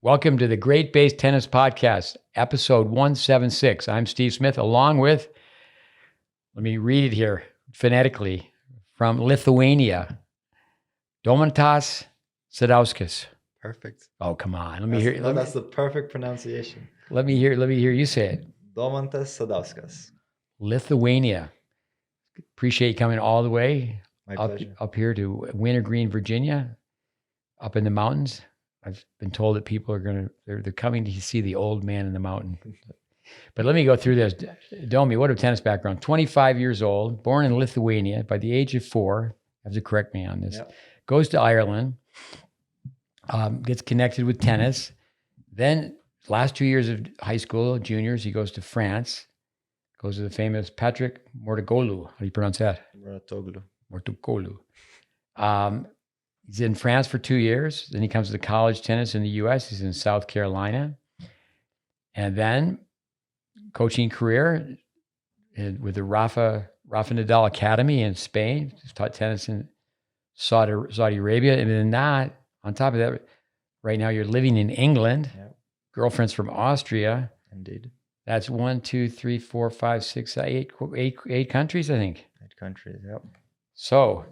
Welcome to the GreatBase Tennis Podcast, episode 176. I'm Steve Smith, along with, let me read it here phonetically, from Lithuania, Domantas Sadauskas. Perfect. Oh, come on. Let me hear. That's the perfect pronunciation. Let me hear you say it. Domantas Sadauskas. Lithuania. Appreciate you coming all the way My pleasure. up here to Wintergreen, Virginia, up in the mountains. I've been told that people are they're coming to see the old man in the mountain. But let me go through this. Domi, what a tennis background. 25 years old, born in Lithuania. By the age of 4, you have to correct me on this. Yep. Goes to Ireland, gets connected with tennis. Then last 2 years of high school, juniors, he goes to France, goes to the famous Patrick Mouratoglou. How do you pronounce that? Mouratoglou. He's in France for 2 years. Then he comes to college tennis in the U.S. He's in South Carolina. And then coaching career with the Rafael Tennis Academy in Spain. He's taught tennis in Saudi Arabia. And then that, on top of that, right now you're living in England. Yep. Girlfriend's from Austria. Indeed. That's 1, 2, 3, 4, 5, 6, 8 countries, I think. 8 countries, yep. So,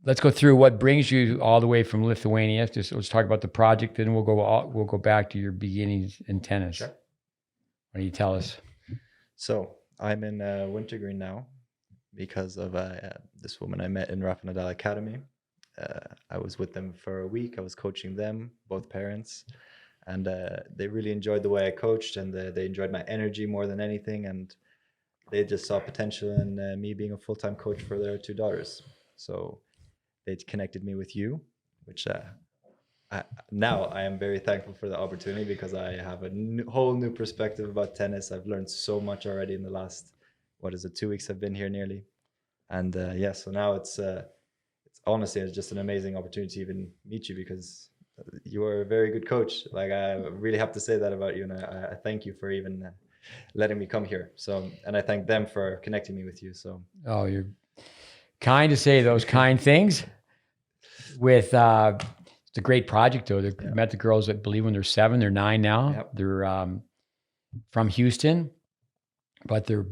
let's go through what brings you all the way from Lithuania. Let's talk about the project, and we'll go back to your beginnings in tennis. Sure. Why don't you tell us? So I'm in Wintergreen now because of this woman I met in Rafael Tennis Academy. I was with them for a week. I was coaching them, both parents, and they really enjoyed the way I coached, and they enjoyed my energy more than anything, and they just saw potential in me being a full-time coach for their 2 daughters. So they connected me with you, which now I am very thankful for the opportunity because I have a whole new perspective about tennis. I've learned so much already in the last, 2 weeks I've been here nearly. And so now it's honestly, it's just an amazing opportunity to even meet you because you are a very good coach. Like, I really have to say that about you. And I thank you for even letting me come here. So, and I thank them for connecting me with you. So, oh, you're kind to say those kind things. With it's a great project though. They met the girls, I believe, when they're 7, they're 9 now. Yep. They're from Houston, but they're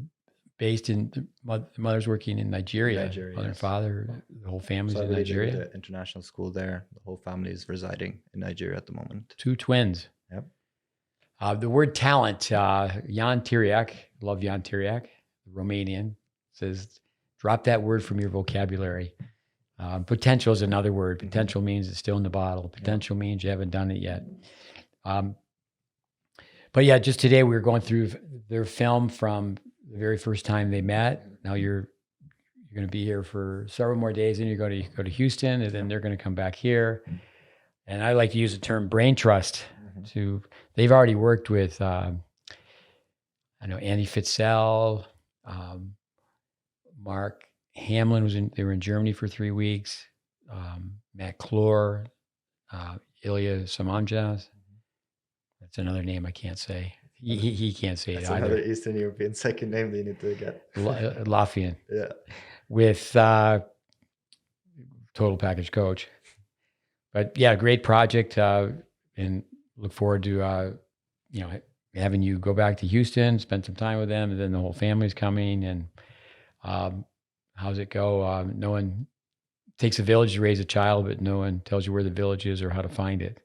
based in the mother's working in Nigeria. Mother and father, the whole family's in Nigeria. So I went to international school there. The whole family is residing in Nigeria at the moment. 2 twins. Yep. The word talent, Jan Tiriac, love Jan Tiriac, Romanian, says, drop that word from your vocabulary. Potential is another word. Potential means it's still in the bottle. Potential means you haven't done it yet. But yeah, just today we were going through their film from the very first time they met. Now you're going to be here for several more days, and you're going to go to Houston, and then they're going to come back here. And I like to use the term brain trust. They've already worked with, I know Andy Fitzell, Mark Hamlin they were in Germany for 3 weeks. Matt Clore, Ilya Samanjaz. That's another name I can't say. He can't say That's it either. Another Eastern European second name that you need to get. Lafian. Yeah. With total package coach. But yeah, great project, and look forward to having you go back to Houston, spend some time with them, and then the whole family's coming. And how's it go? No one takes a village to raise a child, but no one tells you where the village is or how to find it.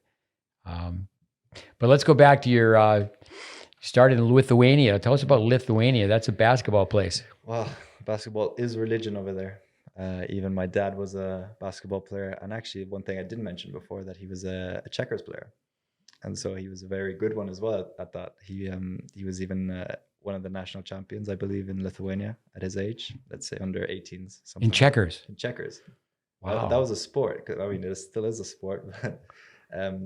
But let's go back to your, you started in Lithuania. Tell us about Lithuania. That's a basketball place. Well, basketball is religion over there. Even my dad was a basketball player. And actually, one thing I didn't mention before, that he was a checkers player. And so he was a very good one as well at that. He was even one of the national champions, I believe, in Lithuania at his age. Let's say under 18s. In checkers? In checkers. Wow. That was a sport. I mean, it still is a sport. But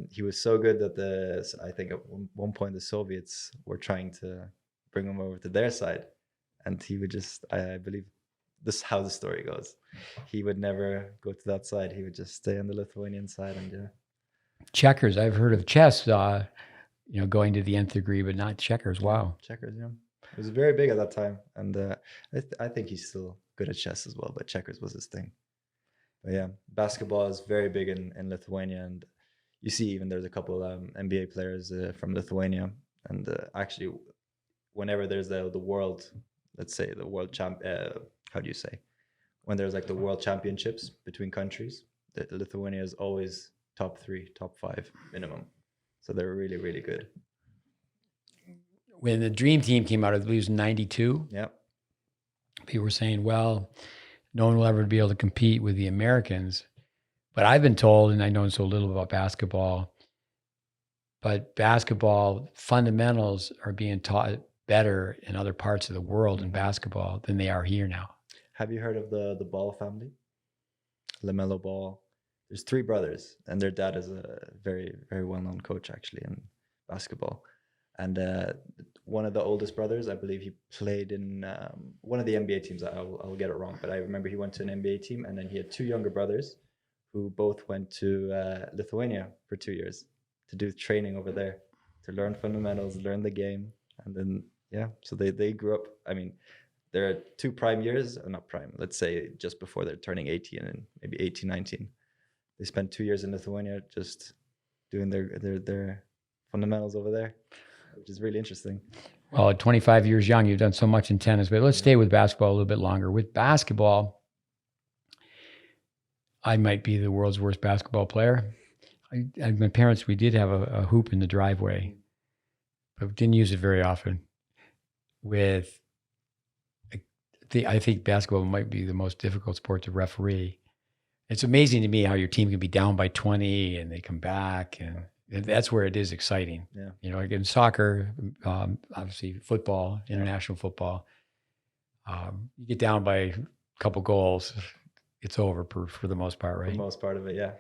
he was so good that I think at one point the Soviets were trying to bring him over to their side. And he would just, I believe, this is how the story goes. He would never go to that side. He would just stay on the Lithuanian side. And checkers. I've heard of chess, going to the nth degree, but not checkers. Wow. Checkers, yeah. It was very big at that time. And I think he's still good at chess as well, but checkers was his thing. But yeah, basketball is very big in Lithuania. And you see even there's a couple NBA players from Lithuania, and actually, whenever there's the world, let's say the world how do you say, when there's like the world championships between countries, Lithuania is always top 3, top 5 minimum. So they're really, really good. When the Dream Team came out, I believe it was 92. Yeah. People were saying, well, no one will ever be able to compete with the Americans. But I've been told, and I know so little about basketball, but basketball fundamentals are being taught better in other parts of the world in basketball than they are here now. Have you heard of the Ball family? LaMelo Ball. There's 3 brothers, and their dad is a very, very well-known coach actually in basketball. And one of the oldest brothers, I believe he played in one of the NBA teams. I'll get it wrong, but I remember he went to an NBA team, and then he had 2 younger brothers who both went to Lithuania for 2 years to do training over there, to learn fundamentals, learn the game. And then, yeah, so they grew up. I mean, there are 2 prime years, not prime, let's say just before they're turning 18 and maybe 18, 19. They spent 2 years in Lithuania just doing their fundamentals over there, which is really interesting. Well, at 25 years young, you've done so much in tennis, but let's stay with basketball a little bit longer. With basketball, I might be the world's worst basketball player. My parents, we did have a hoop in the driveway, but we didn't use it very often. I think basketball might be the most difficult sport to referee. It's amazing to me how your team can be down by 20 and they come back, and that's where it is exciting. Yeah. You know, like in soccer, obviously football, international football, you get down by a couple goals, it's over for the most part, right? For the most part of it, yeah.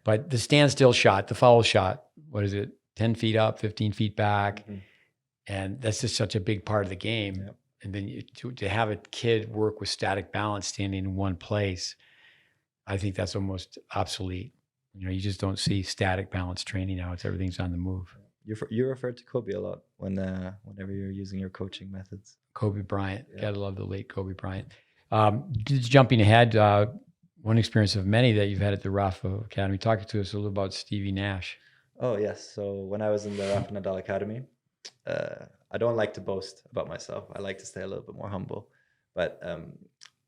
But the standstill shot, the foul shot, what is it? 10 feet up, 15 feet back. Mm-hmm. And that's just such a big part of the game. Yep. And then to have a kid work with static balance standing in one place, I think that's almost obsolete. You know, you just don't see static balance training now. Everything's on the move. You refer to Kobe a lot whenever you're using your coaching methods. Kobe Bryant. Yeah. Gotta love the late Kobe Bryant. Just jumping ahead, one experience of many that you've had at the Rafa Academy. Talk to us a little about Stevie Nash. Oh, yes. So when I was in the Rafa Nadal Academy, I don't like to boast about myself. I like to stay a little bit more humble. But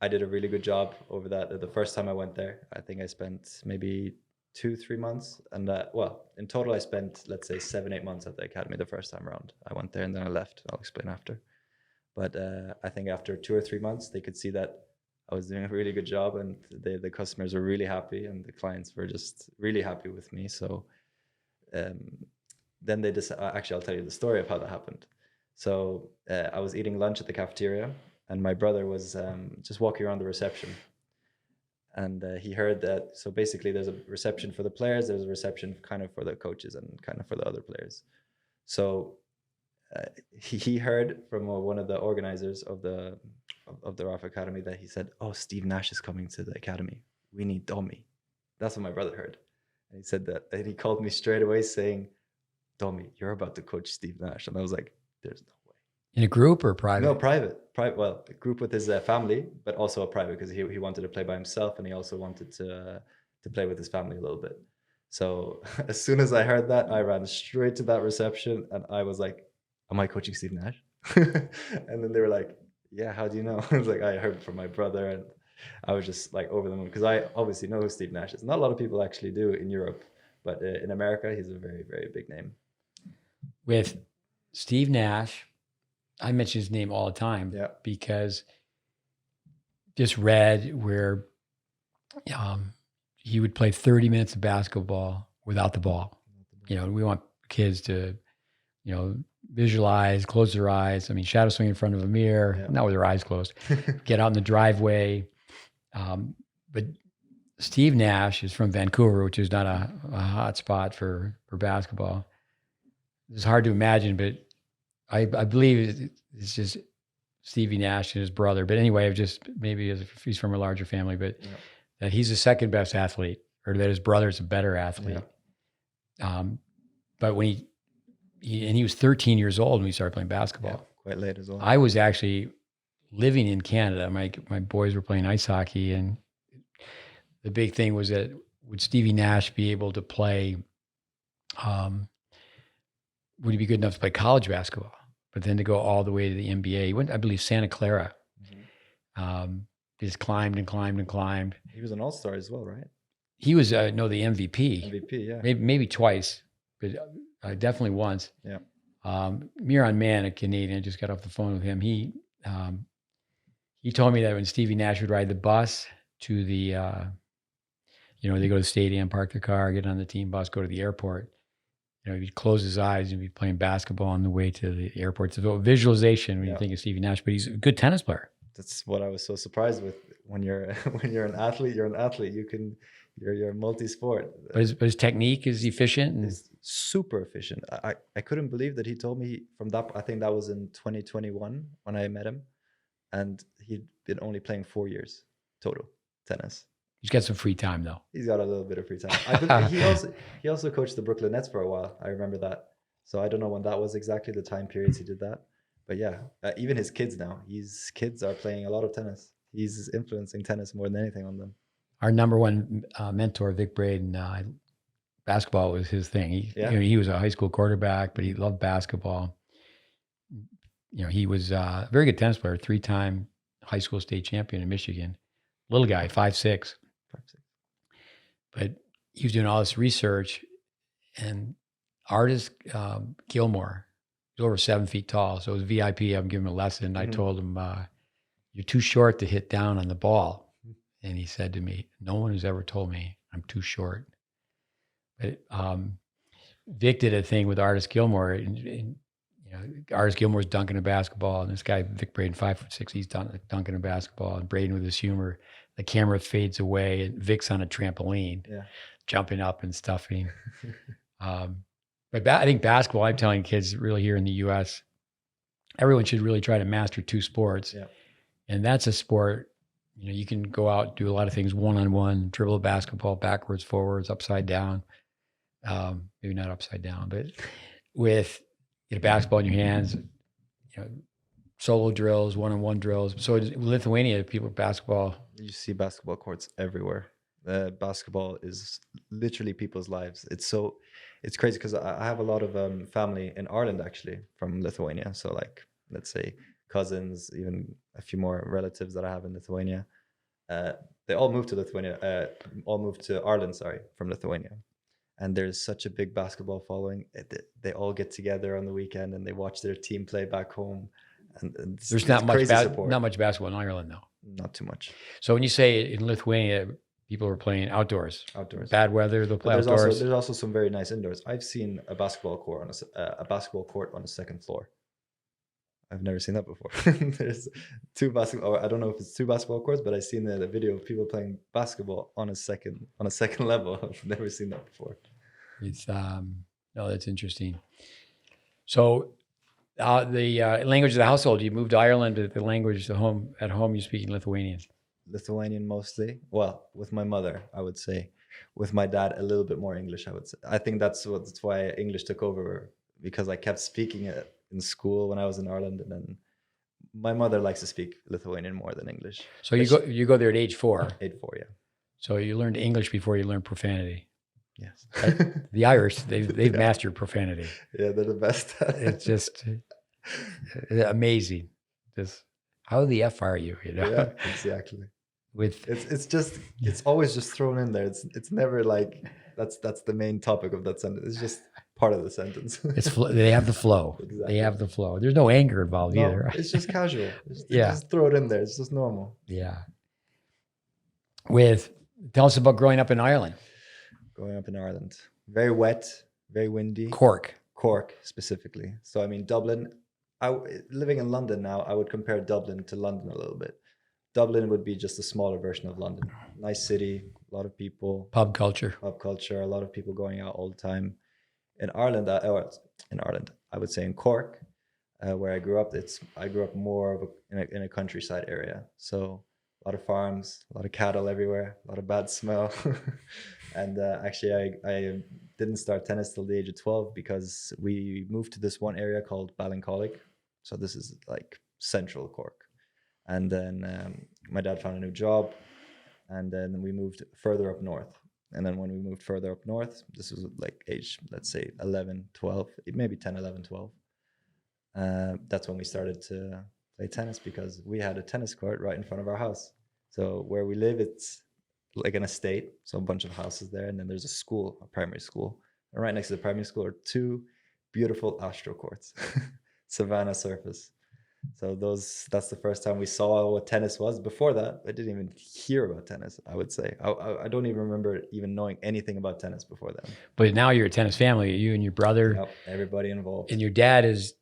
I did a really good job over that. The first time I went there, I think I spent maybe 2-3 months. And in total, I spent, let's say, 7-8 months at the academy the first time around. I went there and then I left. I'll explain after. But I think after 2 or 3 months, they could see that I was doing a really good job, and the customers were really happy, and the clients were just really happy with me. So then they decided, actually, I'll tell you the story of how that happened. So I was eating lunch at the cafeteria, and my brother was just walking around the reception. And he heard that, so basically there's a reception for the players, there's a reception kind of for the coaches and kind of for the other players. So he heard from one of the organizers of the Rafa Academy that he said, "Oh, Steve Nash is coming to the academy. We need Domi." That's what my brother heard. And he said that, and he called me straight away saying, "Domi, you're about to coach Steve Nash." And I was like, "There's no way." In a group or private? No, private. Well, a group with his family, but also a private, because he wanted to play by himself, and he also wanted to play with his family a little bit. So as soon as I heard that, I ran straight to that reception, and I was like, "Am I coaching Steve Nash?" And then they were like, "Yeah, how do you know?" I was like, "I heard it from my brother," and I was just like over the moon, because I obviously know who Steve Nash is. Not a lot of people actually do in Europe, but in America, he's a very, very big name. With Steve Nash, I mention his name all the time, yeah, because just read where he would play 30 minutes of basketball without the ball. You know, we want kids to, you know, visualize, close their eyes. I mean, shadow swing in front of a mirror, not with their eyes closed. Get out in the driveway. But Steve Nash is from Vancouver, which is not a hot spot for basketball. It's hard to imagine, but I believe it's just Stevie Nash and his brother. But anyway, maybe he's from a larger family, but that he's the second best athlete, or that his brother's a better athlete. Yeah. But when he was 13 years old when he started playing basketball. Yeah, quite late as well. I was actually living in Canada. My boys were playing ice hockey, and the big thing was that would Stevie Nash be able to play would he be good enough to play college basketball? But then to go all the way to the NBA, he went, I believe, Santa Clara. Just climbed and climbed and climbed. He was an all-star as well, right? He was, the MVP. MVP, yeah. Maybe twice, but definitely once. Yeah. Miron Mann, a Canadian, I just got off the phone with him. He told me that when Stevie Nash would ride the bus to the, they go to the stadium, park their car, get on the team bus, go to the airport. He'd close his eyes and be playing basketball on the way to the airport. So visualization when you think of Stevie Nash, but he's a good tennis player. That's what I was so surprised with. When you're an athlete, you're an athlete. You're multi-sport. But his technique is efficient and it's super efficient. I couldn't believe that he told me from that. I think that was in 2021 when I met him, and he'd been only playing 4 years total tennis. He's got some free time though. He's got a little bit of free time. He also coached the Brooklyn Nets for a while. I remember that. So I don't know when that was exactly, the time periods he did that. But yeah, even his kids now, his kids are playing a lot of tennis. He's influencing tennis more than anything on them. Our number one mentor, Vic Braden, basketball was his thing. He was a high school quarterback, but he loved basketball. He was a very good tennis player, 3-time high school state champion in Michigan. Little guy, 5'6". But he was doing all this research, and artist Gilmore, he's over 7 feet tall, so it was VIP. I'm giving him a lesson. I told him, "You're too short to hit down on the ball," and he said to me, "No one has ever told me I'm too short." But Vic did a thing with artist Gilmore, and artist Gilmore's dunking a basketball, and this guy Vic Braden, 5'6", he's dunking a basketball, and Braden with his humor. The camera fades away, and Vic's on a trampoline, jumping up and stuffing. But I think basketball, I'm telling kids really here in the U.S., everyone should really try to master 2 sports. Yeah. And that's a sport, you can go out and do a lot of things one-on-one, dribble a basketball backwards, forwards, upside down. Maybe not upside down, but with a basketball in your hands, solo drills, one-on-one drills. So in Lithuania, people basketball. You see basketball courts everywhere. Basketball is literally people's lives. It's crazy because I have a lot of family in Ireland, actually, from Lithuania. So like, let's say cousins, even a few more relatives that I have in Lithuania. They all moved to Lithuania, Ireland, from Lithuania. And there's such a big basketball following. They all get together on the weekend and they watch their team play back home. And there's not much basketball in Ireland, though. Not too much. So when you say in Lithuania, people are playing outdoors. Bad weather, they'll play outdoors. There's also some very nice indoors. I've seen a basketball court on a second floor. I've never seen that before. There's 2 basketball. I don't know if it's 2 basketball courts, but I've seen the video of people playing basketball on a second level. I've never seen that before. It's that's interesting. So the language of the household, you moved to Ireland, but the language at home you speak Lithuanian. Lithuanian mostly. Well, with my mother, I would say. With my dad, a little bit more English, I would say. I think that's why English took over, because I kept speaking it in school when I was in Ireland, and then my mother likes to speak Lithuanian more than English. So you go there at age 4. Age 4, yeah. So you learned English before you learned profanity. Yes. The Irish, they've mastered profanity. Yeah, they're the best. It's just amazing. Just how the F are you? Yeah, exactly. It's always just thrown in there. It's never like that's the main topic of that sentence. It's just part of the sentence. They have the flow. Exactly. They have the flow. There's no anger involved either. It's just casual. Just throw it in there. It's just normal. Yeah. Tell us about growing up in Ireland. Growing up in Ireland, very wet, very windy. Cork specifically. So I mean, Dublin. Living in London now, I would compare Dublin to London a little bit. Dublin would be just a smaller version of London. Nice city, a lot of people. Pub culture, a lot of people going out all the time. In Ireland, I would say in Cork, where I grew up. I grew up more in a countryside area. So a lot of farms, a lot of cattle everywhere, a lot of bad smell. And actually, I didn't start tennis till the age of 12 because we moved to this one area called Ballincollig. So this is like central Cork. And then my dad found a new job, and then we moved further up north. And then when we moved further up north, this was like age, let's say 11, 12, maybe 10, 11, 12. That's when we started to play tennis, because we had a tennis court right in front of our house. So where we live, it's like an estate, so a bunch of houses there, and then there's a school, a primary school. And right next to the primary school are two beautiful Astro courts, Savannah surface. So that's the first time we saw what tennis was. Before that, I didn't even hear about tennis, I would say. I don't even remember even knowing anything about tennis before then. But now you're a tennis family, you and your brother. Yep, everybody involved. And your dad is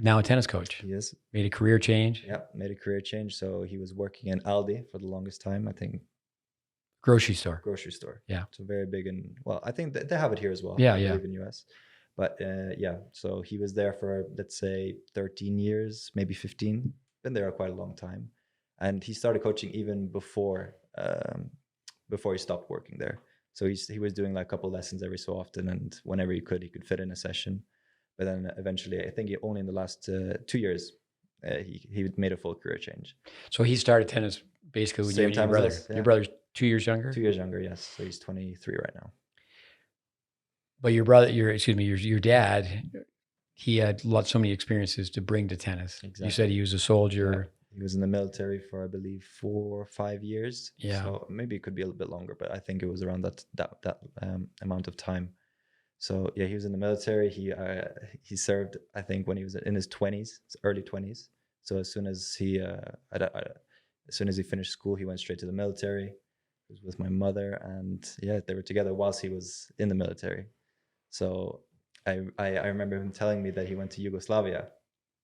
now a tennis coach. He is. Made a career change. Yeah, made a career change. So he was working in Aldi for the longest time, I think. Grocery store. Grocery store. Yeah. So very big in, well, I think they have it here as well. Yeah, I believe in US. But yeah, so he was there for, let's say, 13 years, maybe 15. Been there quite a long time. And he started coaching even before he stopped working there. So he was doing like a couple lessons every so often, and whenever he could fit in a session. But then eventually, I think only in the last 2 years, he made a full career change. So he started tennis basically with you and your brother. Yeah. Your brother's 2 years younger? 2 years younger, yes. So he's 23 right now. But your brother, your dad, he had so many experiences to bring to tennis. Exactly. You said he was a soldier. Yeah. He was in the military for, I believe, 4 or 5 years. Yeah. So maybe it could be a little bit longer, but I think it was around that amount of time. So yeah, he was in the military. He served, I think, when he was in his 20s, early 20s. So as soon as he finished school, he went straight to the military. He was with my mother, and yeah, they were together whilst he was in the military. So I remember him telling me that he went to Yugoslavia,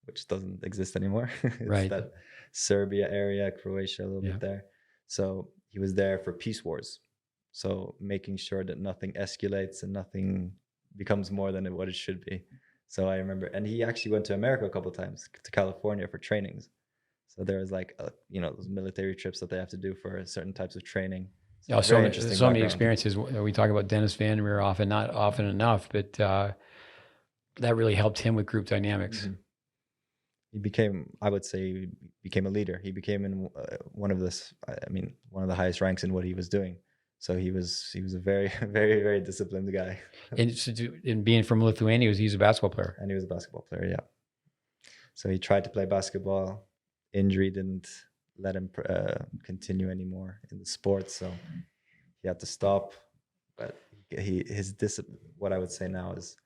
which doesn't exist anymore. It's right. That Serbia area, Croatia, a little bit there. So he was there for peace wars. So making sure that nothing escalates and nothing becomes more than what it should be. So I remember, and he actually went to America a couple of times, to California for trainings. So there was like, those military trips that they have to do for certain types of training. So, so many experiences. We talk about Dennis Van Meer not often enough, but that really helped him with group dynamics. Mm-hmm. He became, I would say, a leader. He became in one of the highest ranks in what he was doing. So he was a very, very, very disciplined guy. And being from Lithuania, he's a basketball player. And he was a basketball player, yeah. So he tried to play basketball. Injury didn't let him continue anymore in the sport, so he had to stop. But his discipline, what I would say now is,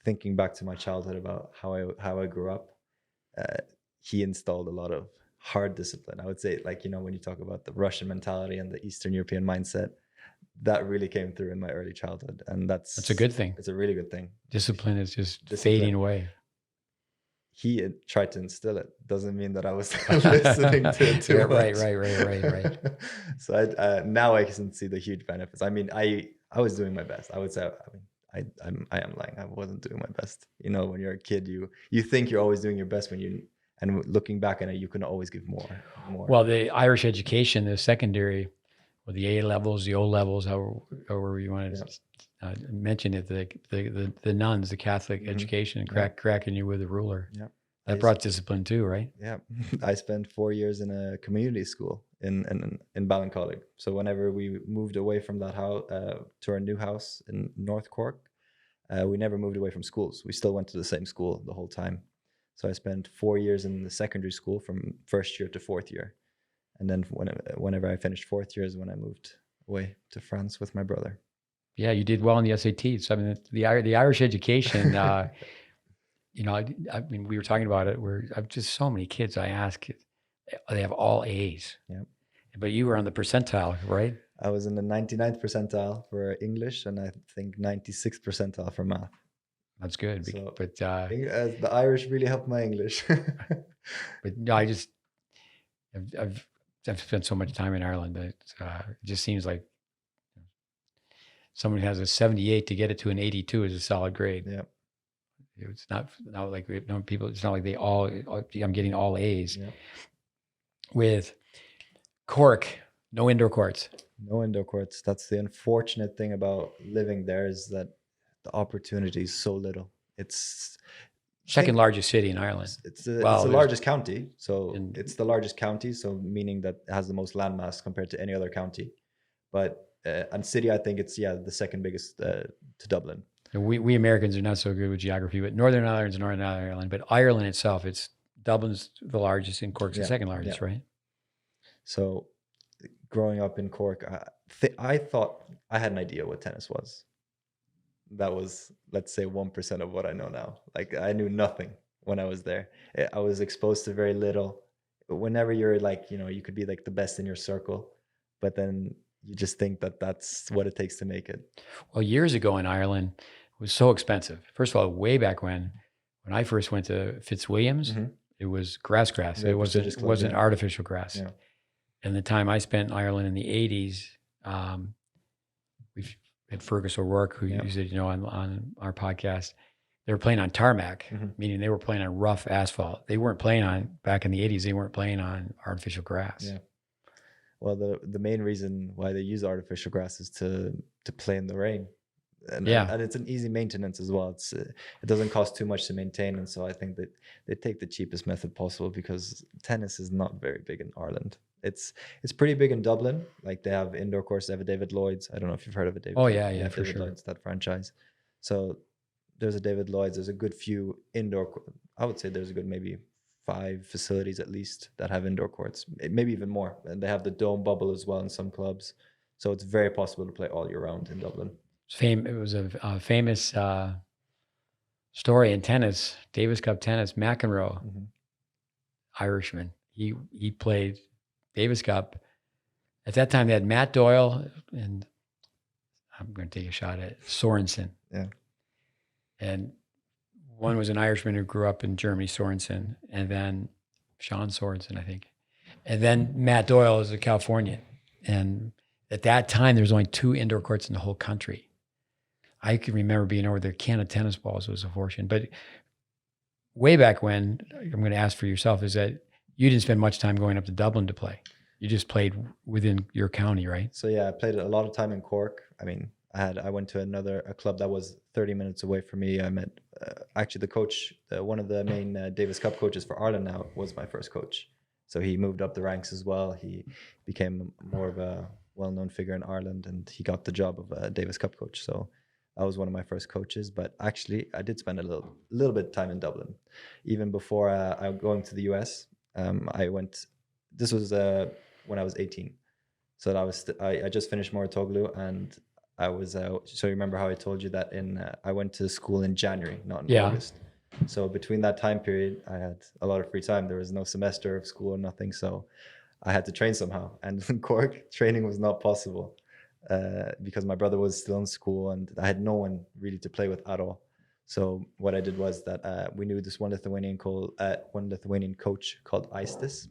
thinking back to my childhood about how I grew up, he installed a lot of hard discipline. I would say, like, when you talk about the Russian mentality and the Eastern European mindset, that really came through in my early childhood, and that's a good thing. It's a really good thing. Discipline is just fading away. He tried to instill it. Doesn't mean that I was listening to it too much. Right. So now I can see the huge benefits. I mean, I was doing my best. I would say, I am lying. I wasn't doing my best. When you're a kid, you think you're always doing your best and looking back on it, you can always give more. Well, the Irish education, the secondary, or the A levels, the O levels, however you want to mention it, the nuns, the Catholic education, cracking you with a ruler. Yeah. That brought discipline too, right? Yeah. I spent 4 years in a community school in Ballincollig. So whenever we moved away from that house to our new house in North Cork, we never moved away from schools. We still went to the same school the whole time. So I spent 4 years in the secondary school from first year to fourth year. And then whenever I finished fourth year is when I moved away to France with my brother. Yeah, you did well in the SATs. I mean, the Irish education, I mean, we were talking about it, where I've just so many kids I ask, they have all A's. Yeah. But you were on the percentile, right? I was in the 99th percentile for English, and I think 96th percentile for math. That's good. So, but the Irish really helped my English. But no, I've spent so much time in Ireland that it just seems like someone who has a 78 to get it to an 82 is a solid grade. Yeah. It's not like people. It's not like I'm getting all A's. Yeah. With Cork, no indoor courts. No indoor courts. That's the unfortunate thing about living there, is that the opportunity is so little. It's second largest city in Ireland. It's the largest county. So it's the largest county. So meaning that it has the most landmass compared to any other county. But And city, I think it's the second biggest to Dublin. And we Americans are not so good with geography, but Northern Ireland's Northern Ireland, but Ireland itself, it's Dublin's the largest and Cork's the second largest, right? So growing up in Cork, I thought I had an idea what tennis was. That was, let's say, 1% of what I know now. Like I knew nothing when I was there. I was exposed to very little. Whenever you're like, you could be like the best in your circle, but then you just think that that's what it takes to make it. Well, years ago in Ireland, it was so expensive. First of all, way back when I first went to Fitzwilliams, it was grass. Very It prestigious club, wasn't artificial grass. Yeah. And the time I spent in Ireland in the 80s, we've had Fergus O'Rourke, who you said, on our podcast, they were playing on tarmac, meaning they were playing on rough asphalt. They weren't playing on, back in the 80s, they weren't playing on artificial grass. Yeah. Well, the main reason why they use artificial grass is to play in the rain. And it's an easy maintenance as well. It doesn't cost too much to maintain. And so I think that they take the cheapest method possible, because tennis is not very big in Ireland. It's pretty big in Dublin. Like they have indoor courts, they have a David Lloyd's. I don't know if you've heard of a David Lloyd's. Yeah, for David sure. Lloyd's, that franchise. So there's a David Lloyd's. There's a good few indoor. I would say there's a good maybe 5 facilities at least that have indoor courts, maybe even more. And they have the dome bubble as well in some clubs. So it's very possible to play all year round in Dublin. It was a famous story in tennis, Davis Cup tennis. McEnroe, Irishman, he played Davis Cup. At that time, they had Matt Doyle and I'm going to take a shot at Sorensen. Yeah. And one was an Irishman who grew up in Germany, Sorensen, and then Sean Sorensen, I think. And then Matt Doyle is a Californian. And at that time, there was only 2 indoor courts in the whole country. I can remember being over there. A can of tennis balls was a fortune. But way back when, I'm going to ask for yourself, is that you didn't spend much time going up to Dublin to play. You just played within your county, right? So yeah, I played a lot of time in Cork. I mean, I went to a club that was 30 minutes away from me. I met actually the coach, one of the main Davis Cup coaches for Ireland now was my first coach. So he moved up the ranks as well. He became more of a well-known figure in Ireland, and he got the job of a Davis Cup coach. So I was one of my first coaches, but actually I did spend a little bit of time in Dublin. Even before I going to the US, this was when I was 18. So I just finished Moritoglu, and I was, so you remember how I told you that I went to school in January, not in August. So between that time period, I had a lot of free time. There was no semester of school or nothing. So I had to train somehow. And in Cork, training was not possible because my brother was still in school and I had no one really to play with at all. So what I did was that we knew this one Lithuanian coach called Aistis.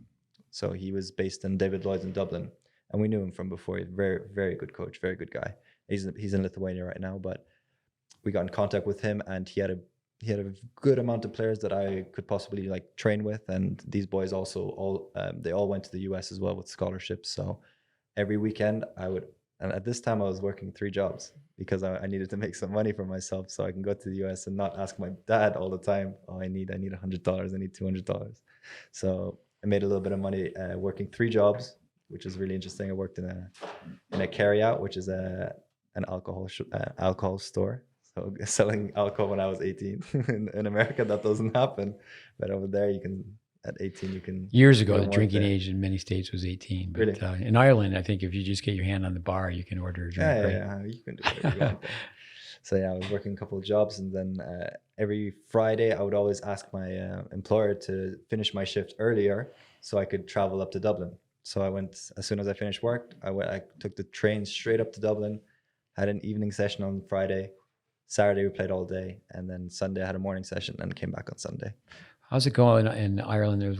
So he was based in David Lloyd's in Dublin. And we knew him from before. He's a very, very good coach, very good guy. He's in Lithuania right now, but we got in contact with him, and he had a good amount of players that I could possibly like train with. And these boys also they all went to the US as well with scholarships. So every weekend and at this time I was working 3 jobs because I needed to make some money for myself so I can go to the US and not ask my dad all the time, oh, I need $100, I need $200. So I made a little bit of money working 3 jobs, which is really interesting. I worked in a carryout, which is an alcohol store. So selling alcohol when I was 18. In America, that doesn't happen. But over there, at 18, you can... Years ago, the drinking age in many states was 18. But really? In Ireland, I think if you just get your hand on the bar, you can order a drink, right? Yeah, you can do whatever you want there. So yeah, I was working a couple of jobs, and then every Friday, I would always ask my employer to finish my shift earlier so I could travel up to Dublin. So I went, as soon as I finished work, I took the train straight up to Dublin, had an evening session on Friday. Saturday we played all day, and then Sunday I had a morning session and came back on Sunday. How's it going in Ireland? There's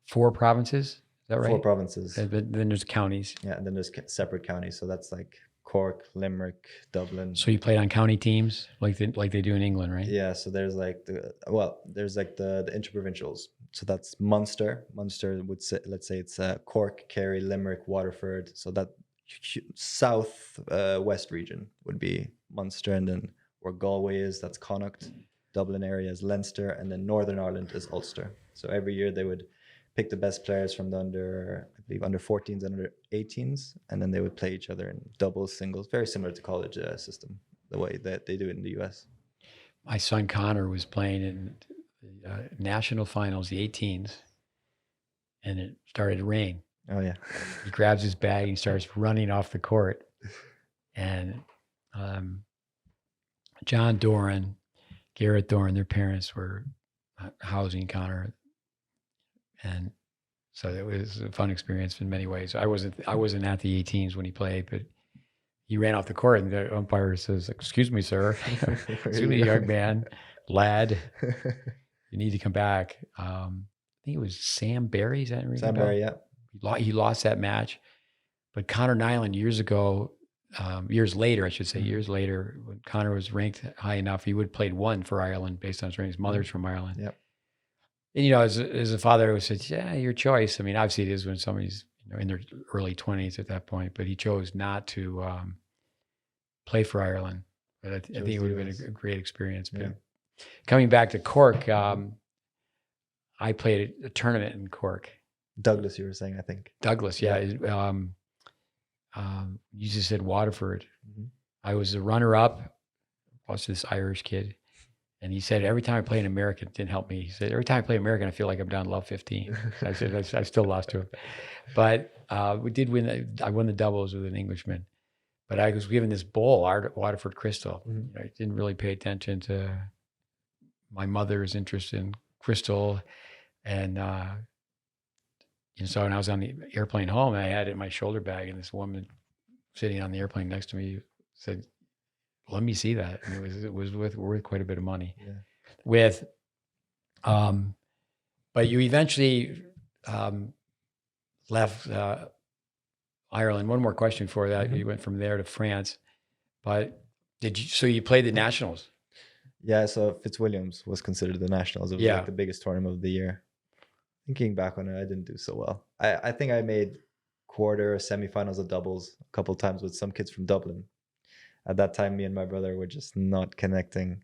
4 provinces? Is that right? 4 provinces. But then there's counties. Yeah, and then there's separate counties. So that's like Cork, Limerick, Dublin. So you played on county teams like they do in England, right? Yeah, so there's like the interprovincials. So that's Munster. Munster would say, let's say it's Cork, Kerry, Limerick, Waterford. So that south west region would be Munster, and then where Galway is, that's Connacht. Dublin area is Leinster, and then Northern Ireland is Ulster. So every year they would pick the best players from the under, I believe, under 14s and under 18s, and then they would play each other in doubles, singles, very similar to college system, the way that they do it in the U.S. My son Connor was playing in the national finals, the 18s, and it started to rain. Oh yeah. He grabs his bag and starts running off the court. And John Doran, Garrett Doran, their parents were housing Connor, and so it was a fun experience in many ways. I wasn't at the 18s when he played, but he ran off the court, and the umpire says, "Excuse me, sir, excuse me, young man, lad, you need to come back." I think it was Sam Barry. Is that ring Sam a bell? Barry, yeah. He lost that match, but Connor Nyland years later, I should say, years later, when Connor was ranked high enough, he would have played one for Ireland based on his rank. His mother's from Ireland. Yep. And, as a father, I always said, yeah, your choice. I mean, obviously it is when somebody's in their early 20s at that point, but he chose not to play for Ireland. But I think it would have been a great experience. But coming back to Cork, I played a tournament in Cork. Douglas, you were saying, I think. Douglas, yeah. You just said Waterford. Mm-hmm. I was the runner-up. Was this Irish kid, and he said every time I play an American, it didn't help me. He said every time I play American, I feel like I'm down to love 15. So I said I still lost to him, but we did win. I won the doubles with an Englishman, but I was given this bowl, Waterford Crystal. Mm-hmm. I didn't really pay attention to my mother's interest in crystal, and so when I was on the airplane home, I had it in my shoulder bag, and this woman sitting on the airplane next to me said, "Let me see that." And it was worth quite a bit of money. Yeah. But you eventually left Ireland. One more question for that. Mm-hmm. You went from there to France, but so you played the nationals? Yeah. So Fitzwilliams was considered the nationals. It was like the biggest tournament of the year. Thinking back on it, I didn't do so well. I think I made quarter, semifinals of doubles a couple of times with some kids from Dublin. At that time, me and my brother were just not connecting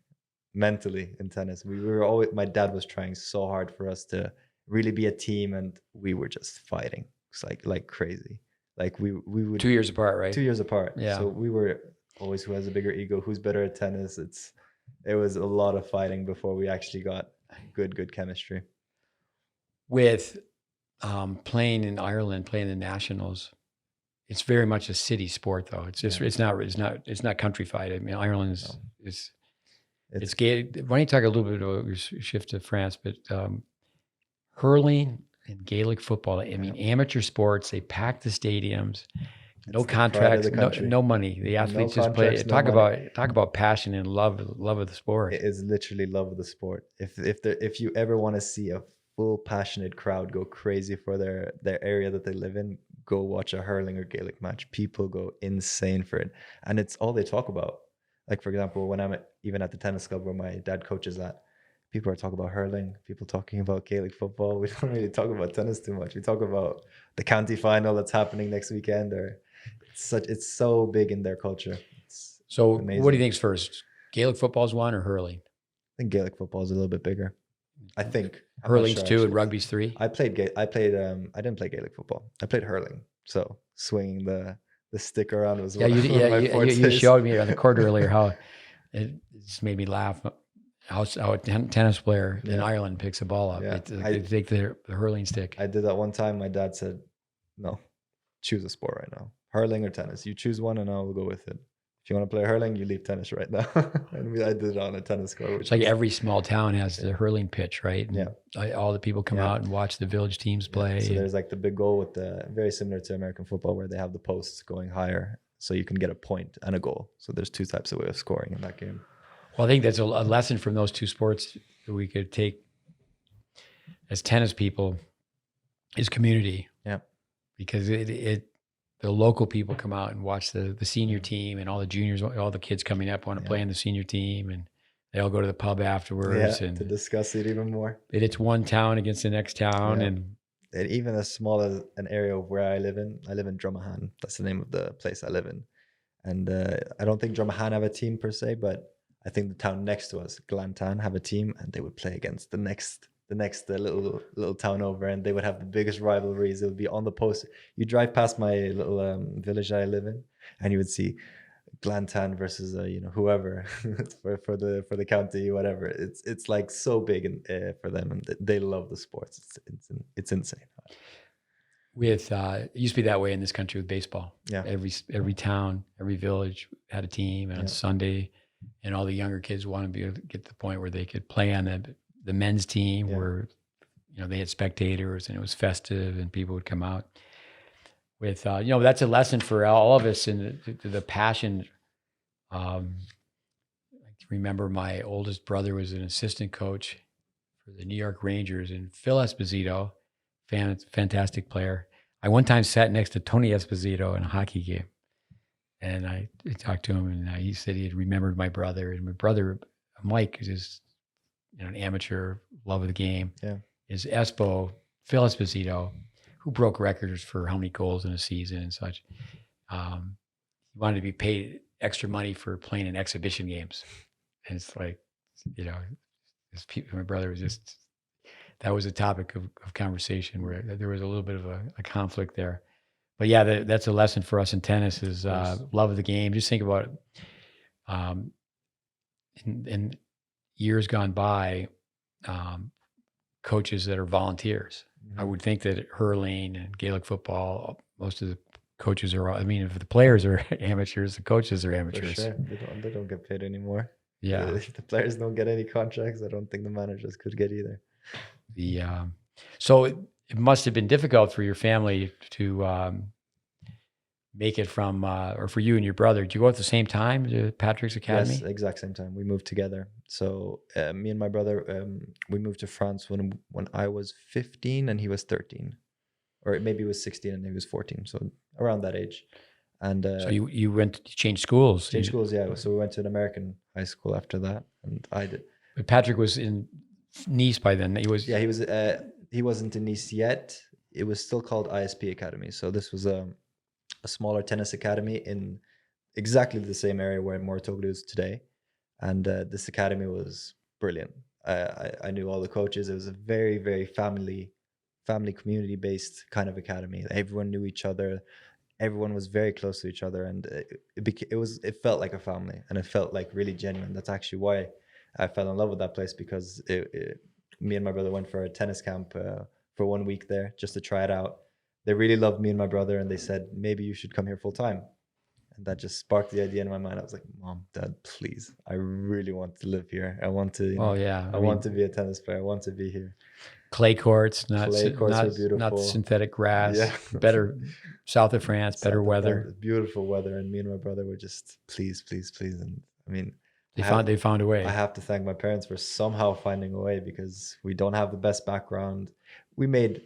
mentally in tennis. We were always, my dad was trying so hard for us to really be a team, and we were just fighting. It's like crazy. Like we would 2 years apart, right? 2 years apart. Yeah. So we were always who has a bigger ego, who's better at tennis. It was a lot of fighting before we actually got good chemistry. With playing in Ireland, playing the nationals, it's very much a city sport, though. It's just it's not countrified. I mean, Ireland is it's gay. Why don't you talk a little bit about your shift to France? But hurling and Gaelic football. I mean, amateur sports. They pack the stadiums. No contracts, no money. The athletes just play. Talk about passion and love of the sport. It is literally love of the sport. If you ever want to see a full passionate crowd go crazy for their area that they live in, go watch a hurling or Gaelic match. People go insane for it, and it's all they talk about. Like, for example, when I'm even at the tennis club where my dad coaches at, people are talking about hurling, people talking about Gaelic football. We don't really talk about tennis too much. We talk about the county final that's happening next weekend, or it's so big in their culture. So amazing. What do you think's first? Gaelic football's one or hurling? I think Gaelic football is a little bit bigger. I think hurling's two and rugby's three. I didn't play Gaelic football. I played hurling. So swinging the stick around was you showed me on the court earlier how it just made me laugh. How a tennis player in Ireland picks a ball up. They take the hurling stick. I did that one time. My dad said, "No, choose a sport right now. Hurling or tennis. You choose one and I will go with it. If you want to play hurling, you leave tennis right now." And I did it on a tennis court. It's like every small town has the hurling pitch, right? And all the people come out and watch the village teams play. So there's like the big goal with very similar to American football, where they have the posts going higher, so you can get a point and a goal. So there's two types of way of scoring in that game. Well, I think that's a lesson from those two sports that we could take as tennis people is community. Yeah. Because the local people come out and watch the senior team, and all the juniors, all the kids coming up want to play in the senior team, and they all go to the pub afterwards and to discuss it even more. It's one town against the next town. And even as small as an area where I live in Dromahan. That's the name of the place I live in. And I don't think Dromahan have a team per se, but I think the town next to us, Glantan, have a team, and they would play against the next the next little town over, and they would have the biggest rivalries. It would be on the poster. You drive past my little village that I live in, and you would see Glantan versus whoever for the county, whatever. It's like so big for them, and they love the sports. It's insane. With it used to be that way in this country with baseball. Yeah. Every town, every village had a team, and on Sunday, and all the younger kids wanted to get to the point where they could play on the men's team, where they had spectators and it was festive and people would come out. With that's a lesson for all of us, and the passion. I remember my oldest brother was an assistant coach for the New York Rangers, and Phil Esposito, fantastic player. I one time sat next to Tony Esposito in a hockey game, and I talked to him, and he said he had remembered my brother. And my brother, Mike, is just an amateur, love of the game. Yeah, is Phil Esposito, who broke records for how many goals in a season and such. He wanted to be paid extra money for playing in exhibition games, and it's like, my brother was just. That was a topic of conversation where there was a little bit of a conflict there. But yeah, that's a lesson for us in tennis is love of the game. Just think about it. In years gone by, coaches that are volunteers. I would think that hurling and Gaelic football, most of the coaches are, if the players are amateurs, the coaches are amateurs. For sure. They don't get paid anymore. Yeah. If the players don't get any contracts, I don't think the managers could get either. So it must have been difficult for your family to make it from, or for you and your brother. Did you go at the same time to Patrick's Academy? Yes, exact same time. We moved together. So me and my brother, we moved to France when I was 15 and he was 13, or maybe he was 16 and he was 14. So around that age. And so you changed schools. Changed schools, yeah. So we went to an American high school after that, and I did. But Patrick was in Nice by then. He was. Yeah, he was. He wasn't in Nice yet. It was still called ISP Academy. So this was a smaller tennis academy in exactly the same area where Moratoglu is today, and this academy was brilliant. I knew all the coaches. It was a very, very family community based kind of academy. Everyone knew each other. Everyone was very close to each other, and it felt like a family, and it felt like really genuine. That's actually why I fell in love with that place, because me and my brother went for a tennis camp for 1 week there just to try it out. They really loved me and my brother, and they said, maybe you should come here full time. And that just sparked the idea in my mind. I was like, Mom, Dad, please, I really want to live here. I want to. I want to be a tennis player. I want to be here. Clay courts, not beautiful. Not synthetic grass. Yeah. Better south of France, better weather. Beautiful weather, and me and my brother were just please. And they found a way. I have to thank my parents for somehow finding a way, because we don't have the best background. We made,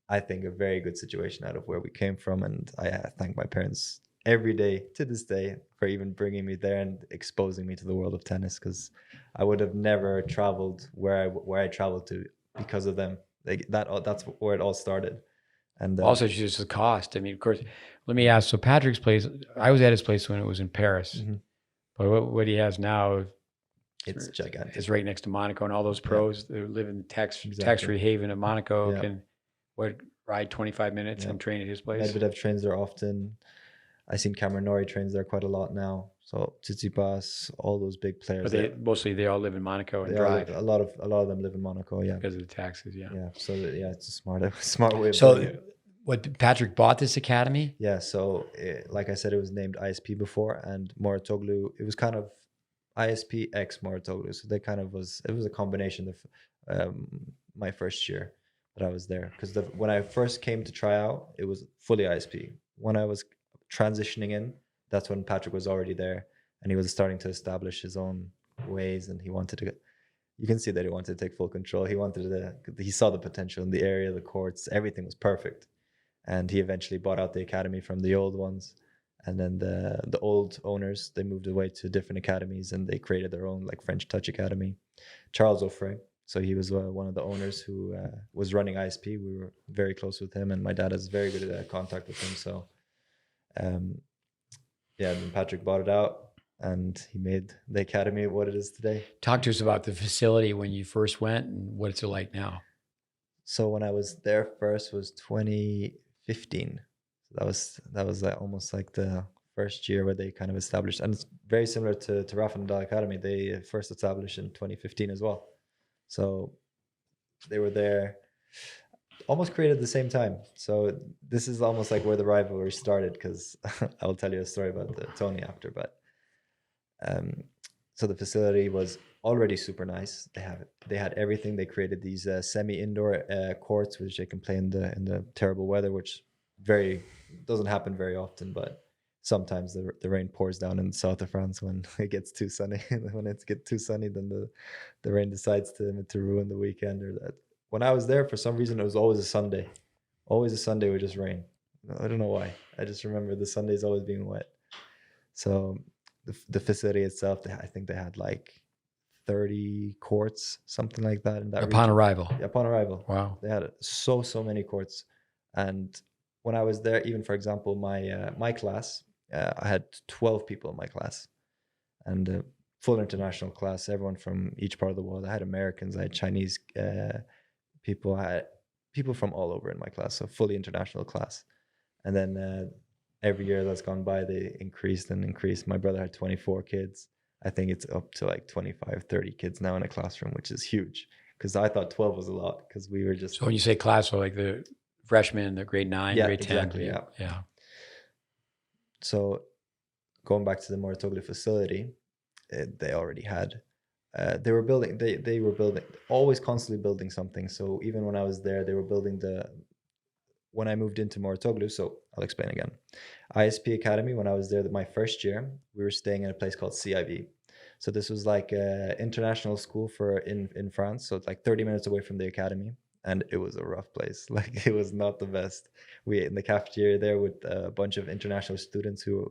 I think, a very good situation out of where we came from, and I thank my parents every day to this day for even bringing me there and exposing me to the world of tennis, because I would have never traveled where I traveled to because of them. That's where it all started. And also just the cost. Of course, let me ask. So Patrick's place, I was at his place when it was in Paris, but what he has now, it's gigantic. It's right next to Monaco, and all those pros that live in tax-free haven of Monaco can ride 25 minutes and train at his place. Medvedev trains there often. I've seen Cameron Norrie trains there quite a lot now. So Tsitsipas, all those big players. But they all live in Monaco and drive. A lot of them live in Monaco, yeah. Because of the taxes, yeah. Yeah. So it's a smart way of doing it. What, Patrick bought this academy? Yeah. So like I said, it was named ISP before, and Moratoglu, it was kind of ISP X Moratoglu. So it was a combination of my first year that I was there. Because when I first came to try out, it was fully ISP. When I was transitioning in, that's when Patrick was already there, and he was starting to establish his own ways, and you can see that he wanted to take full control. He saw the potential in the area, the courts, everything was perfect. And he eventually bought out the academy from the old ones. And then the old owners, they moved away to different academies, and they created their own French Touch Academy. Charles Offray, so he was one of the owners who was running ISP. We were very close with him, and my dad has very good contact with him. So then Patrick bought it out, and he made the academy what it is today. Talk to us about the facility when you first went, and what it's like now. So when I was there first was 2015. That was like almost like the first year where they kind of established, and it's very similar to Rafael Tennis Academy. They first established in 2015 as well. So they were there, almost created at the same time. So this is almost like where the rivalry started, because I'll tell you a story about the Tony after. But um, so the facility was already super nice. They had everything. They created these semi-indoor courts which they can play in the terrible weather, which very doesn't happen very often, but sometimes the rain pours down in the south of France when it gets too sunny. When it gets too sunny, then the rain decides to ruin the weekend. Or that. When I was there, for some reason, it was always a Sunday. Always a Sunday would just rain. I don't know why. I just remember the Sundays always being wet. So the facility itself, I think they had like 30 courts, something like that in that Upon region. arrival. Yeah, upon arrival. Wow. They had so many courts. And when I was there, even for example, my class, I had 12 people in my class, and full international class, everyone from each part of the world. I had Americans, I had Chinese people, I had people from all over in my class, so fully international class. And then every year that's gone by, they increased and increased. My brother had 24 kids. I think it's up to like 25, 30 kids now in a classroom, which is huge, because I thought 12 was a lot, because we were just... So when you say class, so like the freshmen, the grade 9, Yeah, grade 10. exactly, yeah. So going back to the Moratoglu facility, they already had... they were building, always constantly building something. So even when I was there, they were building when I moved into Moratoglu, so I'll explain again. ISP Academy, when I was there my first year, we were staying in a place called CIV. So this was like an international school in France. So it's like 30 minutes away from the academy. And it was a rough place. Like, it was not the best. We ate in the cafeteria there with a bunch of international students who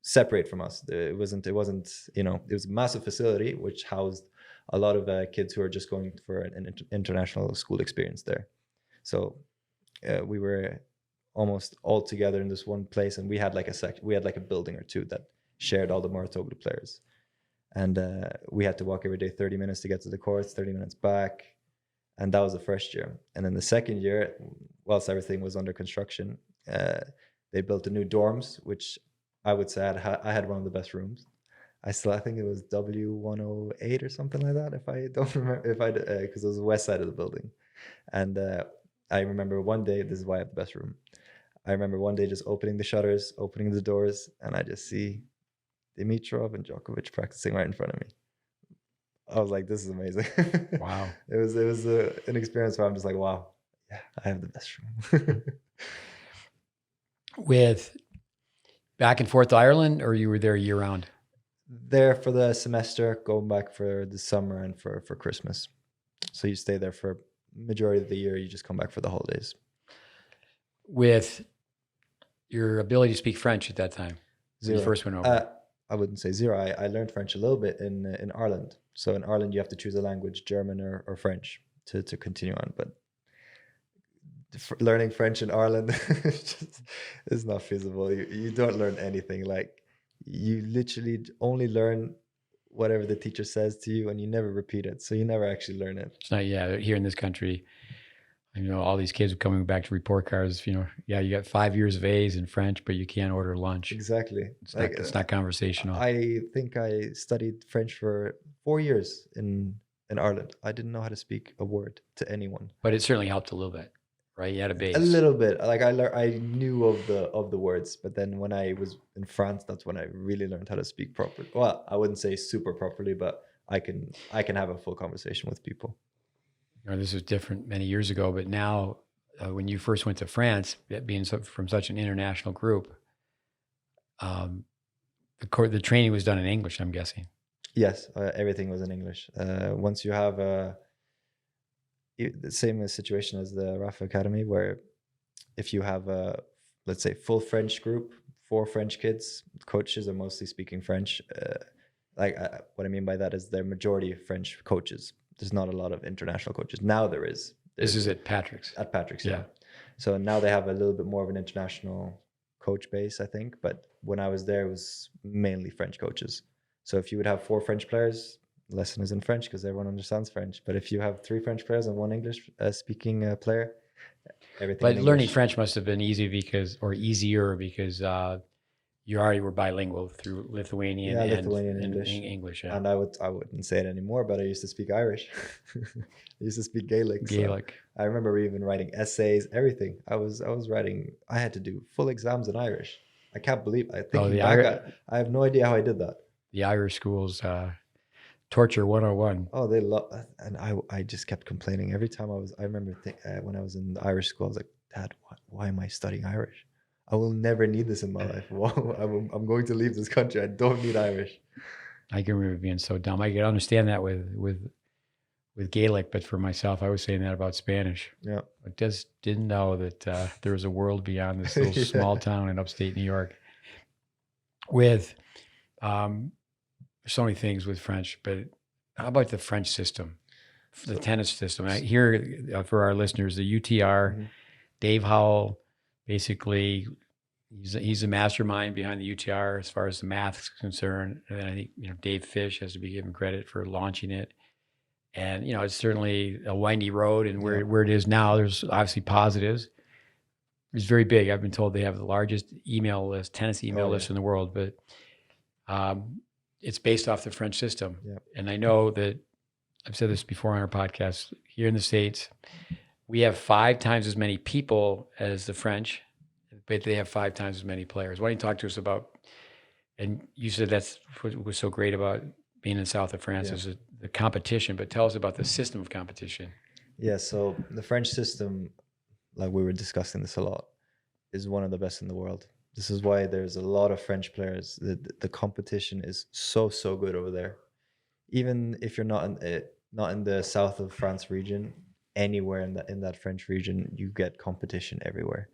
separate from us. It wasn't, it was a massive facility which housed a lot of kids who are just going for an international school experience there. So we were almost all together in this one place, and we had like a building or two that shared all the Moratoglu players, and we had to walk every day 30 minutes to get to the courts, 30 minutes back. And that was the first year. And then the second year, whilst everything was under construction, they built the new dorms, which I would say I had one of the best rooms. I think it was W108 or something like that, if I don't remember, because it was the west side of the building. And I remember one day, this is why I have the best room. I remember one day just opening the shutters, opening the doors, and I just see Dimitrov and Djokovic practicing right in front of me. I was like, this is amazing. Wow. It was an experience where I'm just like, wow, yeah, I have the best room. With back and forth to Ireland, or you were there year round? There for the semester, going back for the summer and for Christmas. So you stay there for majority of the year. You just come back for the holidays. With your ability to speak French at that time? Zero. When you first went over? I wouldn't say zero. I learned French a little bit in Ireland. So in Ireland, you have to choose a language, German or French, to continue on. But learning French in Ireland is not feasible. You don't learn anything. Like, you literally only learn whatever the teacher says to you, and you never repeat it. So you never actually learn it. It's not, here in this country, all these kids are coming back to report cards, you got 5 years of A's in French, but you can't order lunch. Exactly. It's not conversational. I think I studied French for 4 years in Ireland. I didn't know how to speak a word to anyone. But it certainly helped a little bit, right? You had a base. A little bit. Like, I knew of the words, but then when I was in France, that's when I really learned how to speak properly. Well, I wouldn't say super properly, but I can have a full conversation with people. This was different many years ago, but now when you first went to France, being from such an international group, the training was done in English, I'm guessing. Yes, everything was in English. Once you have the same situation as the Rafa Academy, where if you have a, let's say, full French group, 4 French kids, coaches are mostly speaking French. What I mean by that is they're majority French coaches. There's not a lot of international coaches. Now there is. This is at Patrick's. At Patrick's, yeah. So now they have a little bit more of an international coach base, I think. But when I was there, it was mainly French coaches. So if you would have 4 French players, the lesson is in French because everyone understands French. But if you have 3 French players and 1 English speaking player, everything But in learning English. French must have been easier because you already were bilingual through Lithuanian Yeah, and, Lithuanian and English. English. Yeah. And I wouldn't say it anymore, but I used to speak Irish. I used to speak Gaelic. So Gaelic. I remember even writing essays, everything. I was writing. I had to do full exams in Irish. I can't believe. Thinking The back, I have no idea how I did that. Irish schools, torture 101. Oh, they love, and I just kept complaining every time I remember when I was in the Irish school, I was like, Dad, why am I studying Irish? I will never need this in my life. I'm going to leave this country. I don't need Irish. I can remember being so dumb. I can understand that with Gaelic, but for myself, I was saying that about Spanish. Yeah. I just didn't know that there was a world beyond this little small town in upstate New York. With so many things with French, but how about the French system, the tennis system? I hear for our listeners, the UTR, Mm-hmm. Dave Howell, basically, he's a mastermind behind the UTR as far as the math is concerned. And then I think Dave Fish has to be given credit for launching it. And it's certainly a windy road, and where it is now, there's obviously positives. It's very big. I've been told they have the largest tennis email list in the world, but it's based off the French system. Yeah. And I know that I've said this before on our podcast. Here in the States, we have 5 times as many people as the French, but they have 5 times as many players. Why don't you talk to us about, and you said that's what was so great about being in the south of France is the competition, but tell us about the system of competition. Yeah, so the French system, like we were discussing this a lot, is one of the best in the world. This is why there's a lot of French players. The competition is so good over there. Even if you're not in the south of France region, anywhere in that French region, you get competition everywhere.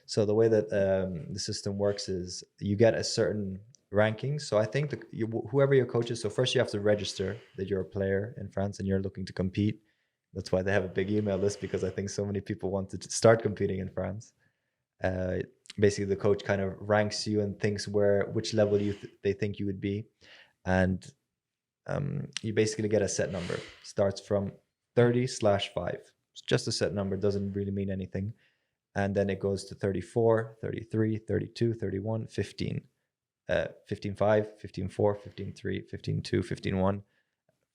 So the way that the system works is you get a certain ranking. So I think whoever your coach is, so first you have to register that you're a player in France and you're looking to compete. That's why they have a big email list, because I think so many people want to start competing in France. Basically, the coach kind of ranks you and thinks which level they think you would be, and you basically get a set number. Starts from 30/5. It's just a set number, doesn't really mean anything. And then it goes to 34, 33, 32, 31, 15, 15.5, 15.4, 15.3, 15.2, 15.1,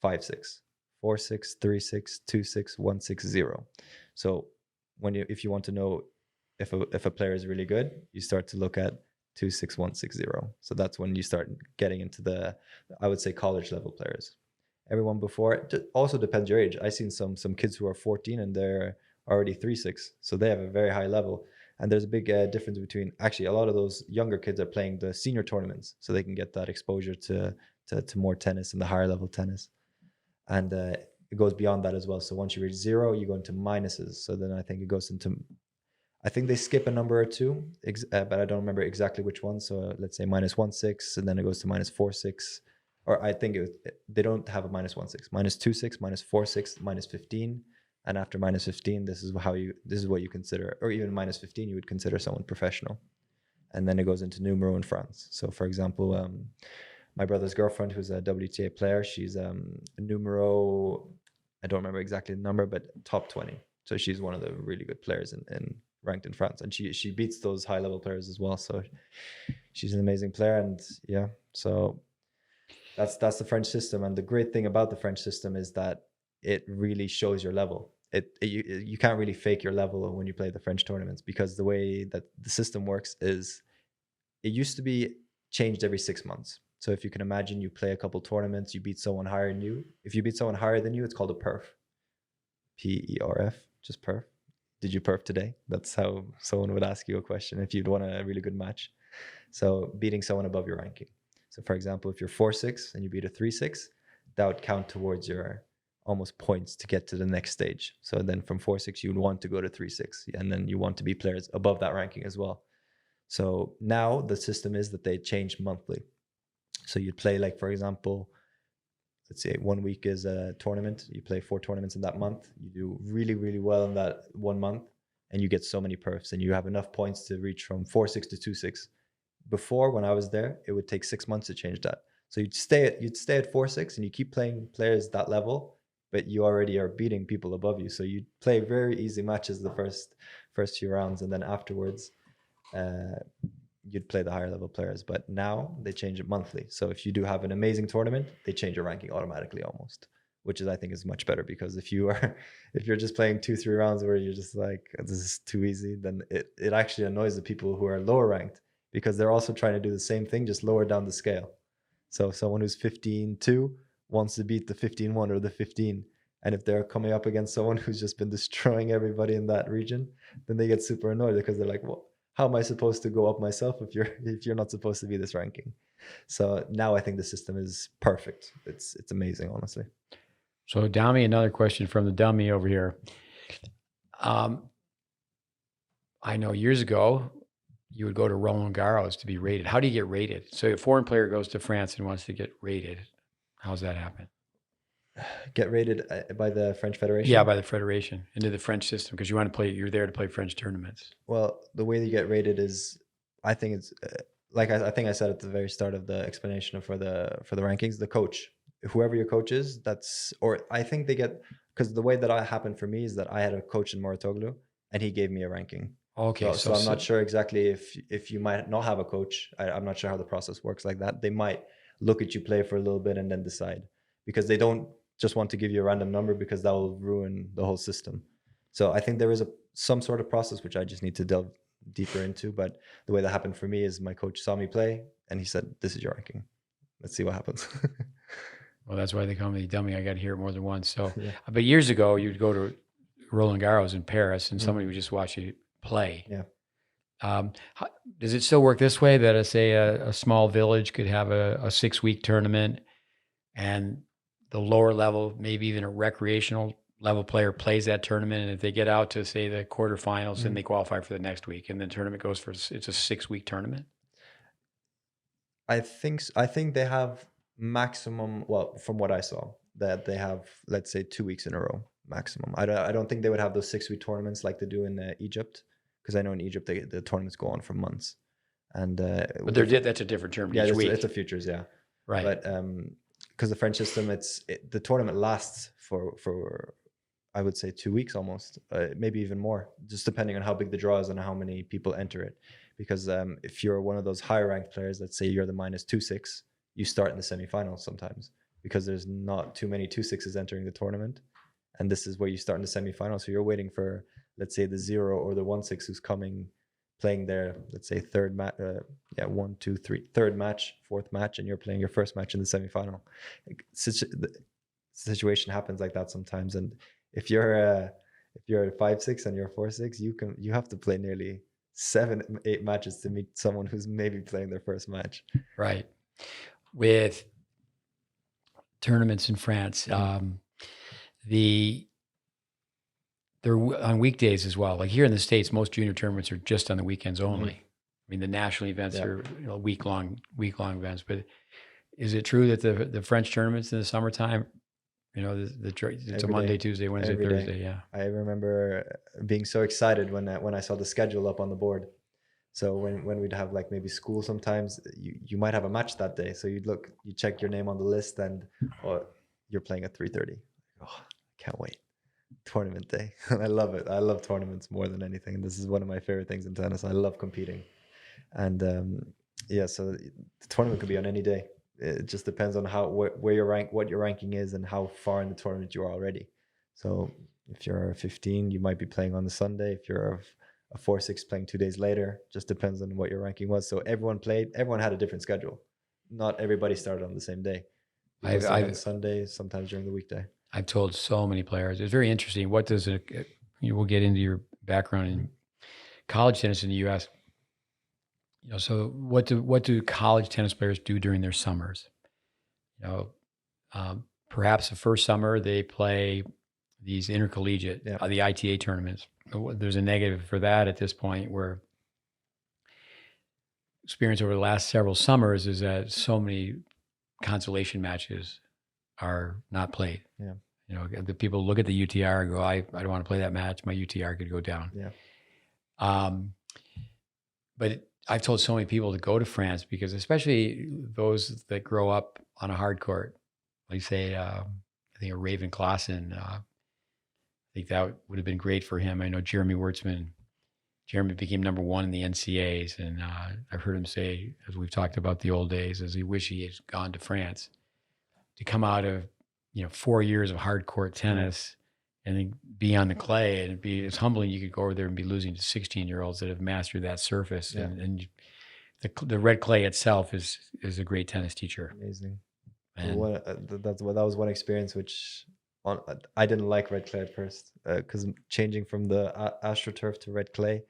5.6, 4.6, 3.6, 2.6, 1.6, So if you want to know if a player is really good, you start to look at 2.6, 1.6. So that's when you start getting into I would say, college level players. Everyone before it also depends your age. I've seen some kids who are 14 and they're already 3.6, so they have a very high level. And there's a big difference between, actually, a lot of those younger kids are playing the senior tournaments, so they can get that exposure to more tennis and the higher level tennis. And it goes beyond that as well. So once you reach 0, you go into minuses. So then I think it goes into, I think they skip a number or 2, but I don't remember exactly which one. So let's say -1.6, and then it goes to -4.6. Or I think they don't have a -1.6, -2.6, -4.6, -15. And after -15, this is what you consider, or even -15, you would consider someone professional. And then it goes into numero in France. So for example, my brother's girlfriend, who's a WTA player, she's a numero, I don't remember exactly the number, but top 20. So she's one of the really good players in ranked in France, and she beats those high level players as well. So she's an amazing player, and yeah, so that's the French system. And the great thing about the French system is that it really shows your level. You can't really fake your level when you play the French tournaments, because the way that the system works is, it used to be changed every 6 months. So if you can imagine, you play a couple tournaments, you beat someone higher than you. If you beat someone higher than you, it's called a perf. PERF, just perf. Did you perf today? That's how someone would ask you a question if you'd won a really good match. So beating someone above your ranking. So for example, if you're 4.6 and you beat a 3.6, that would count towards your almost points to get to the next stage. So then from 4.6, you would want to go to 3.6, and then you want to be players above that ranking as well. So now the system is that they change monthly. So you'd play, like, for example, let's say 1 week is a tournament. You play 4 tournaments in that month. You do really, really well in that 1 month, and you get so many perfs, and you have enough points to reach from 4.6 to 2.6. Before, when I was there, it would take 6 months to change that. So you'd stay at 4-6 and you keep playing players that level, but you already are beating people above you. So you play very easy matches the first few rounds, and then afterwards, you'd play the higher level players. But now they change it monthly. So if you do have an amazing tournament, they change your ranking automatically almost, which is, I think, is much better, because if you're just playing 2-3 rounds where you're just like, this is too easy, then it actually annoys the people who are lower ranked, because they're also trying to do the same thing, just lower down the scale. So someone who's 15-2 wants to beat the 15-1 or the 15. And if they're coming up against someone who's just been destroying everybody in that region, then they get super annoyed, because they're like, well, how am I supposed to go up myself if you're not supposed to be this ranking? So now I think the system is perfect. It's amazing, honestly. So Domi, another question from the dummy over here. I know years ago, you would go to Roland Garros to be rated. How do you get rated? So a foreign player goes to France and wants to get rated. How does that happen? Get rated by the French Federation? Yeah, by the Federation, into the French system, because you're there to play French tournaments. Well, the way you get rated is, I think it's like I think I said at the very start of the explanation for the rankings, the coach, whoever your coach is, I think they get, because the way that happened for me is that I had a coach in Moratoglu and he gave me a ranking. Okay. So I'm not sure exactly if you might not have a coach. I'm not sure how the process works like that. They might look at you play for a little bit and then decide, because they don't just want to give you a random number, because that will ruin the whole system. So I think there is some sort of process which I just need to delve deeper into. But the way that happened for me is my coach saw me play and he said, this is your ranking. Let's see what happens. Well, that's why they call me the dummy. I got to hear it more than once. So, yeah. But years ago, you'd go to Roland Garros in Paris and somebody would just watch you play. Yeah. Does it still work this way, that a small village could have a 6-week tournament, and the lower level, maybe even a recreational level player, plays that tournament, and if they get out to, say, the quarterfinals, then they qualify for the next week, and the tournament goes it's a 6-week tournament? I think they have maximum, well, from what I saw, that they have, let's say, 2 weeks in a row maximum. I don't think they would have those 6-week tournaments like they do in Egypt, because I know in Egypt the tournaments go on for months. And but that's a different term. Yeah, each week. It's a futures, yeah. Right. But because the French system, the tournament lasts for I would say 2 weeks almost, maybe even more, just depending on how big the draw is and how many people enter it. Because if you're one of those higher ranked players, let's say you're the -2-6, you start in the semifinals sometimes, because there's not too many 2-6s entering the tournament, and this is where you start in the semifinals. So you're waiting for, let's say, the 0 or the 1-6 who's playing their, let's say, third match, 1, 2, 3, third match, fourth match, and you're playing your first match in the semifinal. The situation happens like that sometimes, and if you're a 5-6 and you're 4-6, you have to play nearly 7-8 matches to meet someone who's maybe playing their first match. Right. With tournaments in France, they're on weekdays as well. Like here in the States, most junior tournaments are just on the weekends only. I mean, the national events are week-long events. But is it true that the French tournaments in the summertime, it's a Monday, Tuesday, Wednesday, Thursday? Yeah. I remember being so excited when I saw the schedule up on the board. So when we'd have like maybe school, sometimes you might have a match that day. So you check your name on the list, and you're playing at 3:30. Oh, I can't wait. Tournament day. I love it. I love tournaments more than anything. This is one of my favorite things in tennis. I love competing. And so the tournament could be on any day. It just depends on where your rank, what your ranking is, and how far in the tournament you are already. So if you're 15, you might be playing on the Sunday. If you're a 4-6, playing 2 days later. Just depends on what your ranking was. So everyone had a different schedule. Not everybody started on the same day. On Sunday, sometimes during the weekday. I've told so many players. It's very interesting. What does we'll get into your background in college tennis in the U.S. So what do college tennis players do during their summers? Perhaps the first summer they play these intercollegiate, the ITA tournaments. There's a negative for that at this point, where experience over the last several summers is that so many consolation matches are not played. Yeah. The people look at the UTR and go, I don't want to play that match. My UTR could go down. Yeah. But I've told so many people to go to France because especially those that grow up on a hard court, like say, I think a Raven Klaassen, I think that would have been great for him. I know Jeremy Wertzman. Jeremy became number one in the NCAAs, and I've heard him say, as we've talked about the old days, as he wish he had gone to France to come out of 4 years of hard court tennis and then be on the clay, and it's humbling. You could go over there and be losing to 16-year-olds that have mastered that surface, and the red clay itself is a great tennis teacher. Amazing. And that was one experience which I didn't like red clay at first because changing from the AstroTurf to red clay,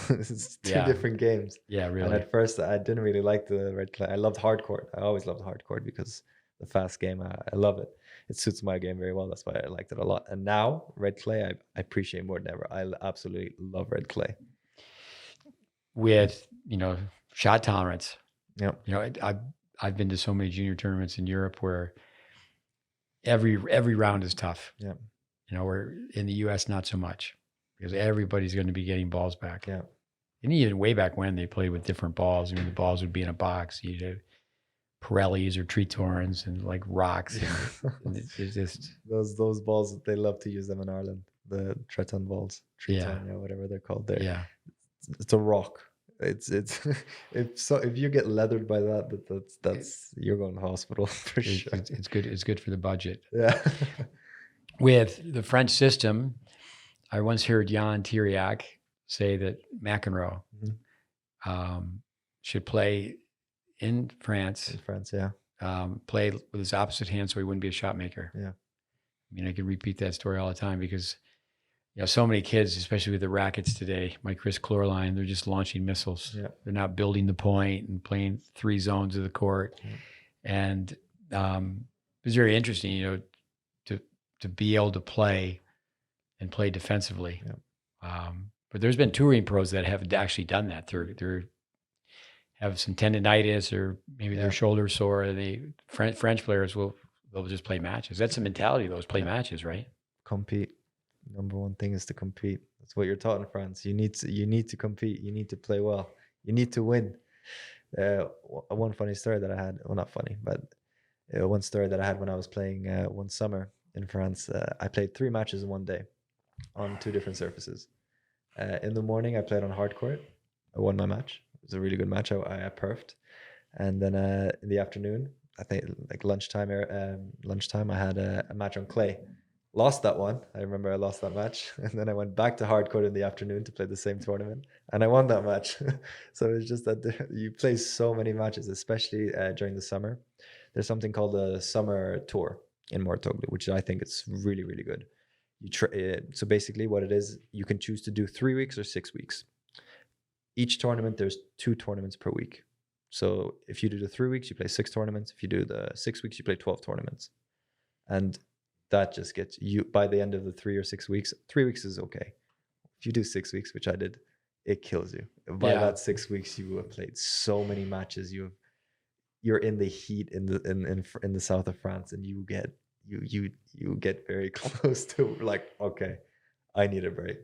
it's two different games. Yeah, really. And at first I didn't really like the red clay. I loved hard court. I always loved hard court because the fast game, I love it. It suits my game very well. That's why I liked it a lot. And now red clay, I appreciate more than ever. I absolutely love red clay. With shot tolerance. Yeah. I've been to so many junior tournaments in Europe where every round is tough. Yeah. Where in the US not so much because everybody's going to be getting balls back. Yeah. And even way back when they played with different balls. The balls would be in a box. You'd have Pirellis or Tritorns and like rocks. And it's just those balls, they love to use them in Ireland. The Treton balls, whatever they're called there. Yeah. It's a rock. It's if you get leathered by that's you're going to hospital for sure. It's good. It's good for the budget. Yeah. With the French system, I once heard Jan Tiriac say that McEnroe should play in France. In France, yeah. Play with his opposite hand so he wouldn't be a shot maker. Yeah. I mean, I could repeat that story all the time because so many kids, especially with the rackets today, like Chris Chlorline, they're just launching missiles. Yeah. They're not building the point and playing 3 zones of the court. Yeah. And it's very interesting, to be able to play and play defensively. Yeah. But there's been touring pros that have actually done that. They have some tendonitis or maybe their shoulder sore. French players they'll just play matches. That's the mentality of those play matches, right? Compete. Number one thing is to compete. That's what you're taught in France. You need to compete. You need to play well. You need to win. One funny story that I had, well, not funny, but one story that I had when I was playing one summer in France. I played 3 matches in one day on 2 different surfaces. In the morning, I played on hard court. I won my match. It was a really good match. I perfed. And then in the afternoon, I think like lunchtime, I had a match on clay. Lost that one. I remember I lost that match. And then I went back to hard court in the afternoon to play the same tournament. And I won that match. So it's just that you play so many matches, especially during the summer. There's something called the summer tour in Mortoglu, which I think is really, really good. So basically what it is, you can choose to do 3 weeks or 6 weeks. Each tournament, there's 2 tournaments per week. So if you do the 3 weeks, you play 6 tournaments. If you do the 6 weeks, you play 12 tournaments. And that just gets you, by the end of the 3 or 6 weeks, 3 weeks is okay. If you do 6 weeks, which I did, it kills you. By that 6 weeks, you have played so many matches. You're in the heat in the south of France, and you get very close to like, okay, I need a break.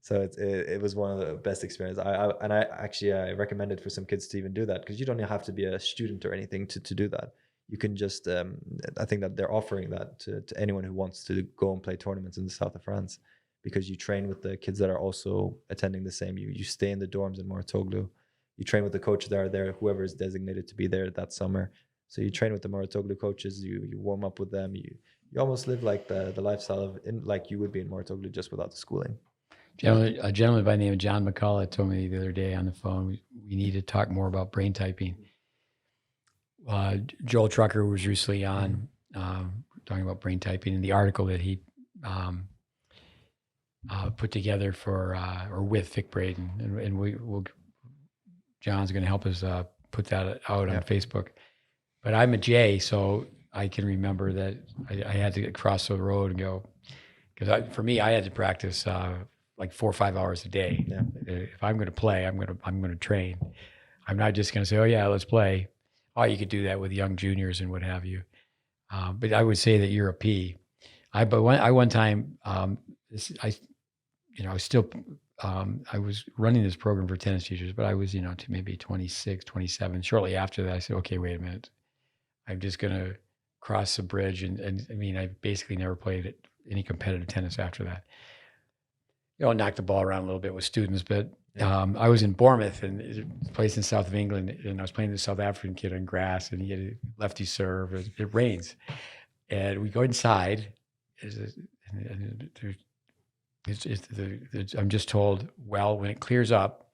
So it was one of the best experiences. I recommend it for some kids to even do that, because you don't have to be a student or anything to do that. You can just, I think that they're offering that to anyone who wants to go and play tournaments in the south of France, because you train with the kids that are also attending the same. You stay in the dorms in Mortoglu. You train with the coaches that are there, whoever is designated to be there that summer. So you train with the Mortoglu coaches. You warm up with them. You almost live like the lifestyle like you would be in Mortoglu, just without the schooling. A gentleman by the name of John McCullough told me the other day on the phone, we need to talk more about brain typing. Joel Trucker was recently on talking about brain typing, in the article that he put together for or with Vic Braden, and John's going to help us put that out on Facebook. But I'm a J, so I can remember that I had to cross the road and go, because for me, I had to practice like 4 or 5 hours a day. Yeah. If I'm going to play, I'm going to train. I'm not just going to say, oh yeah, let's play. Oh, you could do that with young juniors and what have you. But I would say that you're a P. One time, I was still I was running this program for tennis teachers, but I was, to maybe 26, 27. Shortly after that, I said, okay, wait a minute. I'm just going to cross the bridge. And I mean, I basically never played any competitive tennis after that. Knocked the ball around a little bit with students, but I was in Bournemouth, and it's a place in south of England, and I was playing this South African kid on grass, and he had a lefty serve. It rains, and we go inside. I'm just told, well, when it clears up,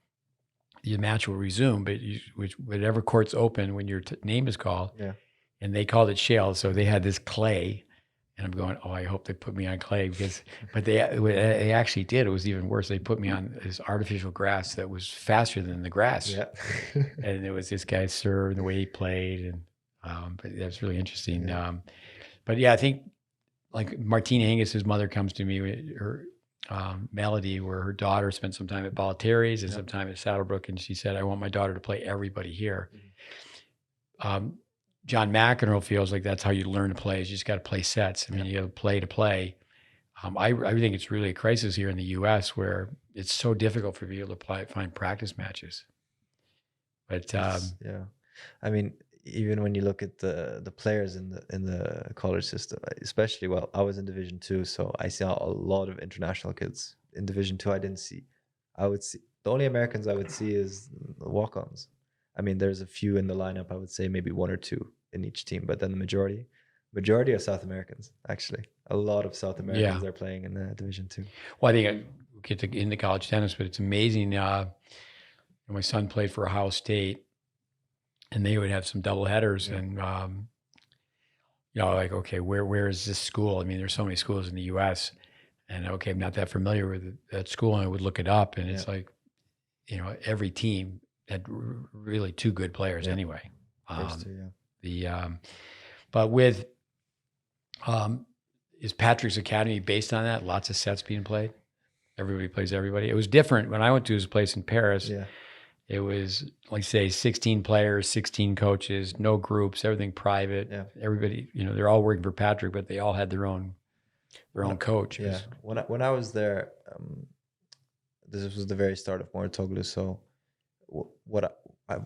the match will resume, but whatever court's open when your name is called, and they called it shale, so they had this clay. And I'm going, oh, I hope they put me on clay but they actually did. It was even worse. They put me on this artificial grass that was faster than the grass. Yeah. And it was this guy's serve and the way he played. And, but that's really interesting. Yeah. But yeah, I think like Martina Hingis' mother comes to me with her Melody, where her daughter spent some time at Bollettieri's and some time at Saddlebrook. And she said, I want my daughter to play everybody here. John McEnroe feels like that's how you learn to play. Is you just got to play sets. I mean, you got to play. I think it's really a crisis here in the U.S. where it's so difficult for people to find practice matches. But I mean, even when you look at the players in the college system, especially, well, I was in Division II, so I saw a lot of international kids. In Division II, I didn't see. I would see the only Americans I would see is the walk-ons. I mean, there's a few in the lineup. I would say maybe one or two in each team, but then the majority are South Americans. Actually, a lot of South Americans are playing in Division II. Well, I think I get into college tennis, but it's amazing. My son played for Ohio State, and they would have some double headers, and like, okay, where is this school? I mean, there's so many schools in the U.S., and okay, I'm not that familiar with that school, and I would look it up, and it's like, every team had really two good players anyway. But with is Patrick's Academy based on that? Lots of sets being played. Everybody plays everybody. It was different when I went to his place in Paris. Yeah. It was like, say, 16 players, 16 coaches, no groups, everything private. Yeah. Everybody, they're all working for Patrick, but they all had their own coach. Yeah. When I was there, this was the very start of Mouratoglou. So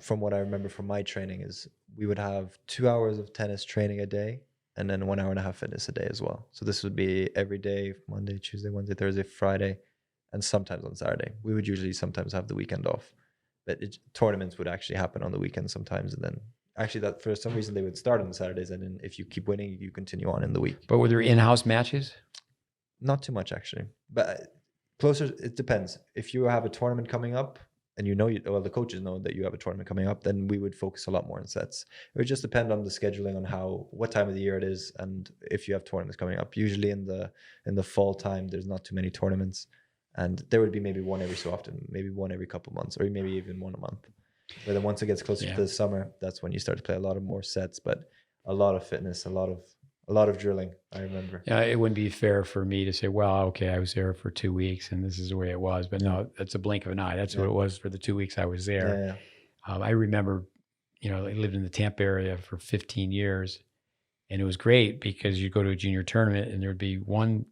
from what I remember from my training is we would have 2 hours of tennis training a day and then 1 hour and a half fitness a day as well. So this would be every day, Monday, Tuesday, Wednesday, Thursday, Friday, and sometimes on Saturday. We would usually sometimes have the weekend off, but tournaments would actually happen on the weekend sometimes. And then actually that for some reason they would start on the Saturdays, and then if you keep winning, you continue on in the week. But were there in-house matches? Not too much actually, but closer. It depends. If you have a tournament coming up, and the coaches know that you have a tournament coming up, then we would focus a lot more on sets. It would just depend on the scheduling, on what time of the year it is, and if you have tournaments coming up. Usually in the fall time, there's not too many tournaments, and there would be maybe one every so often, maybe one every couple months, or maybe even one a month. But then once it gets closer to the summer, that's when you start to play a lot of more sets, but a lot of fitness, a lot of drilling, I remember. Yeah, it wouldn't be fair for me to say, well, okay, I was there for 2 weeks and this is the way it was. But no, that's a blink of an eye. That's what it was for the 2 weeks I was there. Yeah. I remember, I lived in the Tampa area for 15 years, and it was great because you go to a junior tournament and there'd be one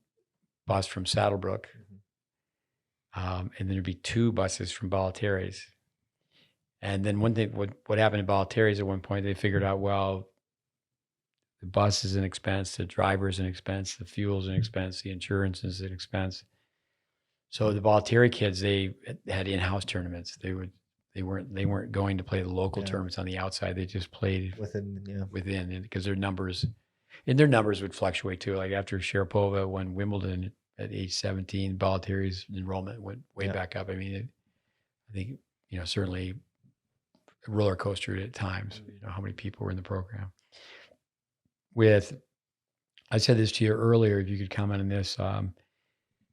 bus from Saddlebrook, and then there'd be two buses from Bollettieri's. And then one thing, what happened in Bollettieri's at one point, they figured out, well, the bus is an expense, the driver is an expense, the fuel is an expense, the insurance is an expense. So the Bollettieri kids, they had in-house tournaments. They weren't going to play the local tournaments on the outside. They just played within, because their numbers would fluctuate too. Like after Sharapova won Wimbledon at age 17, Bollettieri's enrollment went way back up. I mean, I think certainly a roller coaster at times. How many people were in the program. I said this to you earlier, if you could comment on this.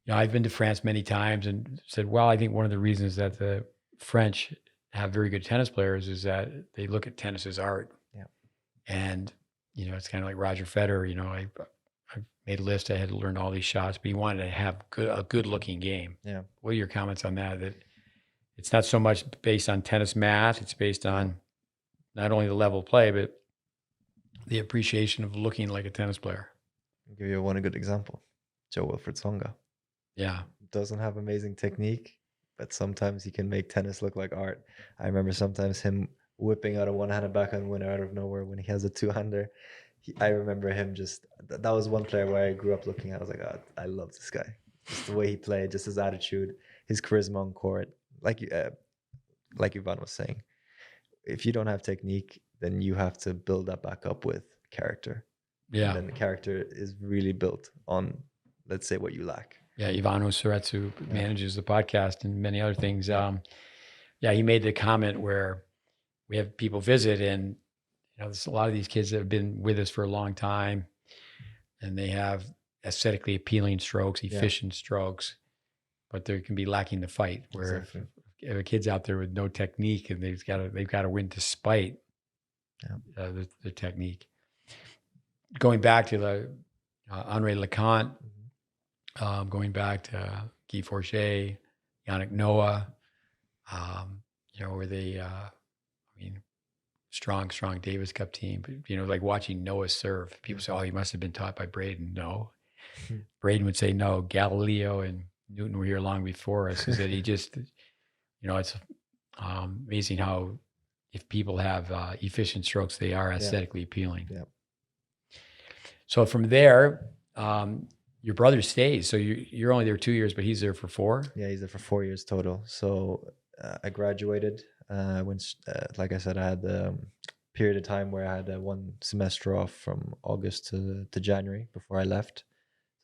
I've been to France many times and said, well, I think one of the reasons that the French have very good tennis players is that they look at tennis as art. Yeah. And, it's kind of like Roger Federer. I made a list. I had to learn all these shots, but he wanted to have a good looking game. Yeah. What are your comments on that? That it's not so much based on tennis math. It's based on not only the level of play, but the appreciation of looking like a tennis player. I'll give you one good example. Joe Wilfried Tsonga. Yeah. Doesn't have amazing technique, but sometimes he can make tennis look like art. I remember sometimes him whipping out a one-handed backhand winner out of nowhere when he has a two-hander. I remember him just, that was one player where I grew up looking at. I was like, oh, I love this guy. Just the way he played, just his attitude, his charisma on court. Like Ivan was saying, if you don't have technique, then you have to build that back up with character. Yeah. And then the character is really built on, let's say, what you lack. Yeah, Ivano Surets, who manages the podcast and many other things. He made the comment where we have people visit, and there's a lot of these kids that have been with us for a long time, and they have aesthetically appealing strokes, efficient strokes, but they can be lacking the fight. Where if a kid's out there with no technique, and they've got to win despite the technique. Going back to the Henri Leconte. Going back to Guy Forget, Yannick Noah, where they, strong Davis Cup team. But, like watching Noah serve, people say, oh, he must have been taught by Braden. No. Braden would say, no, Galileo and Newton were here long before us. Is that he just, it's amazing how if people have efficient strokes, they are aesthetically appealing. Yeah. So from there, your brother stays, so you're only there 2 years, but he's there for 4. Yeah, he's there for 4 years total. So I graduated. Like I said, I had the period of time where I had 1 semester off from August to January before I left.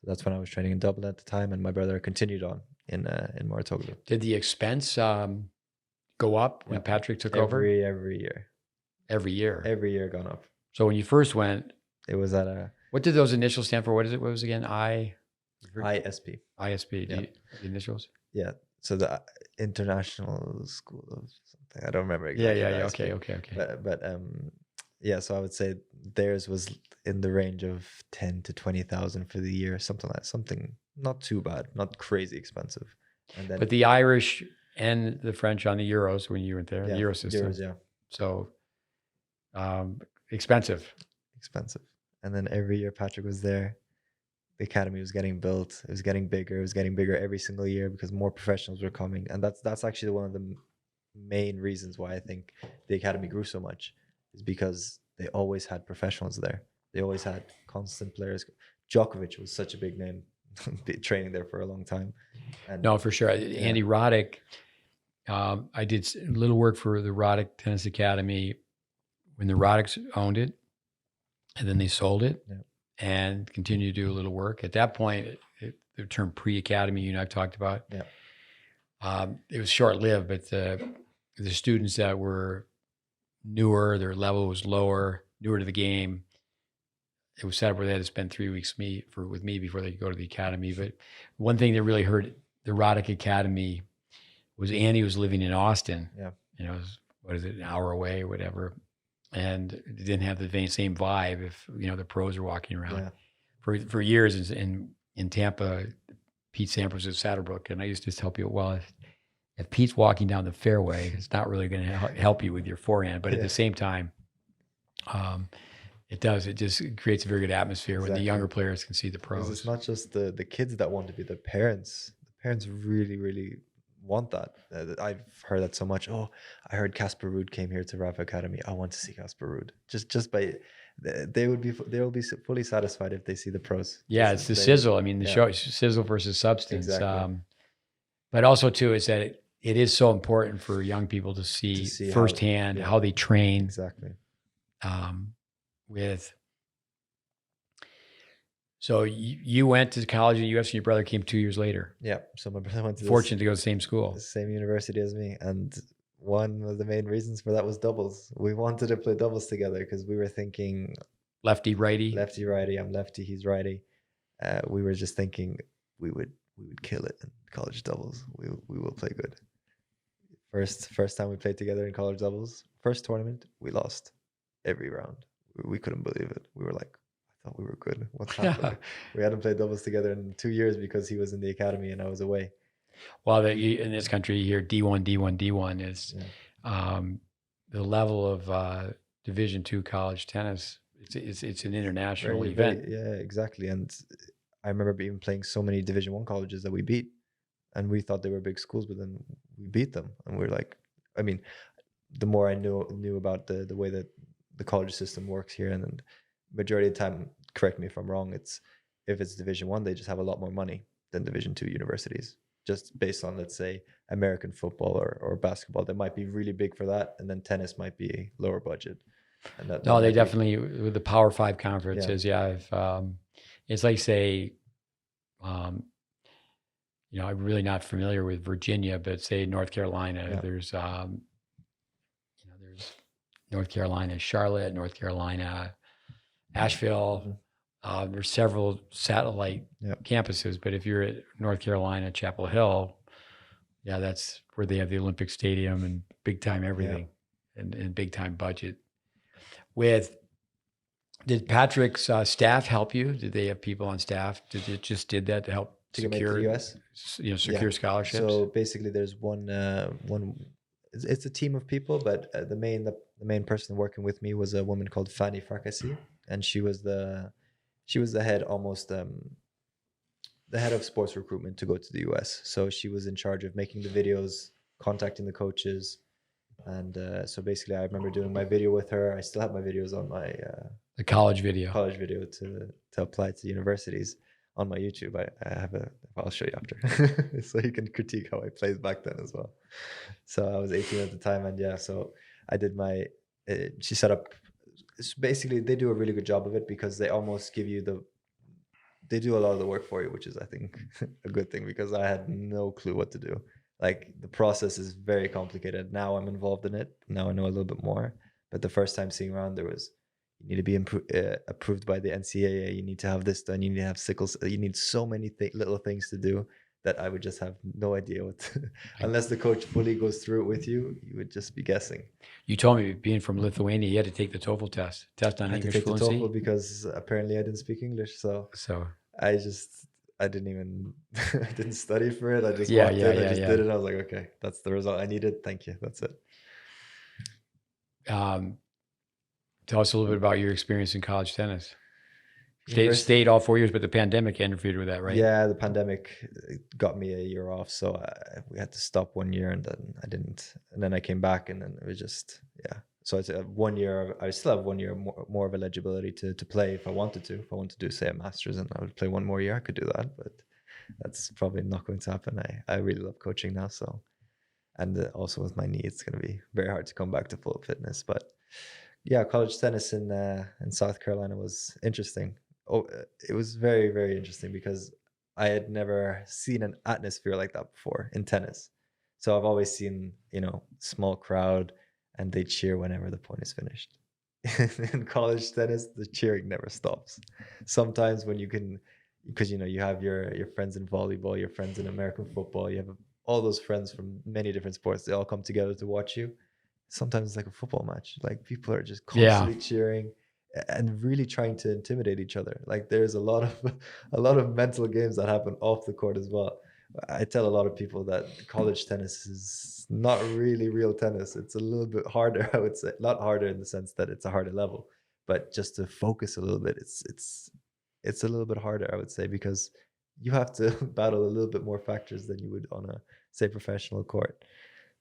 So that's when I was training in Dublin at the time, and my brother continued on in Moratoglu. Did the expense go up when Patrick took over? Every year. Every year. Every year gone up. So when you first went, it was at a. What did those initials stand for? What is it? What was it again? ISP. ISP. The initials? Yeah. So the International School of something. I don't remember exactly. Yeah. Okay. But so I would say theirs was in the range of 10 to 20,000 for the year, something not too bad, not crazy expensive. And then, but the Irish and the French on the Euros when you went there, the Euro system. Euros, So expensive. And then every year Patrick was there, the academy was getting built. It was getting bigger. It was getting bigger every single year because more professionals were coming. And that's actually one of the main reasons why I think the academy grew so much, is because they always had professionals there. They always had constant players. Djokovic was such a big name, training there for a long time. And no, for sure. Andy Roddick, I did a little work for the Roddick Tennis Academy when the Roddicks owned it. And then they sold it and continued to do a little work. At that point, the term pre-academy, I've talked about, it was short-lived, but the students that were newer, their level was lower, newer to the game, it was set up where they had to spend 3 weeks with me before they could go to the academy. But one thing that really hurt the Roddick Academy was Andy was living in Austin. Yeah. It was, an hour away or whatever. And it didn't have the same vibe if the pros are walking around. For years in Tampa. Pete Sampras at Satterbrook, and I used to tell people, well, if Pete's walking down the fairway, it's not really going to help you with your forehand. But at the same time, it does. It just creates a very good atmosphere when the younger players can see the pros. It's not just the kids that want to be the parents. The parents really, really want that. I've heard that so much. Oh, I heard Casper Ruud came here to Rafa Academy. I want to see Casper Ruud. Just by they will be fully satisfied if they see the pros. Yeah, it's the sizzle. I mean, the show sizzle versus substance. Exactly. But also too is that it is so important for young people to see firsthand how they train. Exactly. So you went to college at UF, and your brother came 2 years later. Yeah. So my brother went to fortunate to go to the same school, the same university as me, and one of the main reasons for that was doubles. We wanted to play doubles together because we were thinking lefty righty. I'm lefty, he's righty. We were just thinking we would kill it in college doubles. We will play good. First time we played together in college doubles, first tournament, we lost every round. We couldn't believe it. We were like, I thought we were good. What's happening? We hadn't played doubles together in 2 years because he was in the academy and I was away. Well, in this country, you hear D1 is the level of Division II college tennis. It's an international event. Yeah, exactly. And I remember even playing so many Division I colleges that we beat. and we thought they were big schools, but then we beat them, and we're like, I mean, the more I knew about the way that the college system works here, and then majority of the time, correct me if I'm wrong, if it's Division 1, they just have a lot more money than Division 2 universities, just based on, let's say, American football or basketball. That might be really big for that, and then tennis might be lower budget. And that No, they might be, definitely, with the Power Five conferences, it's like, say, I'm really not familiar with Virginia, but say North Carolina, there's North Carolina, Charlotte, North Carolina, Asheville. There's several satellite campuses, but if you're at North Carolina, Chapel Hill, that's where they have the Olympic Stadium and big time everything and big time budget. Did Patrick's staff help you? Did they have people on staff? Did that to help secure the US? Secure scholarships? So basically, there's one. It's a team of people, but the main person working with me was a woman called Fanny Farkasi, and she was the head, almost the head of sports recruitment to go to the US. So she was in charge of making the videos, contacting the coaches, and so basically, I remember doing my video with her. I still have my videos on my the college video to apply to universities on my YouTube. I have I'll show you after, so you can critique how I played back then as well. So I was 18 at the time, and so I did she set up. Basically, they do a really good job of it, because they almost give you they do a lot of the work for you, which is, I think, a good thing, because I had no clue what to do. Like, the process is very complicated. Now I'm involved in it. Now I know a little bit more. But the first time seeing around, you need to be approved by the NCAA. You need to have this done. You need to have sickles. You need so many little things to do that I would just have no idea what unless the coach fully goes through it with you, you would just be guessing. You told me, being from Lithuania, you had to take the TOEFL test on English fluency. I had to take the TOEFL because apparently I didn't speak English. So I didn't even, I didn't study for it. I just walked in, I just did it. I was like, okay, that's the result I needed. Thank you. That's it. Tell us a little bit about your experience in college tennis. Stayed all 4 years, but the pandemic interfered with that, right? Yeah, the pandemic got me a year off, so we had to stop 1 year, and then I didn't, and then I came back, and then it was just So it's 1 year. I still have 1 year more of eligibility to play if I wanted to. If I wanted to do, say, a master's, and I would play 1 more year, I could do that, but that's probably not going to happen. I really love coaching now, so, and also with my knee, it's going to be very hard to come back to full fitness. But yeah, college tennis in South Carolina was interesting. It was very, very interesting, because I had never seen an atmosphere like that before in tennis. So I've always seen, small crowd, and they cheer whenever the point is finished. In college tennis, the cheering never stops. Sometimes when you can, because you have your friends in volleyball, your friends in American football, you have all those friends from many different sports. They all come together to watch you. Sometimes it's like a football match. Like, people are just constantly cheering and really trying to intimidate each other. Like, there's a lot of mental games that happen off the court as well. I tell a lot of people that college tennis is not really real tennis. It's a little bit harder, I would say. Not harder in the sense that it's a harder level, but just to focus a little bit, it's a little bit harder, I would say, because you have to battle a little bit more factors than you would on a, say, professional court.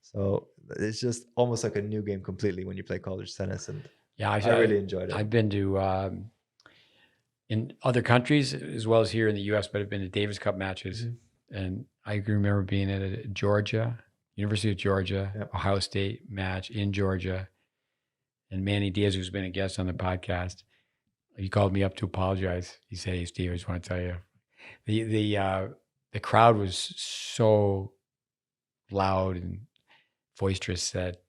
So it's just almost like a new game completely when you play college tennis, and I really enjoyed it. I've been to in other countries as well as here in the U.S., but I've been to Davis Cup matches, and I can remember being at a University of Georgia, Ohio State match in Georgia, and Manny Diaz, who's been a guest on the podcast, he called me up to apologize. He said, "Hey, Steve, I just want to tell you, the crowd was so loud and boisterous that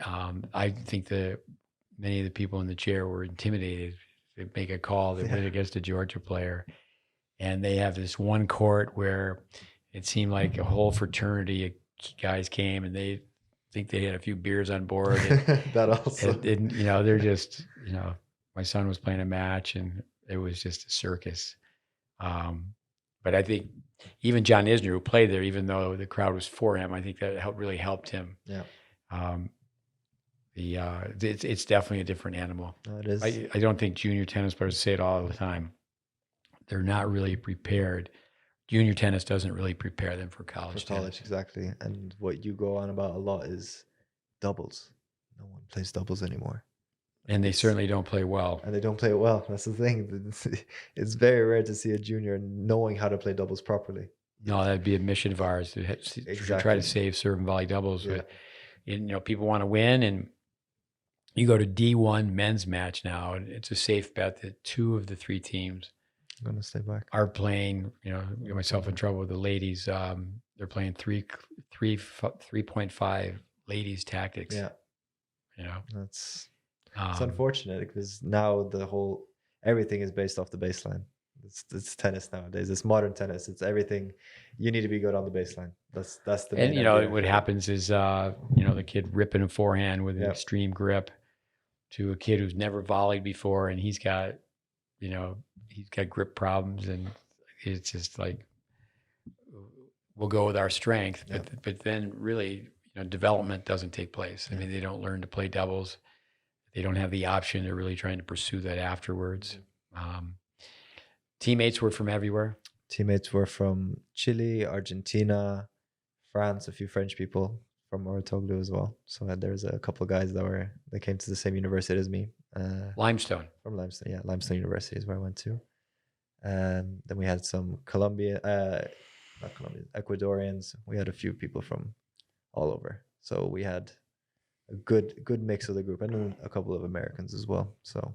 I think many of the people in the chair were intimidated to make a call that went against a Georgia player. And they have this one court where it seemed like a whole fraternity of guys came, and they think they had a few beers on board. That also. And they're just, my son was playing a match, and it was just a circus. But I think even John Isner, who played there, even though the crowd was for him, I think that really helped him. Yeah. It's definitely a different animal. It is. I don't think junior tennis players say it all the time. They're not really prepared. junior tennis doesn't really prepare them for For college college, tennis. exactly. And what you go on about a lot is doubles. No one plays doubles anymore. And they It's- certainly don't play well. and they don't play it well. That's the thing. It's very rare to see a junior knowing how to play doubles properly. No, that'd be a mission of ours to try Exactly. to save serve and volley doubles. Yeah. You know, people want to win, and you go to D1 men's match now, and it's a safe bet that 2 of the 3 teams I'm gonna stay back. are playing. You know, get myself in trouble with the ladies. They're playing 3.5 ladies tactics. Yeah, You know, it's um, unfortunate because now everything is based off the baseline. It's tennis nowadays. It's modern tennis. It's everything. You need to be good on the baseline. That's the main and you know idea. what happens is you know, the kid ripping a forehand with an Yeah. extreme grip to a kid who's never volleyed before, and he's got grip problems, and it's just like, we'll go with our strength, but then really, you know, development doesn't take place. I mean, they don't learn to play doubles. They don't have the option. They're really trying to pursue that afterwards. Teammates were from everywhere. Teammates were from Chile, Argentina, France, a few French people from Orotoglu as well. So there's a couple of guys that came to the same university as me. Limestone. From Limestone, yeah, Limestone University is where I went to. Then we had some Ecuadorians. We had a few people from all over. So we had a good mix of the group, and then a couple of Americans as well. So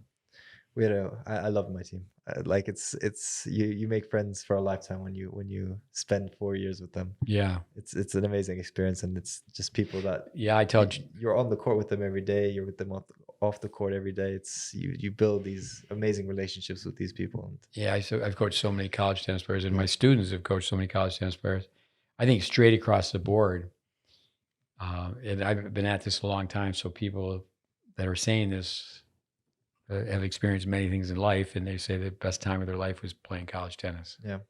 we had I love my team. Like it's you make friends for a lifetime when you spend 4 years with them. Yeah. It's an amazing experience, and it's just people that Yeah, I tell you're on the court with them every day. You're with them off the court every day. It's you build these amazing relationships with these people. And yeah, I've coached so many college tennis players, and my students have coached so many college tennis players. I think straight across the board, and I've been at this a long time, so people that are saying this have experienced many things in life, and they say the best time of their life was playing college tennis. yeah,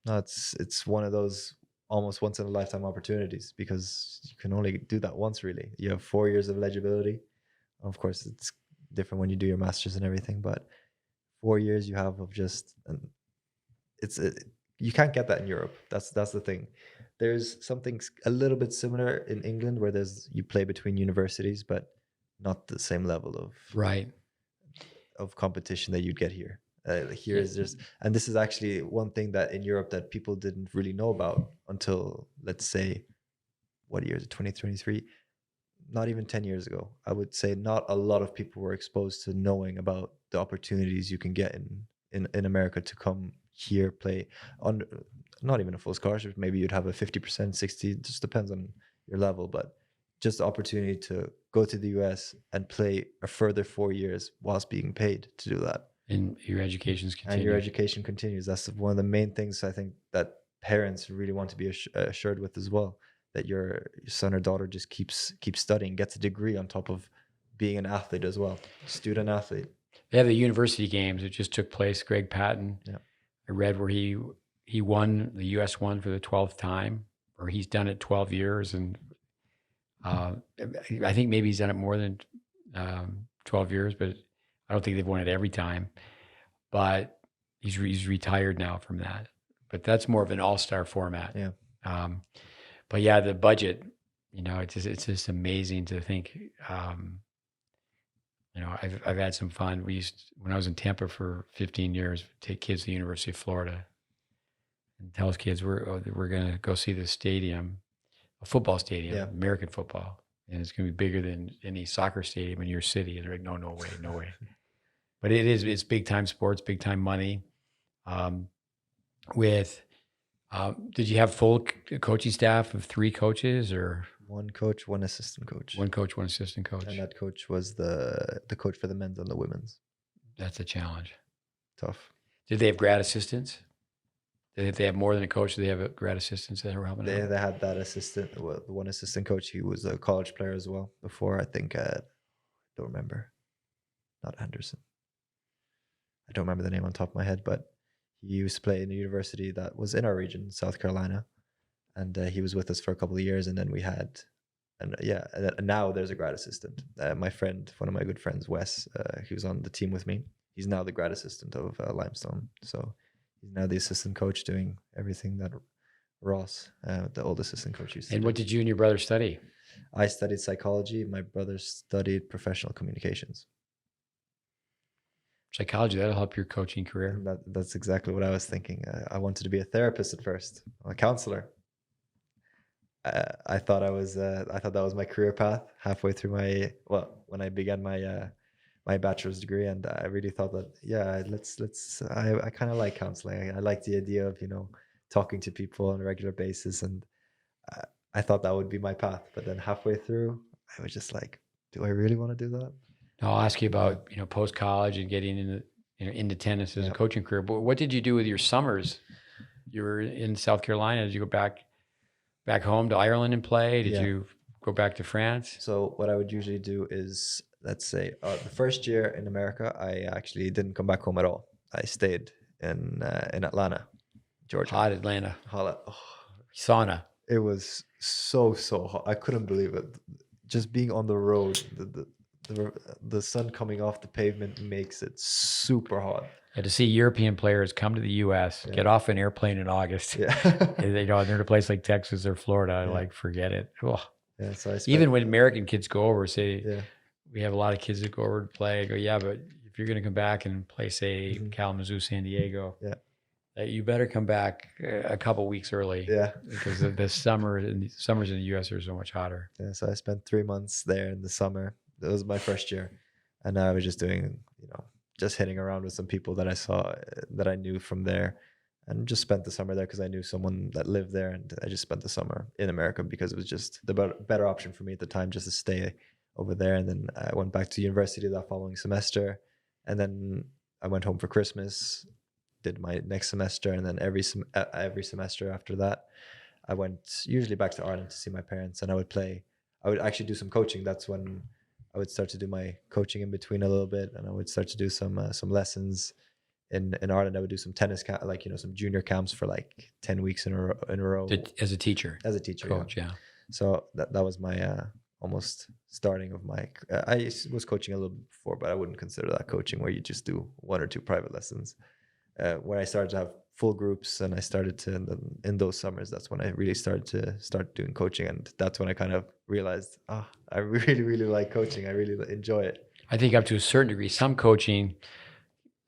no, it's one of those almost once in a lifetime opportunities because you can only do that once. Really, you have 4 years of eligibility. Of course, it's different when you do your masters and everything, but 4 years you have of just you can't get that in Europe. That's the thing. There's something a little bit similar in England where you play between universities, but not the same level of competition that you'd get here. Here is just, and this is actually one thing that in Europe that people didn't really know about until, let's say, what year is it, 2023? Not even 10 years ago. I would say not a lot of people were exposed to knowing about the opportunities you can get in America to come here, play on not even a full scholarship. Maybe you'd have a 50%, 60, it just depends on your level, but just the opportunity to go to the US and play a further 4 years whilst being paid to do that. And your education's continues. And your education continues. That's one of the main things I think that parents really want to be assured with as well, that your son or daughter just keeps studying, gets a degree on top of being an athlete as well, student athlete. They have the university games. It just took place. Greg Patton. Yeah. I read where he won, the U.S. won for the 12th time, or he's done it 12 years, and I think maybe he's done it more than 12 years, but I don't think they've won it every time. But he's retired now from that. But that's more of an all-star format. Yeah. But yeah, the budget, you know, it's just amazing to think. You know, I've had some fun. When I was in Tampa for 15 years, take kids to the University of Florida and tell kids we're going to go see the stadium, a football stadium, Yeah. American football, and it's going to be bigger than any soccer stadium in your city. And they're like, no way. But it's big time sports, big time money. Did you have full coaching staff of 3 coaches, or one coach, one assistant coach? One coach, one assistant coach. And that coach was the coach for the men's and the women's. That's a challenge. Tough. Did they have grad assistants? Did they have more than a coach? Did they have grad assistants that were helping out? They had that assistant, the one assistant coach. He was a college player as well before, I think, I don't remember. Not Anderson. I don't remember the name on top of my head, but he used to play in a university that was in our region, South Carolina. And he was with us for a couple of years. And then we had, and now there's a grad assistant. My friend, one of my good friends, Wes, he was on the team with me. He's now the grad assistant of Limestone. So He's now the assistant coach, doing everything that Ross, the old assistant coach, used to And do. what did you and your brother study? I studied psychology. My brother studied professional communications. Psychology, that'll help your coaching career. And that's exactly what I was thinking. I wanted to be a therapist at first, a counselor. I thought that was my career path halfway through when I began my bachelor's degree, and I really thought that, yeah, I kind of like counseling. I like the idea of, talking to people on a regular basis, and I, I thought that would be my path. But then halfway through, I was just like, do I really want to do that? I'll ask you about, post college and getting into tennis as a coaching career. But what did you do with your summers? You were in South Carolina. Did you go back home to Ireland and play? Did you go back to France? So what I would usually do is, let's say, the first year in America, I actually didn't come back home at all. I stayed in Atlanta, Georgia. Hot Atlanta. Hot. Oh, sauna. It was so hot. I couldn't believe it. Just being on the road, the sun coming off the pavement makes it super hot. To see European players come to the U.S., get off an airplane in August. Yeah. They're in a place like Texas or Florida, like, forget it. Oh. Yeah, so even when American kids go over, say, we have a lot of kids that go over to play. I go, yeah, but if you're going to come back and play, say, Kalamazoo, San Diego, you better come back a couple weeks early. Yeah, because the summers in the U.S. are so much hotter. Yeah, so I spent 3 months there in the summer. That was my first year, and I was just doing, just hitting around with some people that I saw, that I knew from there, and just spent the summer there because I knew someone that lived there, and I just spent the summer in America because it was just the better option for me at the time, just to stay over there. And then I went back to university that following semester, and then I went home for Christmas, did my next semester, and then every semester after that, I went usually back to Ireland to see my parents, and I would actually do some coaching. That's when I would start to do my coaching in between a little bit, and I would start to do some lessons in Ireland. I would do some tennis some junior camps for like 10 weeks in a row. As a teacher, coach, yeah. So that was my almost starting of my. I was coaching a little bit before, but I wouldn't consider that coaching, where you just do 1 or 2 private lessons. When I started to have full groups, and I started to in those summers, that's when I really started to doing coaching, and that's when I kind of realized, I really like coaching. I really enjoy it. I think up to a certain degree, some coaching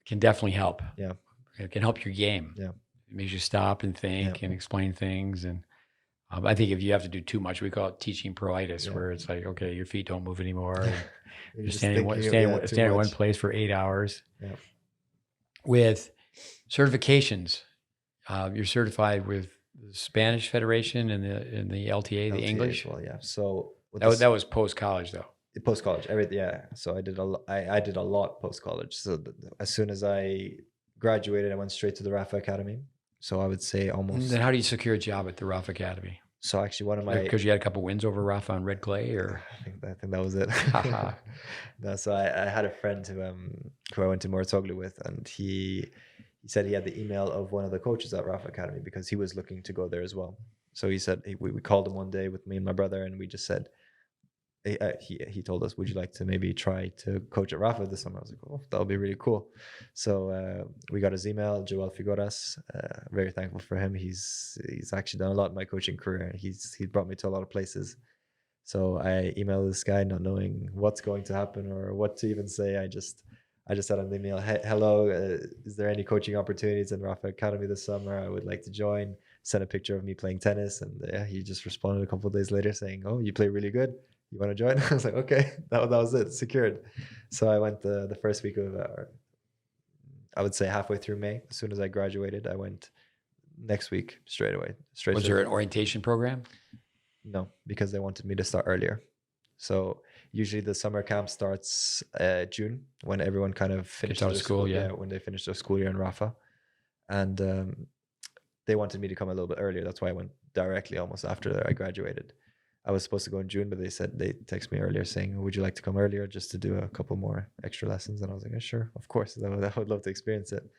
can definitely help. Yeah, it can help your game. Yeah, it makes you stop and think and explain things. And I think if you have to do too much, we call it teaching prolitis, where it's like, okay, your feet don't move anymore. You're standing in one place for 8 hours. Yeah. With certifications, you're certified with the Spanish Federation and the LTA, the English. Well, yeah. So that was post college, though. Post college, everything. Yeah. So I did I did a lot post college. So as soon as I graduated, I went straight to the Rafa Academy. So I would say almost. Then how do you secure a job at the Rafa Academy? So actually, one of my, because you had a couple wins over Rafa on red clay, or I think that was it. No, so I had a friend who I went to Moritoglu with, and he said he had the email of one of the coaches at Rafa Academy because he was looking to go there as well. So he said we called him one day with me and my brother, and we just said, he told us, would you like to maybe try to coach at Rafa this summer? I was like, oh, that would be really cool. So we got his email, Joel Figueras. Very thankful for him. He's actually done a lot in my coaching career. He's brought me to a lot of places. So I emailed this guy, not knowing what's going to happen or what to even say. I just sent him the email, hello, is there any coaching opportunities in Rafa Academy this summer? I would like to join. Sent a picture of me playing tennis, and he just responded a couple of days later saying, oh, you play really good. You want to join? I was like, okay, that was it, secured. So I went the first week of, I would say halfway through May. As soon as I graduated, I went next week straight away. Was there an orientation program? No, because they wanted me to start earlier. So usually the summer camp starts June, when everyone kind of finishes out of school. Yeah, when they finish their school year in Rafa, and they wanted me to come a little bit earlier. That's why I went directly almost after I graduated. I was supposed to go in June, but they texted me earlier saying, would you like to come earlier just to do a couple more extra lessons? And I was like, yeah, sure, of course. I would love to experience it.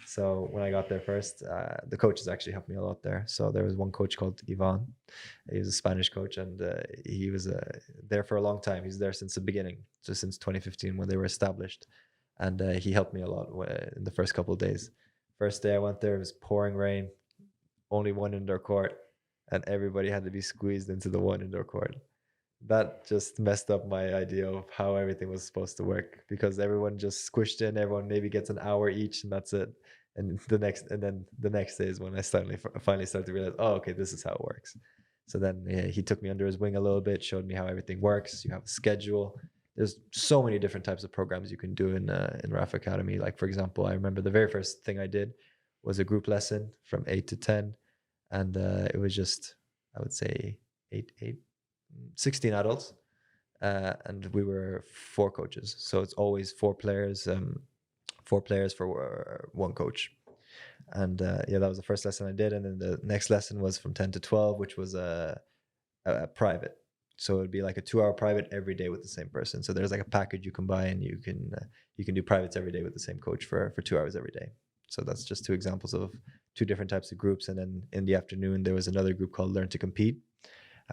So when I got there first, the coaches actually helped me a lot there. So there was one coach called Ivan. He was a Spanish coach, and he was there for a long time. He's there since the beginning, so since 2015 when they were established. And he helped me a lot in the first couple of days. First day I went there, it was pouring rain, only one indoor court, and everybody had to be squeezed into the one indoor court. That just messed up my idea of how everything was supposed to work, because everyone just squished in. Everyone maybe gets an hour each, and that's it. And then the next day is when I finally started to realize, oh, okay, this is how it works. So then he took me under his wing a little bit, showed me how everything works. You have a schedule. There's so many different types of programs you can do in RAF Academy. Like, for example, I remember the very first thing I did was a group lesson from 8 to 10. And it was just, I would say, 16 adults. And we were 4 coaches. So it's always 4 players for one coach. And that was the first lesson I did. And then the next lesson was from 10 to 12, which was a private. So it'd be like a 2-hour private every day with the same person. So there's like a package you can buy, and you can do privates every day with the same coach for 2 hours every day. So that's just 2 examples of 2 different types of groups. And then in the afternoon, there was another group called Learn to Compete.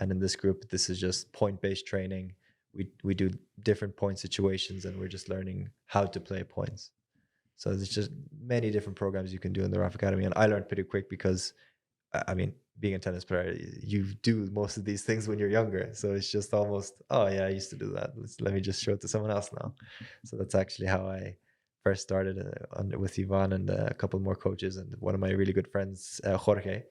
And in this group, this is just point-based training. We do different point situations, and we're just learning how to play points. So there's just many different programs you can do in the RAF Academy. And I learned pretty quick because, I mean, being a tennis player, you do most of these things when you're younger. So it's just almost, oh yeah, I used to do that. Let me just show it to someone else now. So that's actually how I first started with Ivan and a couple more coaches. And one of my really good friends, Jorge,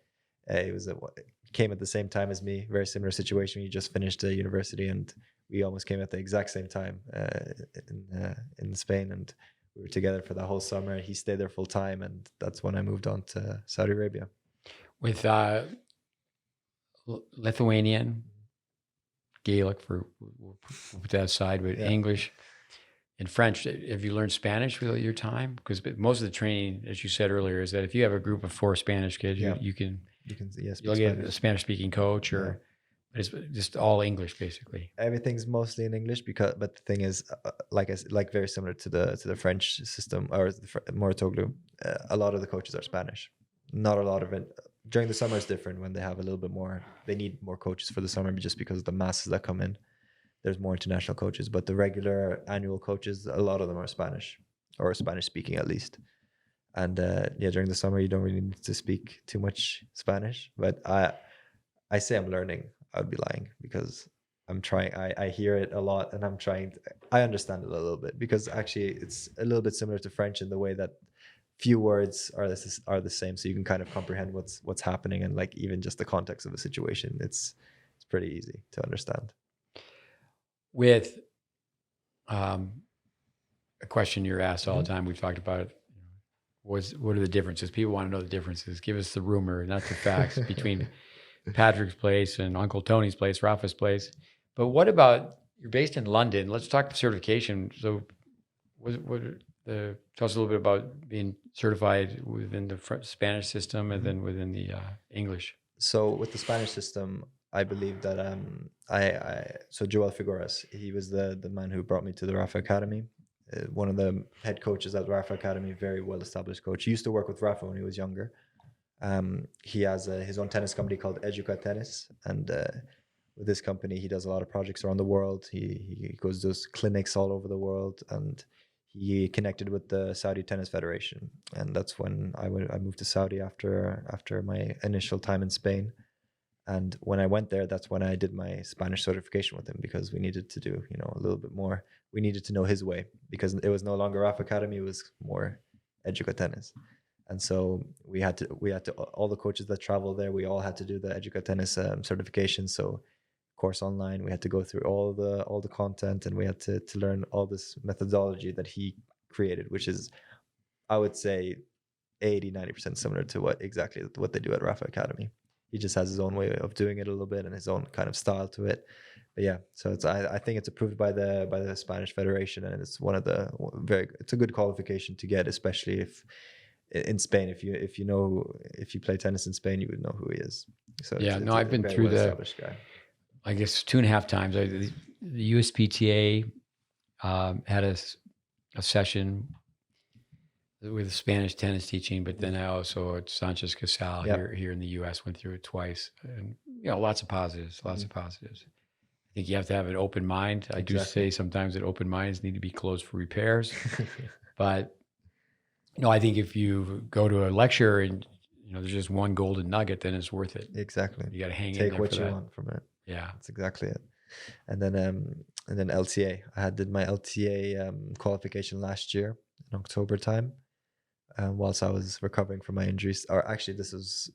he came at the same time as me. Very similar situation. He just finished university, and we almost came at the exact same time in Spain. And we were together for that whole summer. He stayed there full time, and that's when I moved on to Saudi Arabia. With Lithuanian, Gaelic, we'll put that aside, but English and French. Have you learned Spanish with your time? Because most of the training, as you said earlier, is that if you have a group of 4 Spanish kids, you'll get a Spanish-speaking coach, or it's just all English basically. Everything's mostly in English, but the thing is, like very similar to the French system or the Moritoglu, a lot of the coaches are Spanish. Not a lot of it. During the summer is different when they have a little bit more. They need more coaches for the summer just because of the masses that come in. There's more international coaches, but the regular annual coaches, a lot of them are Spanish, or Spanish speaking at least. And during the summer you don't really need to speak too much Spanish. But I say I'm learning. I'd be lying, because I'm trying. I hear it a lot, and I understand it a little bit, because actually it's a little bit similar to French in the way that few words are the same, so you can kind of comprehend what's happening, and like even just the context of a situation, it's pretty easy to understand. With a question you're asked all the time, we've talked about it. What are the differences? People want to know the differences. Give us the rumor, not the facts, between Patrick's place and Uncle Tony's place, Rafa's place. But what about, you're based in London? Let's talk certification. So tell us a little bit about being certified within the Spanish system and then within the English. So with the Spanish system, I believe that so Joel Figueras, he was the man who brought me to the Rafa Academy. One of the head coaches at Rafa Academy, very well established coach. He used to work with Rafa when he was younger. He has his own tennis company called GreatBase Tennis, and with this company he does a lot of projects around the world. He goes to those clinics all over the world, and he connected with the Saudi Tennis Federation, and that's when I moved to Saudi after my initial time in Spain. And when I went there, that's when I did my Spanish certification with him, because we needed to do a little bit more. We needed to know his way, because it was no longer RAF Academy, it was more GreatBase Tennis. And so we had to all the coaches that travel there, we all had to do the GreatBase Tennis certification. So course online, we had to go through all the content, and we had to learn all this methodology that he created, which is, I would say, 80-90% similar to what they do at Rafa Academy. He just has his own way of doing it a little bit, and his own kind of style to it. But yeah, so I think it's approved by the Spanish Federation, and it's it's a good qualification to get, especially if in Spain, if you play tennis in Spain, you would know who he is. So I've been through guy. I guess 2.5 times. The USPTA had a session with Spanish tennis teaching, but then I also at Sanchez Casal here in the U.S. went through it twice, and lots of positives. I think you have to have an open mind. Exactly. I do say sometimes that open minds need to be closed for repairs, but No, I think if you go to a lecture and there's just one golden nugget, then it's worth it. Exactly. You got to hang in Take there what for you that. want from it. Yeah. That's exactly it. And then LTA. Did my LTA qualification last year in October time, whilst I was recovering from my injuries. Or actually, this was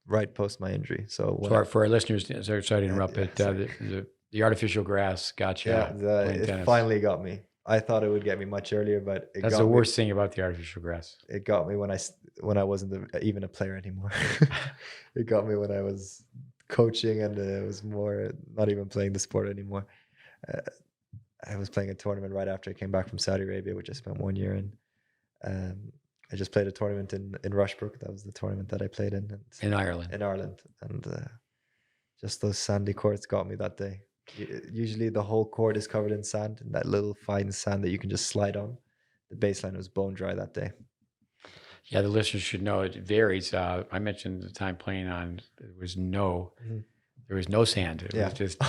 right post my injury. So for our listeners, sorry to interrupt, yeah, but the artificial grass got you playing it tennis. finally got me. I thought it would get me much earlier, but that's the worst thing about the artificial grass. It got me when I wasn't even a player anymore. It got me when I was coaching and it was more not even playing the sport anymore. I was playing a tournament right after I came back from Saudi Arabia, which I spent 1 year in. I just played a tournament in Rushbrook. That was the tournament that I played in Ireland. And just those sandy courts got me that day. Usually the whole court is covered in sand, and that little fine sand that you can just slide on. The baseline was bone dry that day. Yeah, the listeners should know it varies. I mentioned the time playing on, there was no sand. It was just,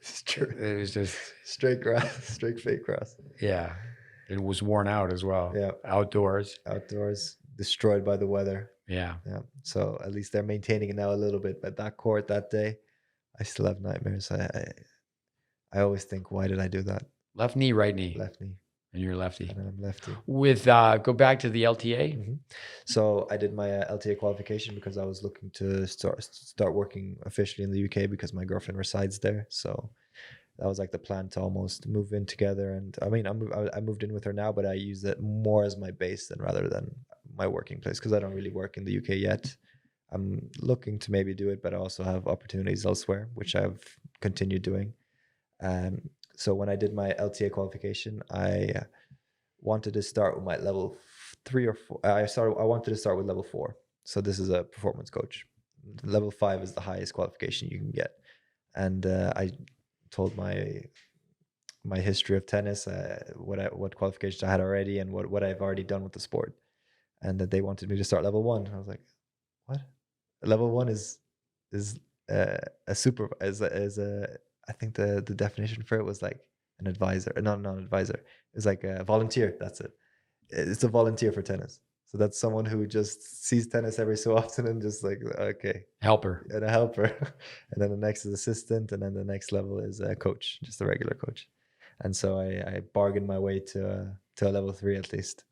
it's true. It was just straight grass, straight fake grass. Yeah. It was worn out as well. Yeah. Outdoors, destroyed by the weather. Yeah. So at least they're maintaining it now a little bit. But that court that day, I still have nightmares. I always think, why did I do that? Left knee, right knee. Left knee. And you're lefty. And I'm lefty. With go back to the LTA. Mm-hmm. So I did my LTA qualification because I was looking to start working officially in the UK because my girlfriend resides there. So that was like the plan to almost move in together. And I mean, I moved in with her now, but I use it more as my base rather than my working place because I don't really work in the UK yet. I'm looking to maybe do it, but I also have opportunities elsewhere, which I've continued doing. So when I did my LTA qualification, I wanted to start with my level 3 or 4. I wanted to start with level 4. So this is a performance coach. Level 5 is the highest qualification you can get. And I told my history of tennis, what qualifications I had already, and what I've already done with the sport, and that they wanted me to start level 1. I was like, what? Level 1 is a super as a I think the definition for it was like an advisor, not an advisor. It's like a volunteer. That's it. It's a volunteer for tennis. So that's someone who just sees tennis every so often and just like, okay. Helper. And a helper. And then the next is assistant. And then the next level is a coach, just a regular coach. And so I bargained my way to a level 3 at least.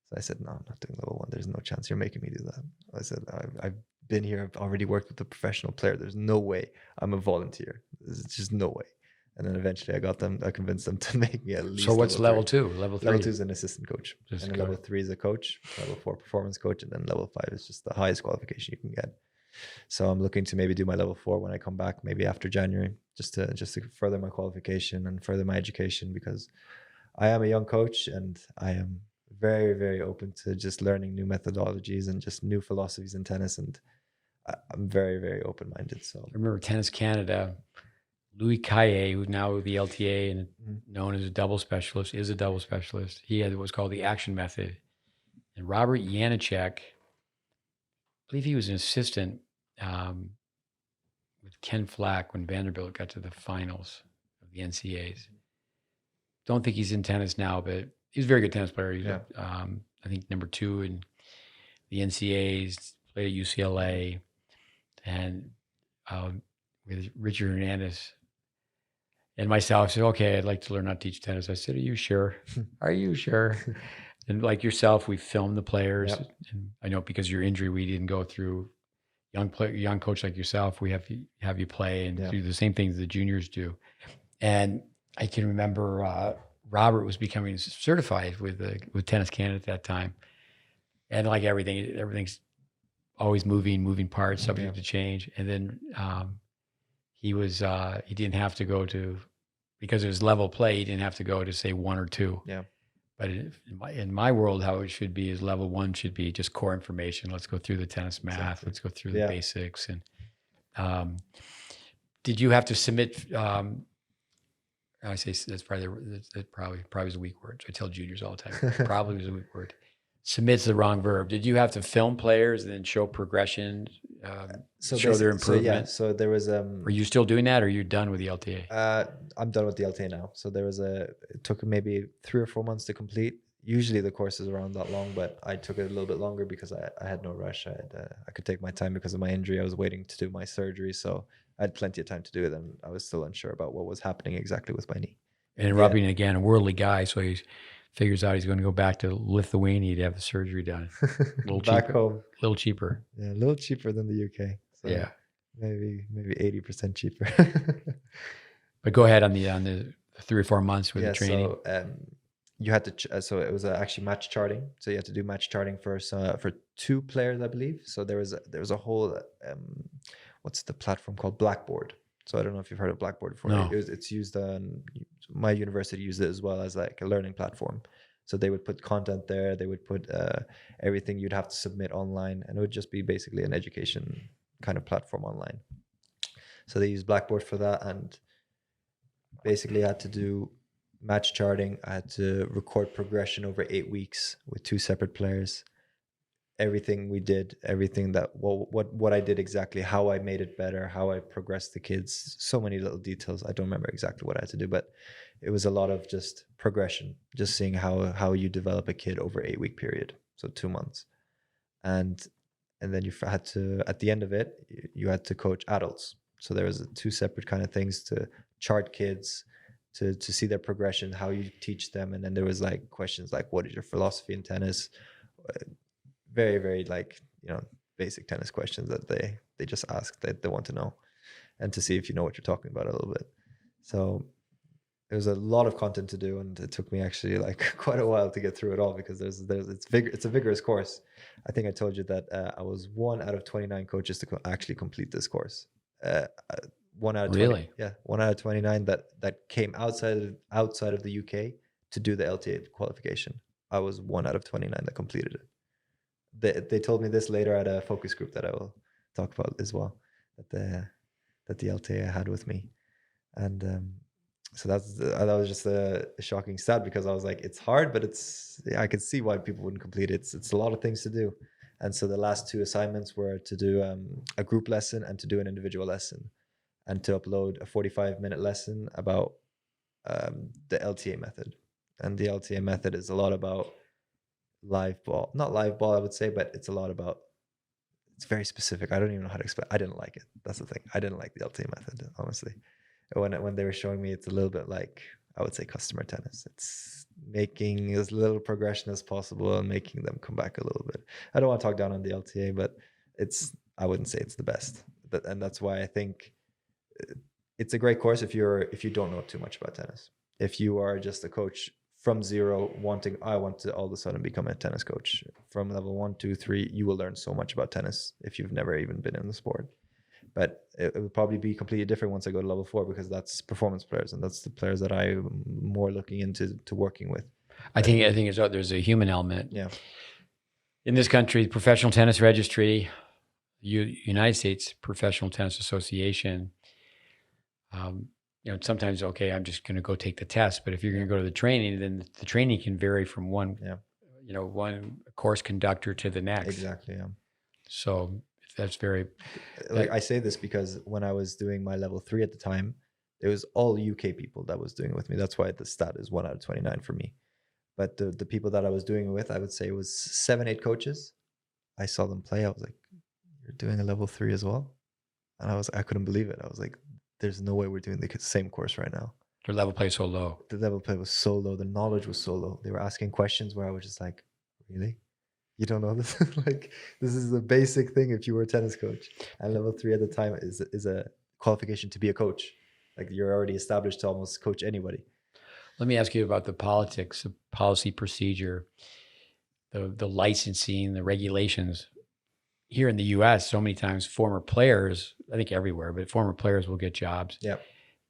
So I said, no, I'm not doing level 1. There's no chance you're making me do that. I said, I've been here. I've already worked with a professional player. There's no way I'm a volunteer. There's just no way. And then eventually I convinced them to make me at least. So what's level 2? Level 3? Level 2 is an assistant coach. And then level 3 is a coach. Level 4 performance coach. And then level 5 is just the highest qualification you can get. So I'm looking to maybe do my level 4 when I come back, maybe after January, just to further my qualification and further my education, because I am a young coach and I am very, very open to just learning new methodologies and just new philosophies in tennis. And I'm very, very open-minded. So I remember Tennis Canada, Louis Caillet, who's now with the LTA and known as a double specialist, is a double specialist. He had what's called the action method. And Robert Janacek, I believe he was an assistant with Ken Flack when Vanderbilt got to the finals of the NCAAs. Don't think he's in tennis now, but he's a very good tennis player. He's, I think, number 2 in the NCAAs, played at UCLA, and with Richard Hernandez and myself, I said, okay, I'd like to learn how to teach tennis. I said, are you sure? Are you sure? And like yourself, we filmed the players. Yep. And I know because of your injury, we didn't go through young coach like yourself. We have you play and do the same things the juniors do. And I can remember Robert was becoming certified with Tennis Canada at that time. And like everything's always moving parts, subject to change. And then he didn't have to go to, because it was level play, he didn't have to go to say 1 or 2. Yeah. But in my world, how it should be is level 1 should be just core information. Let's go through the tennis math. Exactly. Let's go through the basics. And did you have to submit? I say that's probably is a weak word. So I tell juniors all the time. Probably was a weak word. Submit's the wrong verb. Did you have to film players and then show progression, show their improvement? So there was. Are you still doing that, or are you done with the LTA? I'm done with the LTA now. So it took maybe 3 or 4 months to complete. usually the course is around that long, but I took it a little bit longer because I had no rush. I could take my time because of my injury. I was waiting to do my surgery, so I had plenty of time to do it, and I was still unsure about what was happening exactly with my knee. And Robin, again, a worldly guy, so he figures out he's going to go back to Lithuania to have the surgery done. A little back cheaper, home, a little cheaper. Yeah, a little cheaper than the UK. So yeah, maybe 80% cheaper. But go ahead on the 3 or 4 months with the training. So you had to. So it was actually match charting. So you had to do match charting for 2 players, I believe. So there was a whole what's the platform called? Blackboard. So I don't know if you've heard of Blackboard before. No. It's used on my university, used it as well as like a learning platform. So they would put content there. They would put everything you'd have to submit online, and it would just be basically an education kind of platform online. So they used Blackboard for that, and basically I had to do match charting. I had to record progression over 8 weeks with 2 separate players. Everything we did, everything that what I did exactly, how I made it better, how I progressed the kids, so many little details. I don't remember exactly what I had to do, but it was a lot of just progression, just seeing how you develop a kid over 8-week period, so 2 months, and then you had to, at the end of it, you had to coach adults. So there was 2 separate kind of things to chart kids, to see their progression, how you teach them, and then there was like questions like, what is your philosophy in tennis? Very, very like, basic tennis questions that they just ask, that they want to know, and to see if you know what you're talking about a little bit. So there was a lot of content to do, and it took me actually like quite a while to get through it all, because it's a vigorous course. I think I told you that I was 1 out of 29 coaches to actually complete this course. 1 out of 20, really? Yeah, 1 out of 29 that came outside of the UK to do the LTA qualification. I was 1 out of 29 that completed it. They told me this later at a focus group that I will talk about as well, that the LTA had with me, and so that was just a shocking stat, because I was like, it's hard, but I could see why people wouldn't complete it. It's a lot of things to do, and so the last 2 assignments were to do a group lesson and to do an individual lesson, and to upload a 45-minute lesson about the LTA method. And the LTA method is a lot about not live ball, I would say, but it's a lot about, it's very specific. I don't even know how to explain. I didn't like it. That's the thing. I didn't like the LTA method, honestly. When they were showing me, it's a little bit like, I would say, customer tennis. It's making as little progression as possible and making them come back a little bit. I don't want to talk down on the LTA, but I wouldn't say it's the best. And that's why I think it's a great course if you don't know too much about tennis. If you are just a coach from zero, I want to all of a sudden become a tennis coach from level 1, 2, 3, you will learn so much about tennis if you've never even been in the sport. But it would probably be completely different once I go to level 4, because that's performance players, and that's the players that I'm more looking into working with. I think there's a human element. Yeah. In this country, Professional Tennis Registry, United States Professional Tennis Association, sometimes, okay, I'm just going to go take the test. But if you're going to go to the training, then the training can vary from one course conductor to the next. Exactly. Yeah. So that's very. I say this because when I was doing my level 3 at the time, it was all UK people that was doing it with me. That's why the stat is 1 out of 29 for me. But the people that I was doing it with, I would say it was 7, 8 coaches. I saw them play. I was like, "You're doing a level 3 as well?" And I couldn't believe it. I was like, there's no way we're doing the same course right now. Their level play so low. The level play was so low. The knowledge was so low. They were asking questions where I was just like, really? You don't know this? Like, this is a basic thing if you were a tennis coach. And level 3 at the time is a qualification to be a coach. Like, you're already established to almost coach anybody. Let me ask you about the politics, the policy procedure, the licensing, the regulations. Here in the US, so many times former players, I think everywhere, but former players will get jobs. Yep.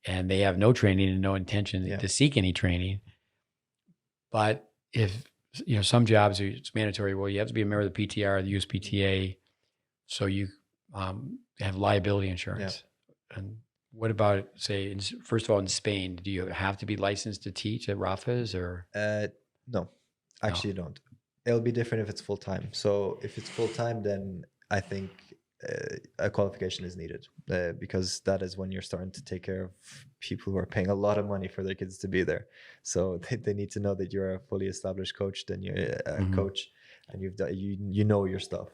And they have no training and no intention to seek any training. But if, some jobs, it's mandatory. Well, you have to be a member of the PTR, the USPTA, so you have liability insurance. Yep. And what about, say, first of all, in Spain, do you have to be licensed to teach at Rafa's or? No, actually you don't. It'll be different if it's full-time. So if it's full-time, then I think a qualification is needed, because that is when you're starting to take care of people who are paying a lot of money for their kids to be there. So they need to know that you're a fully established coach, then you're a coach, and you've done, you know your stuff.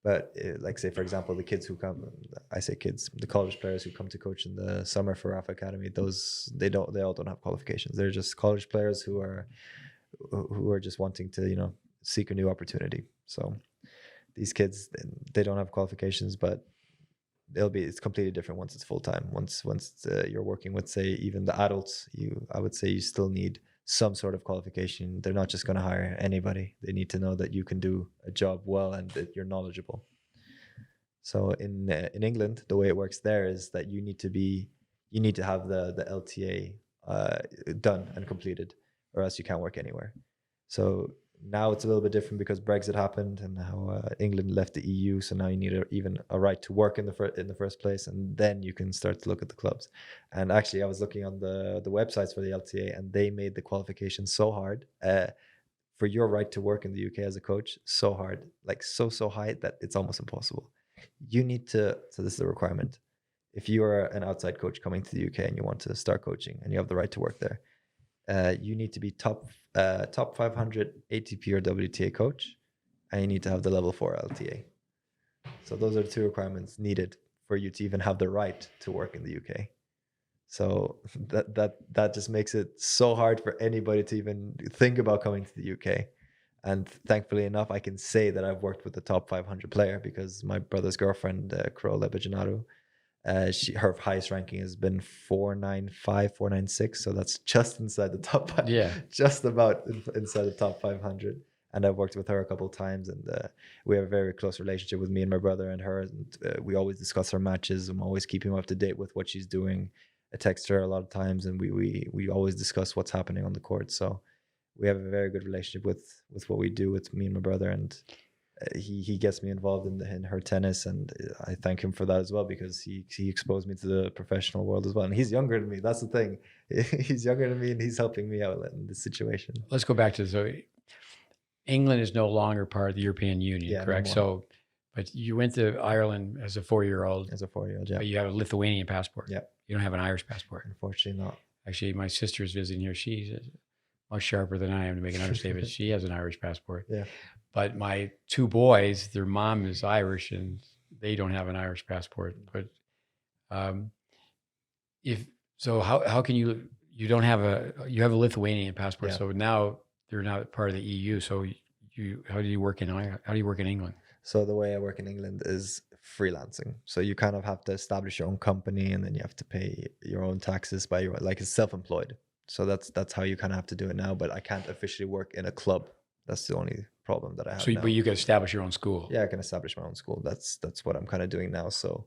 But like, say, for example, the kids who come, I say kids, the college players who come to coach in the summer for Rafa Academy, they all don't have qualifications. They're just college players who are just wanting to, seek a new opportunity. So these kids, they don't have qualifications, but it's completely different once it's full time. Once you're working with, say, even the adults, I would say you still need some sort of qualification. They're not just going to hire anybody. They need to know that you can do a job well and that you're knowledgeable. So in England, the way it works there is that you need to have the LTA done and completed, or else you can't work anywhere. So now it's a little bit different because Brexit happened and how England left the EU. So now you need even a right to work in the first place, and then you can start to look at the clubs. And actually, I was looking on the websites for the LTA, and they made the qualification so hard for your right to work in the UK as a coach, so hard, like so high that it's almost impossible. You need to. So this is a requirement. If you are an outside coach coming to the UK and you want to start coaching and you have the right to work there, you need to be top 500 ATP or WTA coach, and you need to have the level 4 LTA. So those are the 2 requirements needed for you to even have the right to work in the UK. So that just makes it so hard for anybody to even think about coming to the UK. And thankfully enough, I can say that I've worked with the top 500 player, because my brother's girlfriend, Carola Bejanado, her highest ranking has been 495, 496. So that's just inside the top 5. Yeah. Just about inside the top 500. And I've worked with her a couple of times, and we have a very close relationship with me and my brother and her. And we always discuss our matches. I'm always keeping up to date with what she's doing. I text her a lot of times, and we always discuss what's happening on the court. So we have a very good relationship with what we do with me and my brother, and he gets me involved in her tennis, and I thank him for that as well, because he exposed me to the professional world as well. And he's younger than me. That's the thing. He's younger than me, and he's helping me out in this situation. Let's go back to, so England is no longer part of the European Union, correct? No, so, but you went to Ireland as a 4-year-old. As a 4-year-old, yeah. But you have a Lithuanian passport. Yeah. You don't have an Irish passport. Unfortunately not. Actually, my sister's visiting here. She's much sharper than I am, to make an understatement. She has an Irish passport. Yeah. But my 2 boys, their mom is Irish, and they don't have an Irish passport. But how can you don't have you have a Lithuanian passport? Yeah. So now they're not part of the EU. So how do you work in England? So the way I work in England is freelancing. So you kind of have to establish your own company, and then you have to pay your own taxes like it's self-employed. So that's how you kind of have to do it now. But I can't officially work in a club. That's the only problem that I have. But you can establish your own school. Yeah, I can establish my own school. That's what I'm kind of doing now. So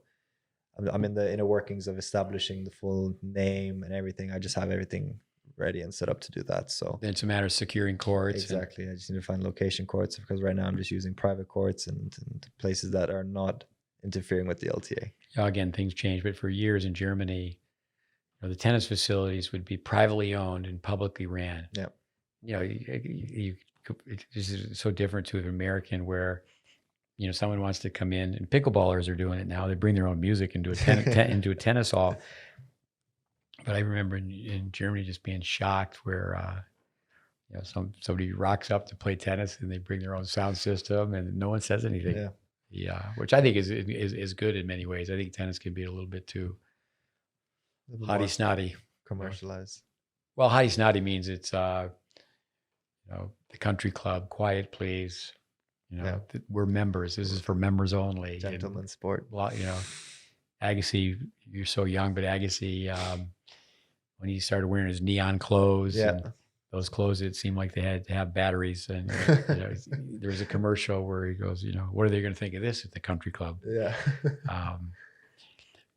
I'm in the inner workings of establishing the full name and everything. I just have everything ready and set up to do that. So then it's a matter of securing courts. Exactly. I just need to find location courts, because right now I'm just using private courts and places that are not interfering with the LTA. Yeah, again, things change, but for years in Germany, the tennis facilities would be privately owned and publicly ran. Yeah. This is so different to an American, where someone wants to come in, and pickleballers are doing it now. They bring their own music into a tennis hall. But I remember in Germany just being shocked where somebody rocks up to play tennis, and they bring their own sound system, and no one says anything. Yeah, which I think is good in many ways. I think tennis can be a little bit too hotty snotty, commercialized. Well, hotty snotty means it's the country club, quiet please. We're members. This is for members only. Gentleman's sport. Agassi, you're so young, but Agassi, when he started wearing his neon clothes, and those clothes, it seemed like they had to have batteries. And there was a commercial where he goes, what are they going to think of this at the country club? Yeah.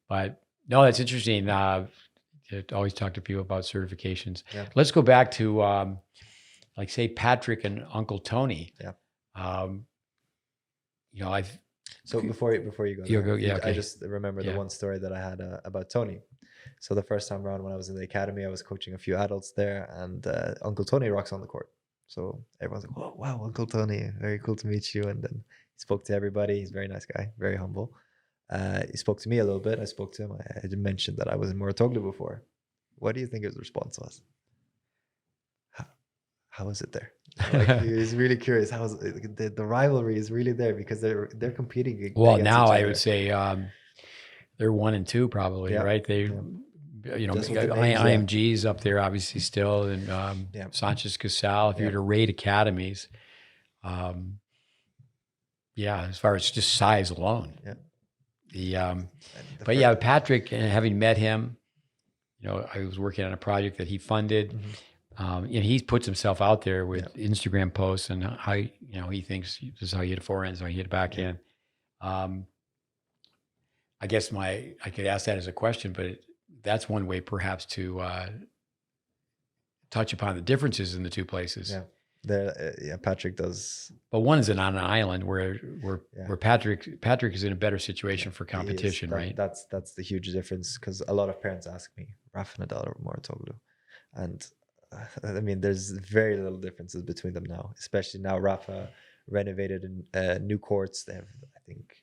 But no, that's interesting. I always talk to people about certifications. Yeah. Let's go back to, like, say, Patrick and Uncle Tony. Yeah. So before you go, okay. I just remember the one story that I had about Tony. So the first time around when I was in the academy, I was coaching a few adults there, and Uncle Tony rocks on the court. So everyone's like, "Whoa, wow, Uncle Tony, very cool to meet you." And then He spoke to everybody. He's a very nice guy, very humble. He spoke to me a little bit. I spoke to him. I did mention that I was in Moratoglu before. What do you think his response was? How was it there? Like, he's really curious. How is the rivalry is really there because they're competing. Well, against now each I other. would say they're 1 and 2 probably, Yeah. right? They, Yeah. you know, Just with the names, yeah. IMG's up there obviously still, and Yeah. Sanchez Casal. If you were Yeah. to rate academies, yeah, as far as just size alone, Yeah. but yeah, Patrick, and having met him, you know, I was working on a project that he funded. Mhm. And he puts himself out there with Instagram posts and how, you know, he thinks this is how you hit a forehand, this is how you hit a backhand. I guess I could ask that as a question, but that's one way perhaps to touch upon the differences in the two places. Yeah. Patrick does. But one is on an island where Patrick is in a better situation for competition, right? That's the huge difference, because a lot of parents ask me, Rafa Nadal or Moratoglu, and I mean, there's very little differences between them now. Especially now, Rafa renovated new courts. They have, I think,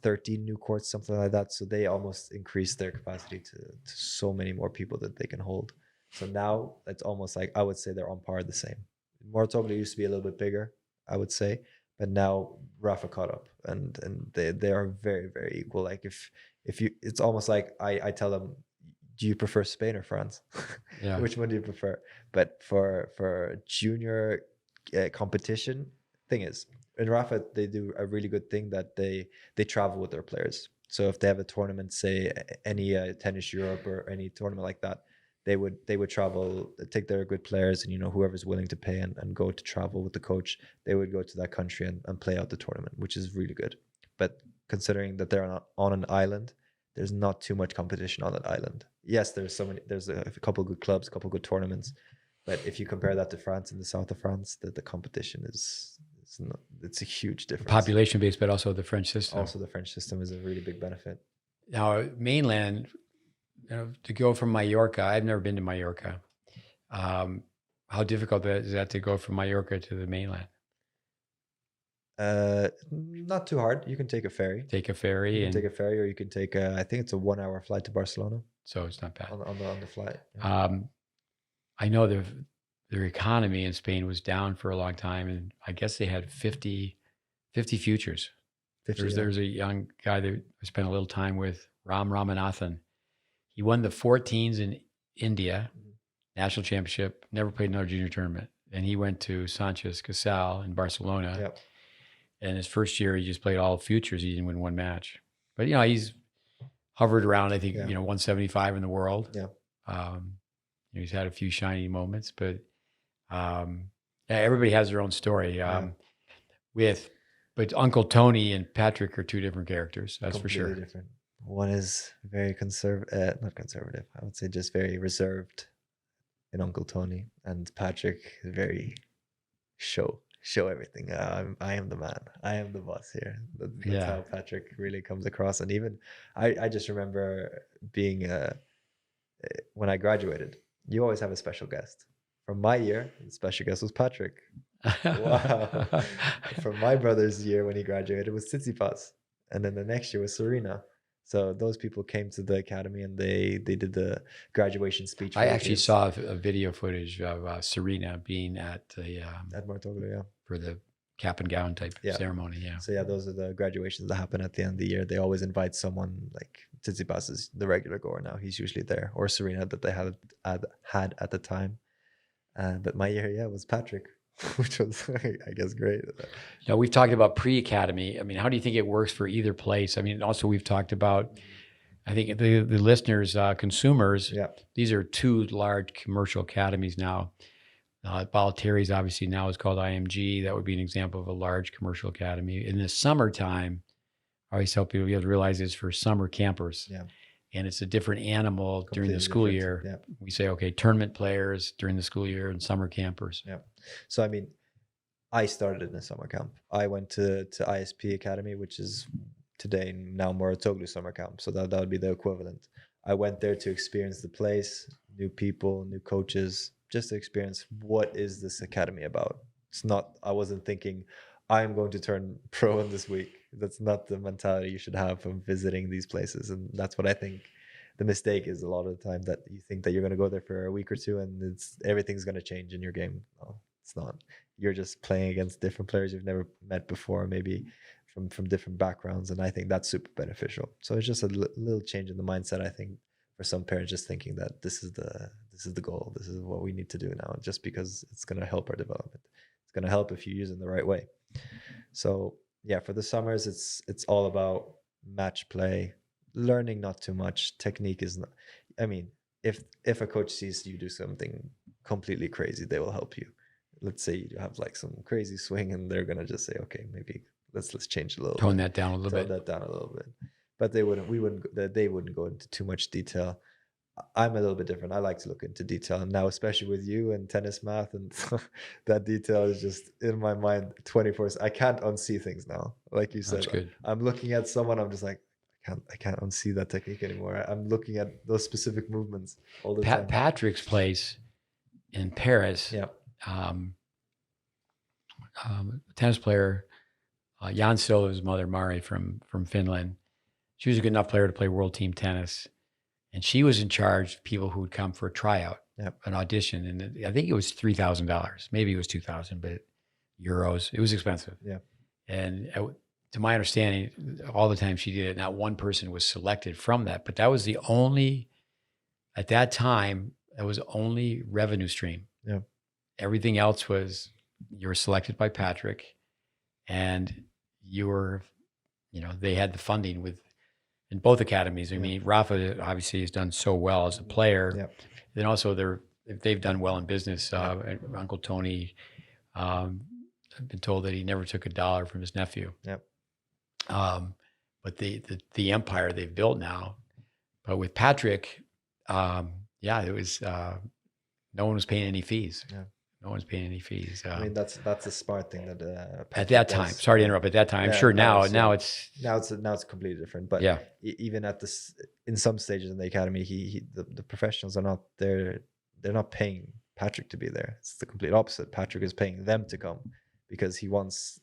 13 new courts, something like that. So they almost increased their capacity to so many more people that they can hold. So now it's almost like, I would say they're on par the same. Moratoglu used to be a little bit bigger, I would say, but now Rafa caught up, and they are very, very equal. Like if you, it's almost like I tell them, do you prefer Spain or France? Yeah. Which one do you prefer? But for junior competition, thing is, in Rafa, they do a really good thing that they travel with their players. So if they have a tournament, say any Tennis Europe or any tournament like that, they would travel, take their good players, and, you know, whoever's willing to pay and go to travel with the coach, they would go to that country and play out the tournament, which is really good. But considering that they're on an island, there's not too much competition on that island. Yes, there's a couple good clubs, a couple good tournaments, but if you compare that to France, in the south of France, the competition it's a huge difference. Population based, but also the French system. Also, the French system is a really big benefit. Now, mainland, you know, to go from Mallorca, I've never been to Mallorca. How difficult is that to go from Mallorca to the mainland? Not too hard. You can take a ferry. Take a ferry. You can take a ferry, or you can take I think it's a 1 hour flight to Barcelona. So it's not bad on the flight. Yeah. I know their economy in Spain was down for a long time, and I guess they had 50 futures. There's a young guy that I spent a little time with, Ram Ramanathan. He won the 14s in India, national championship, never played another junior tournament. And he went to Sanchez Casal in Barcelona. Yep. And his first year, he just played all futures. He didn't win one match. But, you know, he's hovered around, I think, you know, 175 in the world. Yeah. He's had a few shiny moments, but everybody has their own story. But Uncle Tony and Patrick are two different characters. That's completely for sure. Different. One is very not conservative. I would say just very reserved in Uncle Tony, and Patrick is very show everything. I am the man. I am the boss here. That's how Patrick really comes across. And even I just remember being when I graduated, you always have a special guest. From my year, the special guest was Patrick. Wow. From my brother's year, when he graduated, was Tsitsipas, and then the next year was Serena. So those people came to the academy, and they did the graduation speech. I actually saw a video footage of Serena being at the at Moratoglu, for the cap and gown type ceremony. Yeah. So those are the graduations that happen at the end of the year. They always invite someone, like Tsitsipas is the regular goer now. He's usually there, or Serena that they had at the time. But my year, was Patrick, which was, I guess, great. Now, we've talked about pre-academy. I mean, how do you think it works for either place? I mean, also we've talked about, I think the listeners, consumers, these are two large commercial academies now. Bollettieri's obviously now is called IMG. That would be an example of a large commercial academy. In the summertime, I always tell people you have to realize it's for summer campers. Yeah. And it's a different animal during the school year. Yeah. We say, okay, tournament players during the school year and summer campers. Yeah. So, I mean, I started in a summer camp. I went to ISP Academy, which is today now Moratoglu summer camp. So that would be the equivalent. I went there to experience the place, new people, new coaches, just to experience what is this academy about. It's not, I wasn't thinking, I'm going to turn pro in this week. That's not the mentality you should have from visiting these places. And that's what I think the mistake is a lot of the time, that you think that you're going to go there for a week or two and everything's going to change in your game. No, it's not. You're just playing against different players you've never met before, maybe from different backgrounds. And I think that's super beneficial. So it's just a little change in the mindset, I think, for some parents, just thinking that this is the goal. This is what we need to do now, just because it's going to help our development. It's going to help if you use it in the right way. So yeah, for the summers, it's all about match play, learning not too much. Technique is not, I mean, if a coach sees you do something completely crazy, they will help you. Let's say you have like some crazy swing, and they're gonna just say, okay, maybe let's change a little Tone bit. that down a little bit. Tone that down a little bit. But they wouldn't go into too much detail. I'm a little bit different. I like to look into detail, and now, especially with you and tennis math, and that detail is just in my mind 24. I can't unsee things now. Like you said, That's good. I'm looking at someone. I'm just like, I can't unsee that technique anymore. I'm looking at those specific movements all the time. Patrick's place in Paris. Yeah. Tennis player, Jan Silva's mother, Mari from Finland. She was a good enough player to play world team tennis. And she was in charge of people who would come for a tryout, an audition. And I think it was $3,000. Maybe it was 2,000, but euros. It was expensive. Yeah. And to my understanding, all the time she did it, not one person was selected from that. But that was the only, at that time, that was the only revenue stream. Yeah. Everything else was, you were selected by Patrick, and you were, they had the funding in both academies. I mean, Rafa obviously has done so well as a player. Yeah. Then also they've done well in business. Uncle Tony, I've been told that he never took $1 from his nephew. Yep. But the empire they've built now. But with Patrick, it was no one was paying any fees. Yeah. No one's paying any fees. I mean, that's a smart thing that Patrick at that time. does. Sorry to interrupt. At that time, I'm sure now it's completely different. But even at this, in some stages in the academy, the professionals are not there. They're not paying Patrick to be there. It's the complete opposite. Patrick is paying them to come because he wants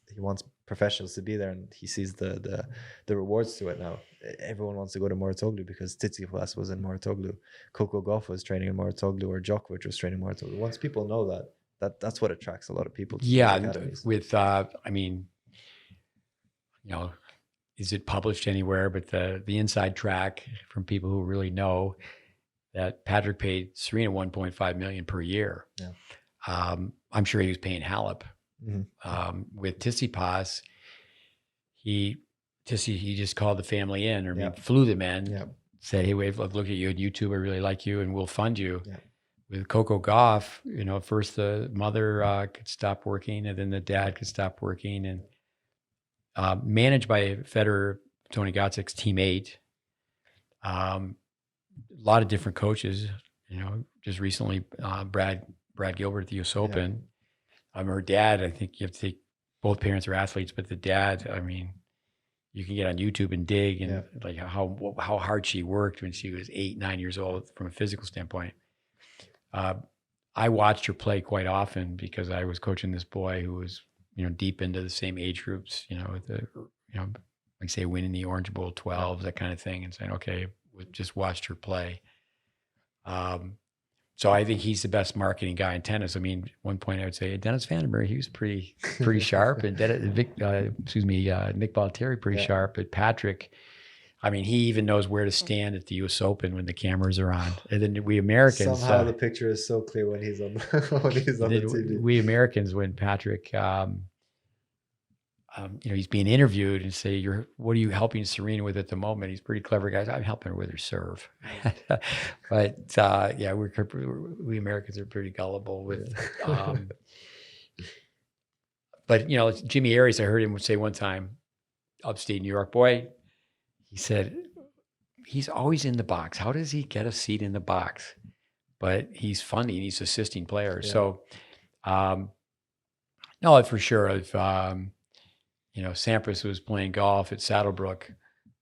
professionals to be there, and he sees the rewards to it now. Everyone wants to go to Mouratoglou because Tsitsipas was in Mouratoglou, Coco Gauff was training in Mouratoglou, or Djokovic was training in Mouratoglou. Once people know that's what attracts a lot of people to these academies. With is it published anywhere? But the inside track from people who really know that Patrick paid Serena $1.5 million per year. Yeah. I'm sure he was paying Halep. Mm-hmm. With Tsitsipas, he just called the family in, or flew them in, said, "Hey, I've looked at you on YouTube. I really like you, and we'll fund you." Yeah. With Coco Gauff, first the mother could stop working, and then the dad could stop working, and managed by Federer, Tony Gotzik's Team 8. A lot of different coaches. Just recently, Brad Gilbert at the U.S. Open. Her dad, I think you have to take, both parents are athletes, but the dad, I mean, you can get on YouTube and dig and like how hard she worked when she was 8, 9 years old from a physical standpoint. I watched her play quite often because I was coaching this boy who was, deep into the same age groups, like say winning the Orange Bowl 12s, that kind of thing, and saying, okay, we just watched her play. So I think he's the best marketing guy in tennis. I mean, one point I would say Dennis Vandenberg, he was pretty sharp, and Nick Bollettieri pretty sharp. But Patrick, I mean, he even knows where to stand at the U.S. Open when the cameras are on. And then we Americans, somehow the picture is so clear when he's on the TV. We Americans, when Patrick, he's being interviewed and say, what are you helping Serena with at the moment? He's a pretty clever guy. I'm helping her with her serve. But we Americans are pretty gullible with, but Jimmy Arias, I heard him say one time, upstate New York boy, he said, he's always in the box. How does he get a seat in the box? But he's funding, he's assisting players. Yeah. So, no, for sure. If, Sampras was playing golf at Saddlebrook,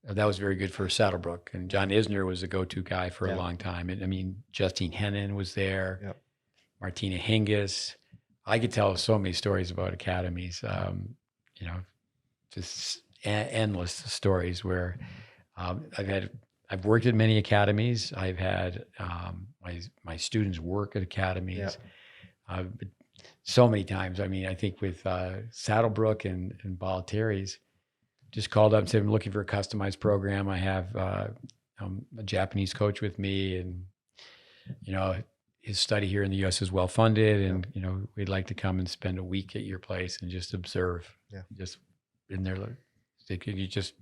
that was very good for Saddlebrook. And John Isner was a go-to guy for a long time. And I mean, Justine Henin was there, Martina Hingis. I could tell so many stories about academies. just endless stories where I've worked at many academies. I've had my students work at academies. But so many times. I mean, I think with Saddlebrook and Bollettieri's, just called up and said, I'm looking for a customized program. I have a Japanese coach with me, and his study here in the U.S. is well funded, and we'd like to come and spend a week at your place and just observe. Just in there, could you just,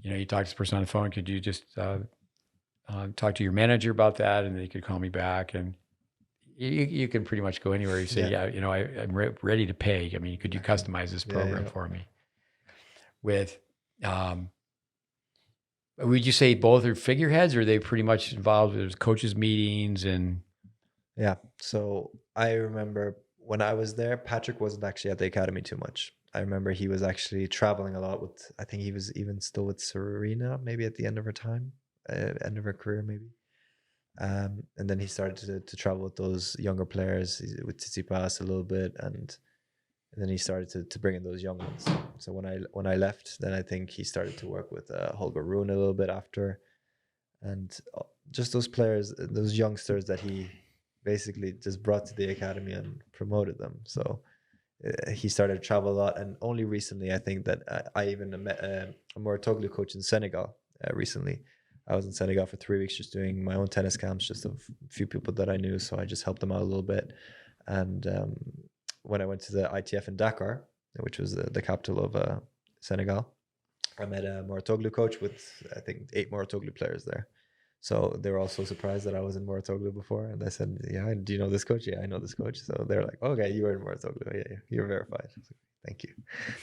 you talk to this person on the phone? Could you just talk to your manager about that, and they could call me back? And you can pretty much go anywhere. You say, I'm ready to pay. I mean, could you customize this program for me? With, would you say both are figureheads, or are they pretty much involved with coaches meetings and? Yeah. So I remember when I was there, Patrick wasn't actually at the academy too much. I remember he was actually traveling a lot with, I think he was even still with Serena, maybe at the end of her time, end of her career, maybe. And then he started to travel with those younger players, with Tsitsipas a little bit, and then he started to bring in those young ones. So when I left, then I think he started to work with Holger Rune a little bit after, and just those players, those youngsters that he basically just brought to the academy and promoted them. So he started to travel a lot, and only recently I think that I even met a Mouratoglou coach in Senegal recently. I was in Senegal for 3 weeks just doing my own tennis camps, just a few people that I knew, so I just helped them out a little bit. And when I went to the ITF in Dakar, which was the capital of Senegal, I met a Mouratoglou coach with, I think, 8 Mouratoglou players there. So they were all so surprised that I was in Mouratoglou before. And I said, yeah, do you know this coach? Yeah, I know this coach. So they're like, okay, you were in Mouratoglou. Yeah, you're verified. I was like, thank you.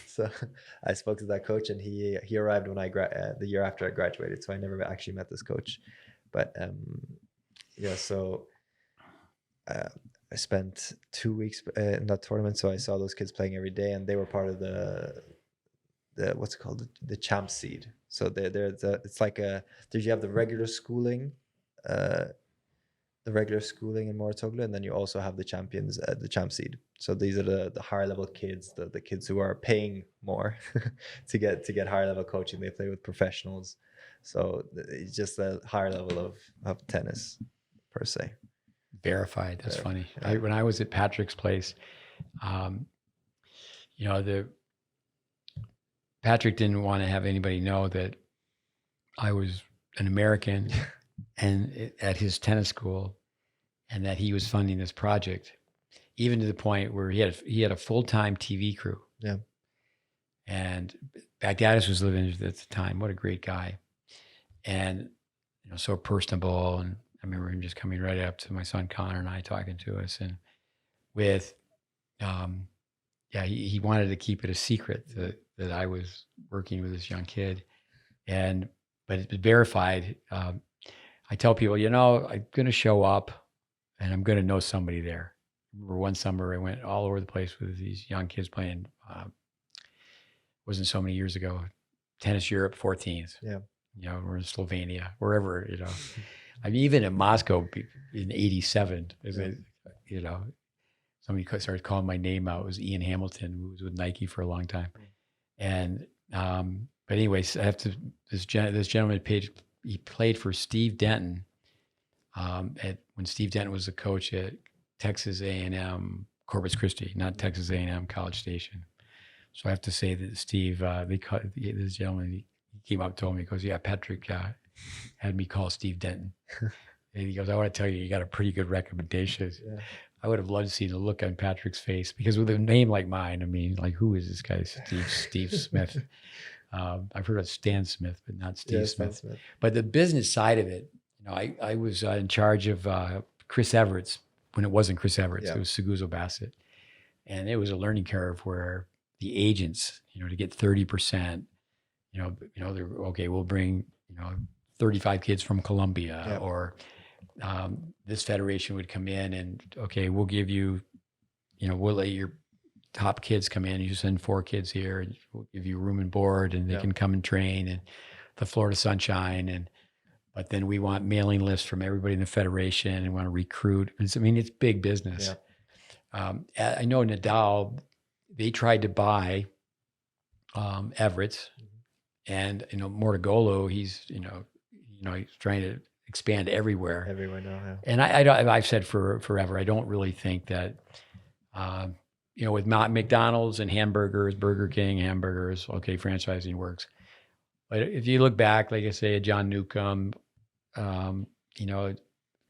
So I spoke to that coach, and he arrived when the year after I graduated. So I never actually met this coach. But so I spent 2 weeks in that tournament. So I saw those kids playing every day, and they were part of the what's it called, the champ seed. So it's like you have the regular schooling in Mouratoglou, and then you also have the champions, the champ seed. So these are the higher level kids, the kids who are paying more to get higher level coaching. They play with professionals, so it's just a higher level of tennis per se. Verified. That's funny. When I was at Patrick's place, Patrick didn't want to have anybody know that I was an American and at his tennis school, and that he was funding this project, even to the point where he had a full-time TV crew. Yeah. And Baghdadis was living at the time. What a great guy. And, so personable. And I remember him just coming right up to my son Connor and I, talking to us, and with, he wanted to keep it a secret that I was working with this young kid, but it was verified. I tell people, I'm going to show up, and I'm going to know somebody there. I remember one summer I went all over the place with these young kids playing. Wasn't so many years ago, Tennis Europe 14s. Yeah. We're in Slovenia, wherever. I mean, even in Moscow in '87, somebody started calling my name out. It was Ian Hamilton, who was with Nike for a long time. And but anyways, this gentleman he played for Steve Denton when Steve Denton was the coach at Texas A&M Corpus Christi, not Texas A&M College Station. So I have to say that Steve, this gentleman, he came up and told me, he goes, yeah, Patrick had me call Steve Denton. And he goes, I want to tell you, you got a pretty good recommendation. Yeah. I would have loved to see the look on Patrick's face, because with a name like mine, I mean, like, who is this guy, Steve Smith? I've heard of Stan Smith, but not Steve Smith. But the business side of it, I was in charge of Chris Everett's when it wasn't Chris Everett's. Yeah. It was Seguzo Bassett. And it was a learning curve where the agents, to get 30%, they're okay, we'll bring, 35 kids from Colombia. Yeah. Or this federation would come in and, okay, we'll give you, we'll let your top kids come in. You send 4 kids here, and we'll give you room and board, and they can come and train, and the Florida Sunshine. But then we want mailing lists from everybody in the federation, and want to recruit. It's big business. Yeah. I know Nadal, they tried to buy Everett, and Mortogolo, he's he's trying to expand everywhere. Everywhere now, yeah. And I've said forever, I don't really think that, with McDonald's and hamburgers, Burger King hamburgers, okay, franchising works. But if you look back, like I say, at John Newcomb,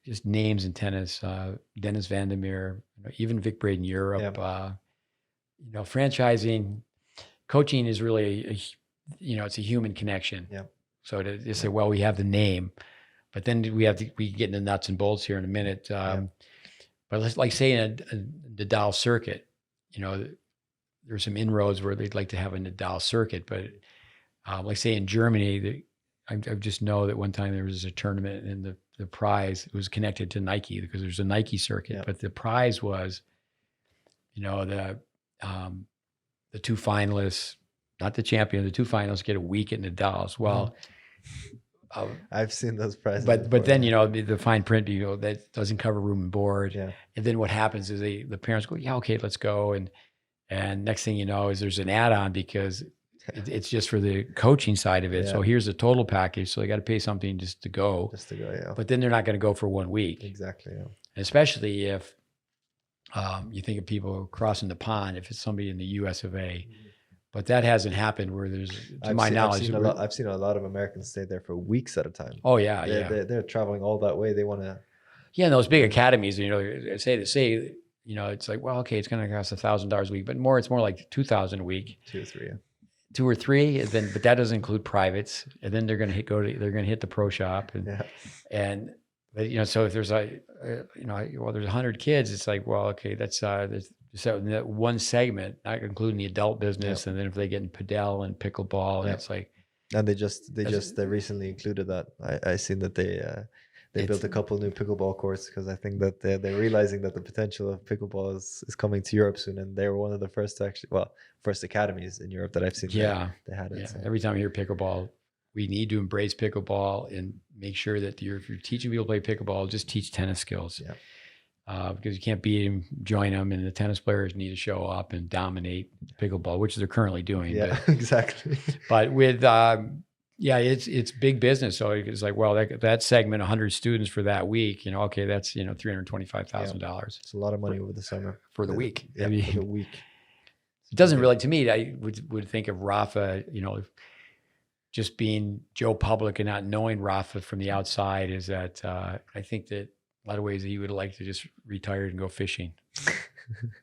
just names in tennis, Dennis Van der Meer, even Vic Braden Europe, franchising, coaching is really, it's a human connection. Yeah. So to just say, well, we have the name, but then we get into nuts and bolts here in a minute. But let's like say in a Nadal circuit, there's some inroads where they'd like to have a Nadal circuit, but like say in Germany, I just know that one time there was a tournament and the prize was connected to Nike because there's a Nike circuit, but the prize was, the two finalists, not the champion, the two finalists get a week at Nadal's. Well, I've seen those prizes. But then, the fine print, that doesn't cover room and board. Yeah. And then what happens is the parents go, yeah, okay, let's go. And next thing you know is there's an add-on because it's just for the coaching side of it. Yeah. So here's the total package. So they got to pay something just to go. Yeah. But then they're not going to go for 1 week. Exactly. Yeah. Especially if you think of people crossing the pond, if it's somebody in the US of A. But that hasn't happened where there's, to my knowledge. I've seen a lot of Americans stay there for weeks at a time. Oh, yeah. They're traveling all that way. They want to. Yeah, and those big academies, say, it's like, well, okay, it's going to cost $1,000 a week, but it's more like $2,000 a week. 2 or 3, yeah. 2 or 3, and then, but that doesn't include privates. And then they're going to hit the pro shop, but so if there's there's 100 kids, it's like, well, okay, that's so that one segment, not including the adult business, and then if they get in padel and pickleball, and it's like, and they recently included that. I seen that they built a couple new pickleball courts because I think that they're realizing that the potential of pickleball is coming to Europe soon, and they were one of the first first academies in Europe that I've seen. Yeah, they had it. Yeah. So. Every time I hear pickleball, we need to embrace pickleball and make sure that if you're teaching people to play pickleball, just teach tennis skills. Yeah. Because you can't beat them, join them, and the tennis players need to show up and dominate pickleball, which they're currently doing. Yeah, exactly. But with it's big business. So it's like, well, that segment, 100 students for that week, okay, that's $325,000. It's a lot of money over the summer for the week. Yeah, for the week. It doesn't really, to me, I would think of Rafa, just being Joe Public and not knowing Rafa from the outside is that I think that a lot of ways he would like to just retire and go fishing.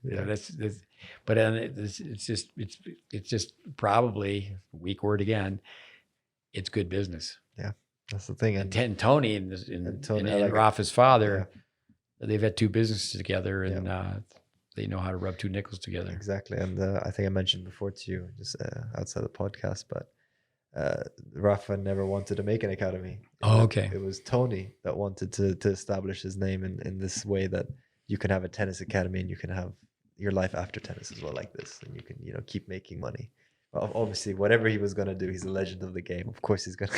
That's but it's just probably, weak word again, it's good business. Yeah, that's the thing. And Tony and Rafa's father, they've had 2 businesses together, and they know how to rub 2 nickels together. Exactly. And I think I mentioned before to you, just outside the podcast, but Rafa never wanted to make an academy. It was Tony that wanted to establish his name in this way that you can have a tennis academy and you can have your life after tennis as well, like this, and you can keep making money. Well, obviously, whatever he was gonna do, he's a legend of the game. Of course, he's gonna.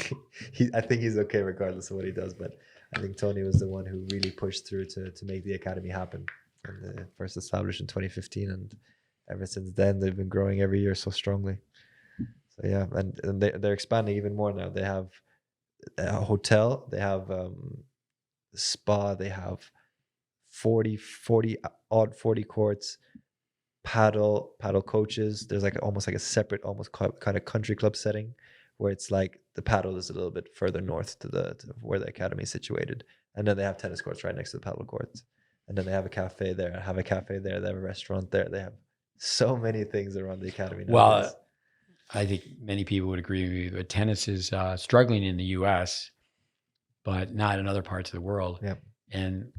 I think he's okay regardless of what he does. But I think Tony was the one who really pushed through to make the academy happen. And first established in 2015, and ever since then they've been growing every year so strongly. So yeah, and they're expanding even more now. They have a hotel, they have spa, they have 40 courts, paddle coaches. There's almost like a separate, almost kind of country club setting where it's like the paddle is a little bit further north to where the academy is situated, and then they have tennis courts right next to the paddle courts, and then they have a cafe there. They have a restaurant there. They have so many things around the academy nowadays. Well, I think many people would agree with you that tennis is struggling in the U.S., but not in other parts of the world. Yeah. And,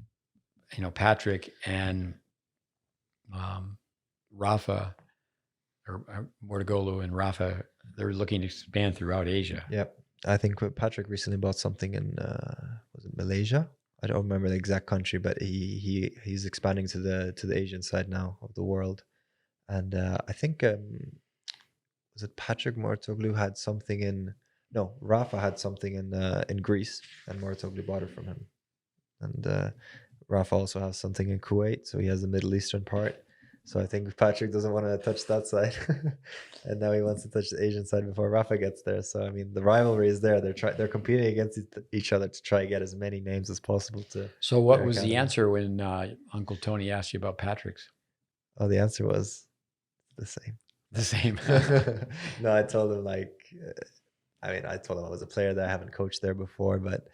Patrick and Rafa, or Mortogolo and Rafa, they're looking to expand throughout Asia. Yeah. I think Patrick recently bought something in, was it Malaysia? I don't remember the exact country, but he's expanding to the Asian side now of the world. And I think... was it Patrick Mortoglu had something Rafa had something in Greece, and Mortoglu bought it from him. And Rafa also has something in Kuwait, so he has the Middle Eastern part. So I think Patrick doesn't want to touch that side, and now he wants to touch the Asian side before Rafa gets there. So I mean, the rivalry is there. They're competing against each other to try to get as many names as possible to. So what their was the academy. answer when Uncle Tony asked you about Patrick's? Oh, the answer was the same. The same. No, I told him I told him I was a player that I haven't coached there before, but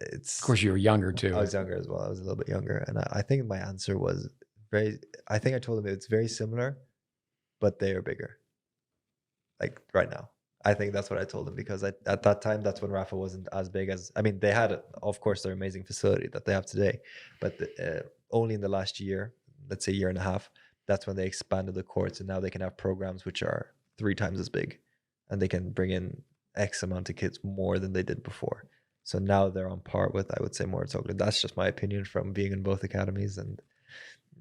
it's. Of course, you were younger too. I was younger as well. I was a little bit younger, and I think my answer was very. I think I told him it's very similar, but they are bigger. Like right now, I think that's what I told him because at that time, that's when Rafa wasn't as big as. I mean, they had, of course, their amazing facility that they have today, but only in the last year, let's say year and a half, that's when they expanded the courts, and now they can have programs which are 3 times as big, and they can bring in X amount of kids more than they did before. So now they're on par with, I would say, Moritoglu. That's just my opinion from being in both academies, and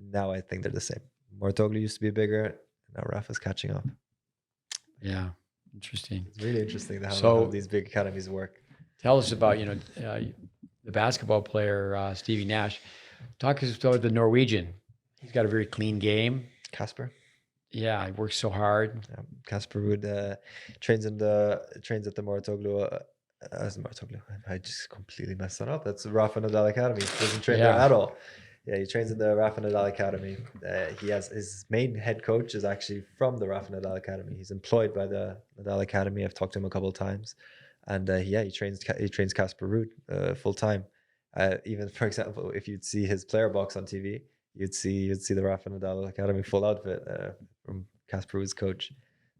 now I think they're the same. Moritoglu used to be bigger, and now Rafa's catching up. Yeah, interesting. It's really interesting how these big academies work. Tell us about the basketball player Stevie Nash. Talk to us about the Norwegian. He's got a very clean game. Casper. Yeah, he works so hard. Yeah. Casper Wood trains at the Moritoglu. I just completely messed that up. That's the Rafa Nadal Academy. He doesn't train there at all. Yeah, he trains in the Rafa Nadal Academy. He has his main head coach is actually from the Rafa Nadal Academy. He's employed by the Nadal Academy. I've talked to him a couple of times, and he trains Casper Ruud full time. Even for example, if you'd see his player box on TV, you'd see the Rafa Nadal Academy full outfit from Casper Ruud's coach.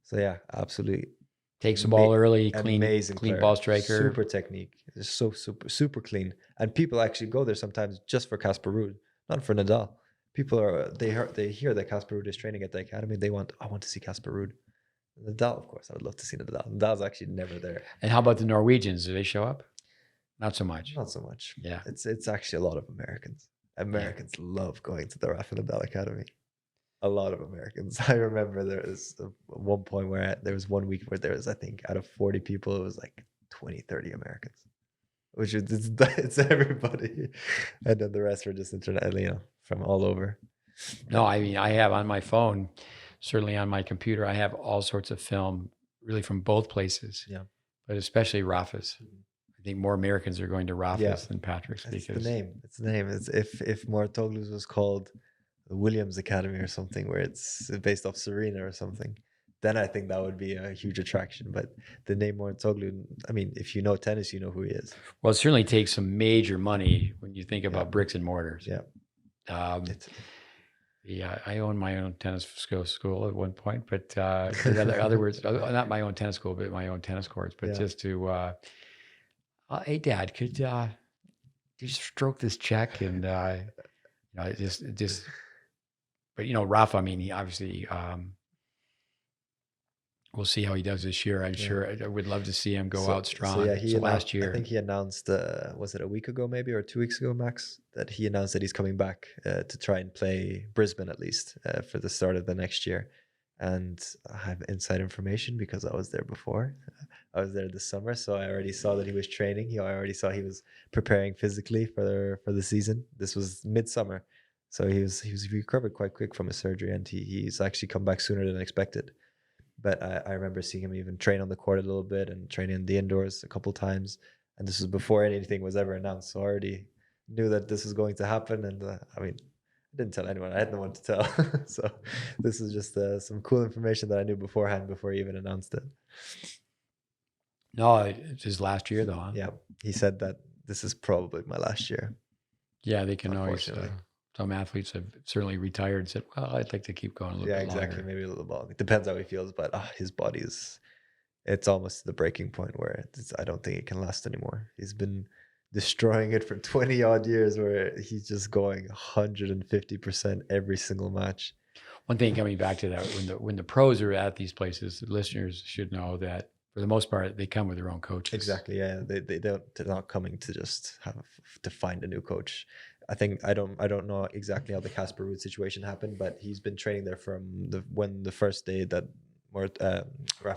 So yeah, absolutely. Takes the ball early, clean player. Ball striker. Super technique. It's so super clean. And people actually go there sometimes just for Casper Ruud, not for Nadal. People they hear that Casper Ruud is training at the academy. I want to see Casper Ruud. Nadal, of course, I would love to see Nadal. Nadal's actually never there. And how about the Norwegians? Do they show up? Not so much. Not so much. Yeah. It's actually a lot of Americans. Americans love going to the Rafa Nadal Academy. A lot of Americans. I remember there was one point where there was 1 week where there was, I think, out of 40 people, it was like 20, 30 Americans, which is it's everybody. And then the rest were just from all over. No, I mean, I have on my phone, certainly on my computer, I have all sorts of film really from both places. Yeah. But especially Rafa's. I think more Americans are going to Rafa's than Patrick's. It's the name. It's the name. It's if Moritoglu's was called the Williams Academy or something, where it's based off Serena or something, then I think that would be a huge attraction. But the name Moritoglu, I mean, if you know tennis, you know who he is. Well, it certainly takes some major money when you think about bricks and mortars. Yeah. Yeah, I owned my own tennis school at one point, but in other words, not my own tennis school, but my own tennis courts. But just to, hey, Dad, could you stroke this check? And just. But Rafa, I mean, he obviously we'll see how he does this year. I'm sure I would love to see him go out strong. So last year, I think he announced, was it a week ago maybe, or 2 weeks ago, Max, that he announced that he's coming back to try and play Brisbane at least for the start of the next year. And I have inside information because I was there before. I was there this summer, so I already saw that he was training. I already saw he was preparing physically for the season. This was midsummer. So he was recovered quite quick from his surgery, and he's actually come back sooner than expected. But I remember seeing him even train on the court a little bit and train in the indoors a couple times. And this was before anything was ever announced. So I already knew that this was going to happen. And I mean, I didn't tell anyone. I had no one to tell. So this is just some cool information that I knew beforehand before he even announced it. No, it's his last year though, huh? Yeah. He said that this is probably my last year. Yeah, they can always... Some athletes have certainly retired and said, well, I'd like to keep going a little bit longer. Yeah, exactly. Maybe a little longer. It depends how he feels, but his body it's almost the breaking point where I don't think it can last anymore. He's been destroying it for 20 odd years where he's just going 150% every single match. One thing coming back to that, when the pros are at these places, the listeners should know that for the most part, they come with their own coaches. Exactly. Yeah. They're not coming to just to find a new coach. I think I don't know exactly how the Casper Ruud situation happened, but he's been training there from when the first day that Rafa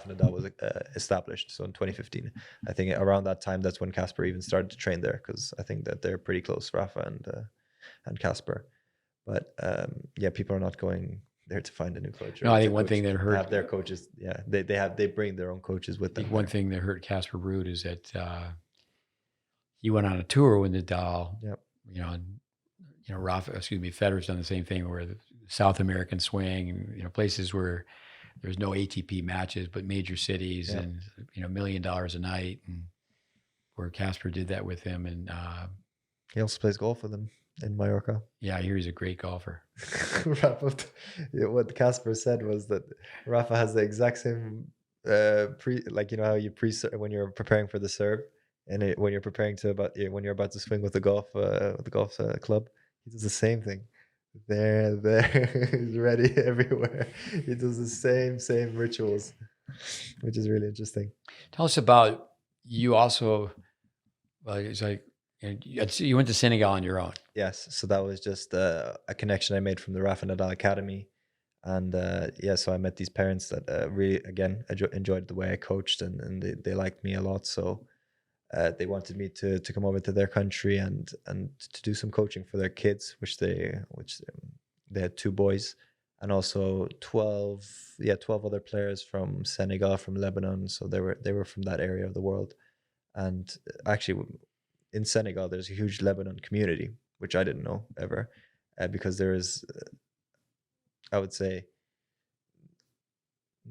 Nadal was established. So in 2015, I think around that time, that's when Casper even started to train there, because I think that they're pretty close, Rafa and Casper. But people are not going there to find a new coach. No, I think one thing that hurt, have their coaches. Yeah, they bring their own coaches with them. One thing that hurt Casper Ruud is that he went on a tour with Nadal. Yep. Federer's done the same thing, where the South American swing, places where there's no ATP matches, but major cities, and $1 million a night, and where Casper did that with him. And he also plays golf with him in Mallorca. Yeah, I hear he's a great golfer. What Casper said was that Rafa has the exact same how you when you're preparing for the serve, and when you're about to swing with the golf club, he does the same thing. There, he's ready everywhere. He does the same rituals, which is really interesting. Tell us about you also. It's like you went to Senegal on your own. Yes, so that was just a connection I made from the Rafa Nadal Academy, and so I met these parents that really again enjoyed the way I coached, and they liked me a lot. So they wanted me to come over to their country and to do some coaching for their kids, which they had 2 boys, and also 12 other players from Senegal, from Lebanon. So they were from that area of the world. And actually, in Senegal, there's a huge Lebanon community, which I didn't know ever, because there is, I would say,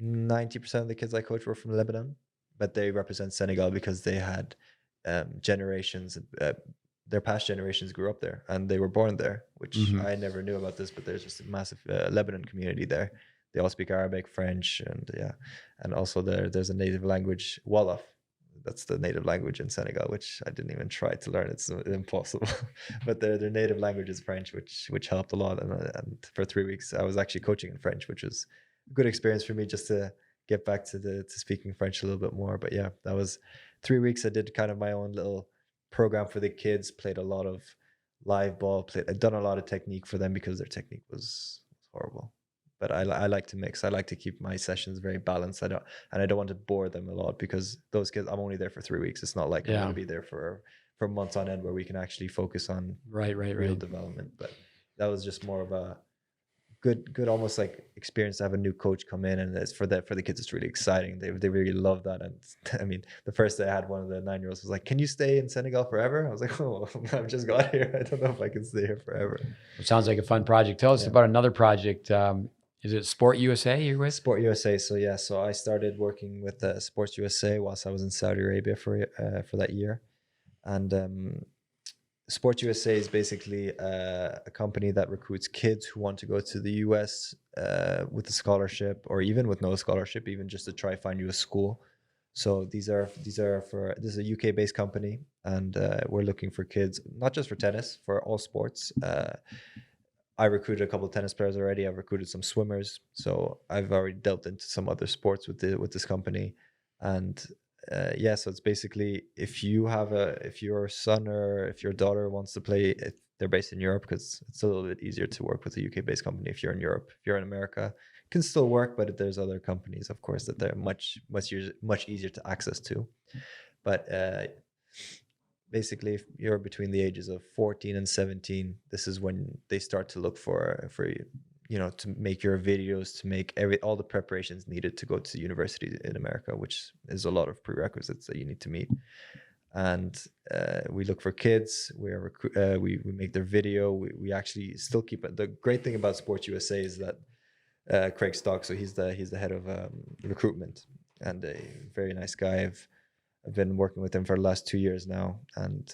90% of the kids I coached were from Lebanon, but they represent Senegal because they had generations, their past generations grew up there and they were born there, which I never knew about this, but there's just a massive Lebanon community there. They all speak Arabic, French, and also there's a native language, Wolof. That's the native language in Senegal, which I didn't even try to learn. It's impossible. But their native language is French, which helped a lot. And for 3 weeks, I was actually coaching in French, which was a good experience for me, just to get back to speaking French a little bit more. But yeah, that was 3 weeks. I did kind of my own little program for the kids, played a lot of live ball, I'd done a lot of technique for them because their technique was horrible. But I like to mix. I like to keep my sessions very balanced. I don't want to bore them a lot, because those kids, I'm only there for 3 weeks. It's not like I'm going to be there for months on end, where we can actually focus on real development. But that was just more of a good almost like experience to have a new coach come in, and it's for the kids, it's really exciting. They really love that. And I mean, the first day I had, one of the 9-year-olds was like, "Can you stay in Senegal forever?" I was like, "Oh, I've just got here. I don't know if I can stay here forever." It sounds like a fun project. Tell us about another project. Is it Sport USA you're with? Sport USA. So I started working with Sports USA whilst I was in Saudi Arabia for that year. And Sports USA is basically a company that recruits kids who want to go to the US with a scholarship, or even with no scholarship, even just to try find you a school. So this is a UK based company, and we're looking for kids, not just for tennis, for all sports. I recruited a couple of tennis players already. I've recruited some swimmers, so I've already delved into some other sports with this company. And so it's basically, if your son or if your daughter wants to play, they're based in Europe, because it's a little bit easier to work with a UK based company. If you're in Europe, if you're in America, it can still work, but there's other companies, of course, that they're much easier to access to. But basically, if you're between the ages of 14 and 17, this is when they start to look for to make your videos, to make all the preparations needed to go to university in America, which is a lot of prerequisites that you need to meet. And we look for kids. We make their video. We actually still keep it. The great thing about Sports USA is that Craig Stock, so he's the head of recruitment, and a very nice guy. I've been working with him for the last 2 years now, and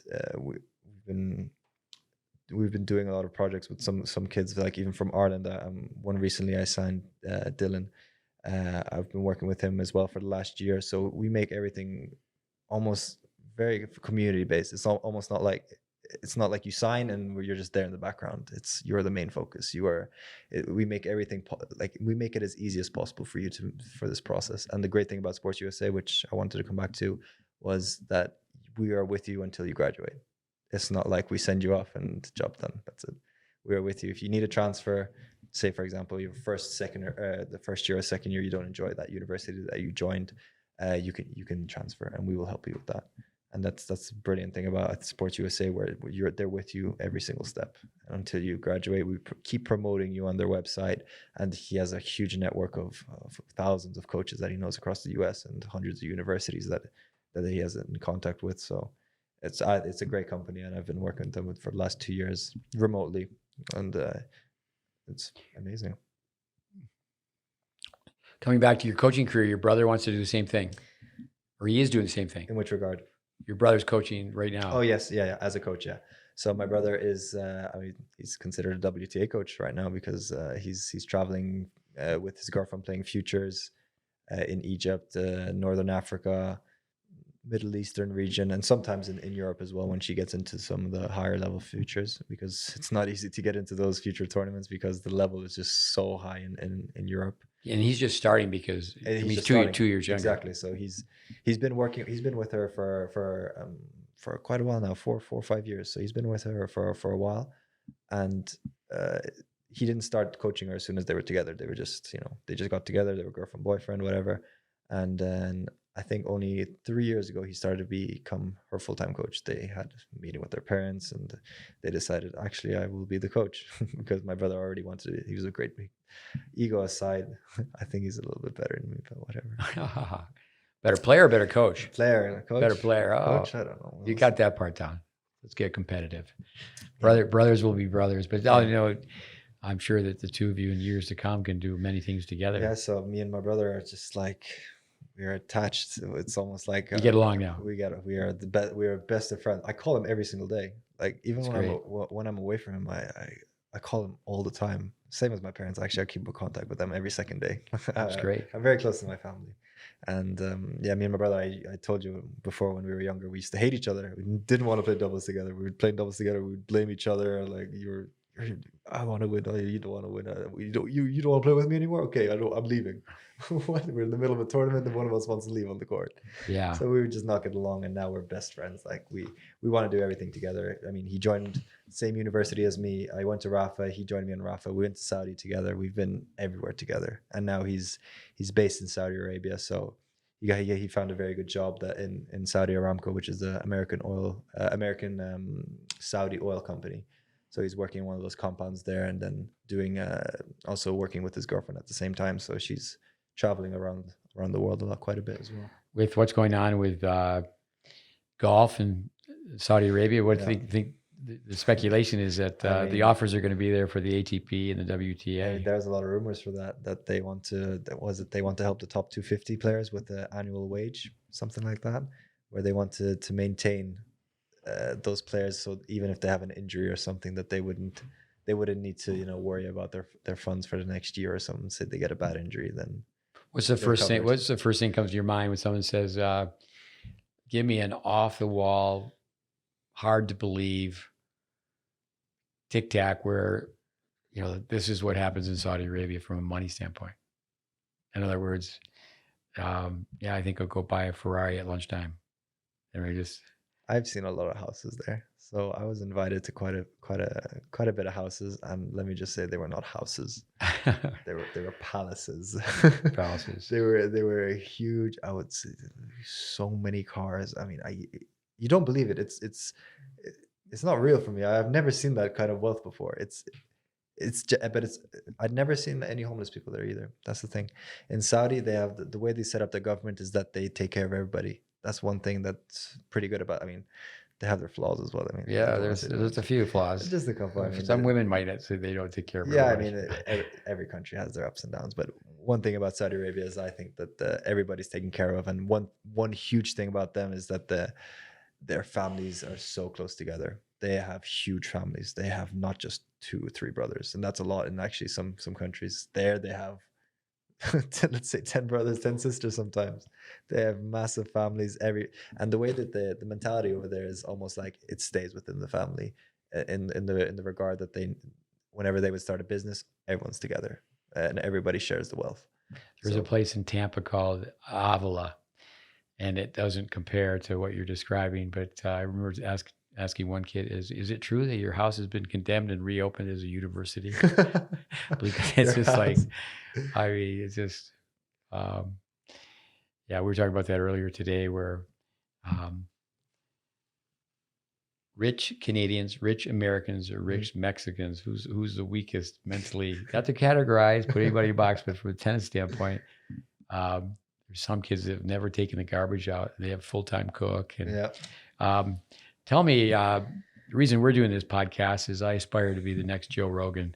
we've been doing a lot of projects with some kids, like even from Ireland. One recently I signed, Dylan. I've been working with him as well for the last year. So we make everything almost very community based. It's almost not like you sign and you're just there in the background. You're the main focus. We make everything we make it as easy as possible for you for this process. And the great thing about Sports USA, which I wanted to come back to, was that we are with you until you graduate. It's not like we send you off and job done. That's it. We are with you. If you need a transfer, say for example, your the first year or second year, you don't enjoy that university that you joined, you can transfer, and we will help you with that. And that's the brilliant thing about Sports USA, where they're with you every single step until you graduate. We keep promoting you on their website, and he has a huge network of thousands of coaches that he knows across the U.S. and hundreds of universities that he has in contact with. So it's a great company, and I've been working with them for the last 2 years remotely, and it's amazing. Coming back to your coaching career, your brother wants to do the same thing, or he is doing the same thing. In which regard? Your brother's coaching right now. Oh yes, yeah, as a coach, yeah. So my brother is, I mean, he's considered a WTA coach right now because he's traveling with his girlfriend playing futures in Egypt, Northern Africa, Middle Eastern region, and sometimes in Europe as well when she gets into some of the higher level futures, because it's not easy to get into those future tournaments because the level is just so high in Europe. And he's just starting because he's 2 years younger. Exactly. So he's been with her for quite a while now, 4 or 5 years. So he's been with her for a while, and he didn't start coaching her as soon as they were together. They were just, they just got together. They were girlfriend, boyfriend, whatever. And then I think only 3 years ago, he started to become her full-time coach. They had a meeting with their parents, and they decided, actually, I will be the coach because my brother already wanted it. He was a great, ego aside, I think he's a little bit better than me, but whatever. Better player or better coach? Player, coach. Better player. Oh, coach, I don't know. You got that part down. Let's get competitive. Brothers will be brothers, but I'm sure that the two of you in years to come can do many things together. Yeah, so me and my brother are just like, we are attached. So it's almost like you get along now. We are the best. We are best of friends. I call him every single day. Like even when I'm away from him, I call him all the time. Same as my parents. Actually, I keep in contact with them every second day. That's great. I'm very close to my family. And me and my brother, I told you before, when we were younger, we used to hate each other. We didn't want to play doubles together. We would play doubles together. We would blame each other. Like, I want to win. Oh, you don't want to win. You don't want to play with me anymore? Okay, I'm leaving. We're in the middle of a tournament and one of us wants to leave on the court. Yeah. So we were just not getting along, and now we're best friends. Like we want to do everything together. I mean, he joined the same university as me. I went to Rafa. He joined me in Rafa. We went to Saudi together. We've been everywhere together. And now he's based in Saudi Arabia. So he found a very good job that in Saudi Aramco, which is the American Saudi oil company. So he's working in one of those compounds there, and then doing also working with his girlfriend at the same time. So she's traveling around the world quite a bit as well. With what's going on with golf in Saudi Arabia, what do you think? The speculation is that the offers are going to be there for the ATP and the WTA. There's a lot of rumors for that they want to. They want to help the top 250 players with the annual wage, something like that, where they want to maintain those players, so even if they have an injury or something, that they wouldn't need to worry about their funds for the next year or something. Say they get a bad injury, then what's the first thing? What's the first thing comes to your mind when someone says, "Give me an off the wall, hard to believe tic tac where this is what happens in Saudi Arabia from a money standpoint"? In other words, I think I'll go buy a Ferrari at lunchtime, and I've seen a lot of houses there. So I was invited to quite a bit of houses, and let me just say, they were not houses. they were palaces. Palaces. They were huge. I would say so many cars. I mean, you don't believe it. It's not real for me. I've never seen that kind of wealth before. I'd never seen any homeless people there either. That's the thing. In Saudi, they have the way they set up their government is that they take care of everybody. That's one thing that's pretty good about. I mean, they have their flaws as well. I mean, there's a few flaws. Just a couple. I mean, some women might say they don't take care of. Yeah, I mean, every country has their ups and downs. But one thing about Saudi Arabia is I think that everybody's taken care of, and one huge thing about them is that their families are so close together. They have huge families. They have not just 2 or 3 brothers, and that's a lot. And actually, some countries there they have let's say 10 brothers, 10 sisters. Sometimes they have massive families. And the way that the mentality over there is almost like it stays within the family, in the regard that whenever they would start a business, everyone's together and everybody shares the wealth. There's a place in Tampa called Avila, and it doesn't compare to what you're describing. But I remember asking one kid, "Is it true that your house has been condemned and reopened as a university?" Because it's just like, I mean, it's just, we were talking about that earlier today, where rich Canadians, rich Americans, or rich Mexicans? Who's the weakest mentally? Not to categorize, put anybody in a box, but from a tennis standpoint, there's some kids that have never taken the garbage out. They have a full-time cook. And Yeah. tell me, the reason we're doing this podcast is I aspire to be the next Joe Rogan.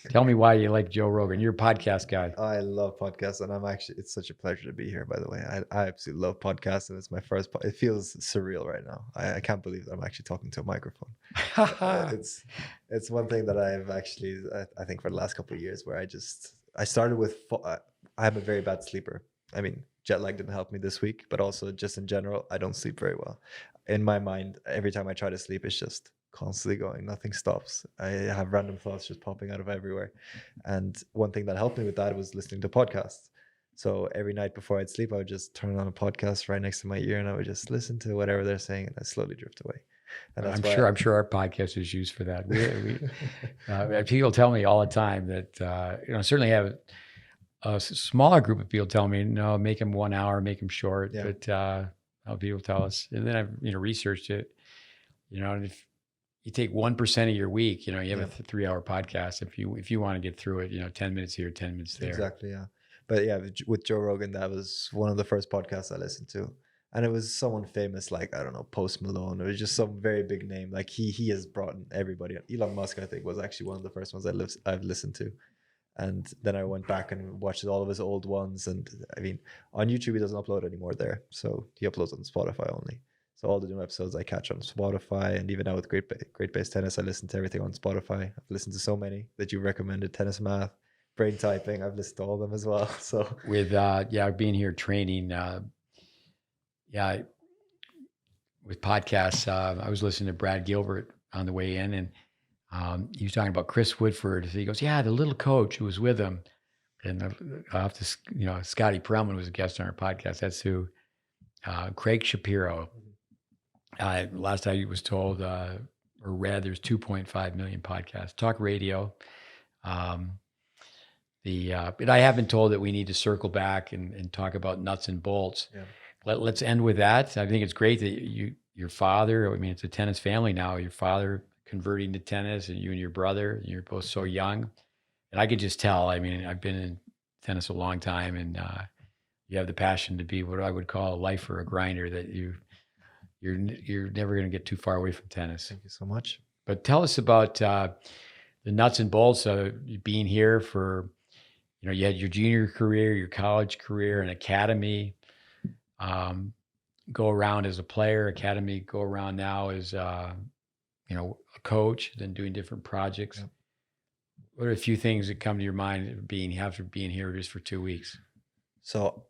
Tell me why you like Joe Rogan. You're a podcast guy. I love podcasts, and it's such a pleasure to be here, by the way. I absolutely love podcasts, and it's my first, it feels surreal right now. I can't believe that I'm actually talking to a microphone. It's one thing that I've actually, I think for the last couple of years where I started with, I'm a very bad sleeper. I mean, jet lag didn't help me this week, but also just in general, I don't sleep very well. In my mind, every time I try to sleep, it's just constantly going, nothing stops. I have random thoughts just popping out of everywhere. And one thing that helped me with that was listening to podcasts. So every night before I'd sleep, I would just turn on a podcast right next to my ear, and I would just listen to whatever they're saying, and I slowly drift away. And that's I'm sure our podcast is used for that. People tell me all the time that I certainly have a smaller group of people tell me, no, make them 1 hour, make them short. Yeah. But people tell us, and then I've researched it. And if you take 1% of your week, you have a 3-hour podcast. If you want to get through it, 10 minutes here, 10 minutes there. Exactly, yeah. But yeah, with Joe Rogan, that was one of the first podcasts I listened to. And it was someone famous, like, I don't know, Post Malone. It was just some very big name. Like he has brought everybody. Elon Musk, I think, was actually one of the first ones I've listened to. And then I went back and watched all of his old ones. And I mean, on YouTube, he doesn't upload anymore there. So he uploads on Spotify only. So all the new episodes I catch on Spotify. And even now with GreatBase Tennis, I listen to everything on Spotify. I've listened to so many that you recommended, Tennis Math, Brain Typing. I've listened to all of them as well. So with being here training, with podcasts, I was listening to Brad Gilbert on the way in, and he was talking about Chris Woodford. He goes, "Yeah, the little coach who was with him," and I'll have to, Scotty Perelman was a guest on our podcast. That's who. Craig Shapiro. Last I was told or read, there's 2.5 million podcasts, talk radio. But I have been told that we need to circle back and talk about nuts and bolts. Yeah. Let's end with that. I think it's great that your father, it's a tennis family now, your father converting to tennis, and you and your brother, you're both so young. And I could just tell, I've been in tennis a long time, and you have the passion to be what I would call a lifer, a grinder, that you're never going to get too far away from tennis. Thank you so much. But tell us about the nuts and bolts of being here for, you had your junior career, your college career, an academy, go around as a player, academy, go around now as, a coach, then doing different projects. Yeah. What are a few things that come to your mind after being here just for 2 weeks? So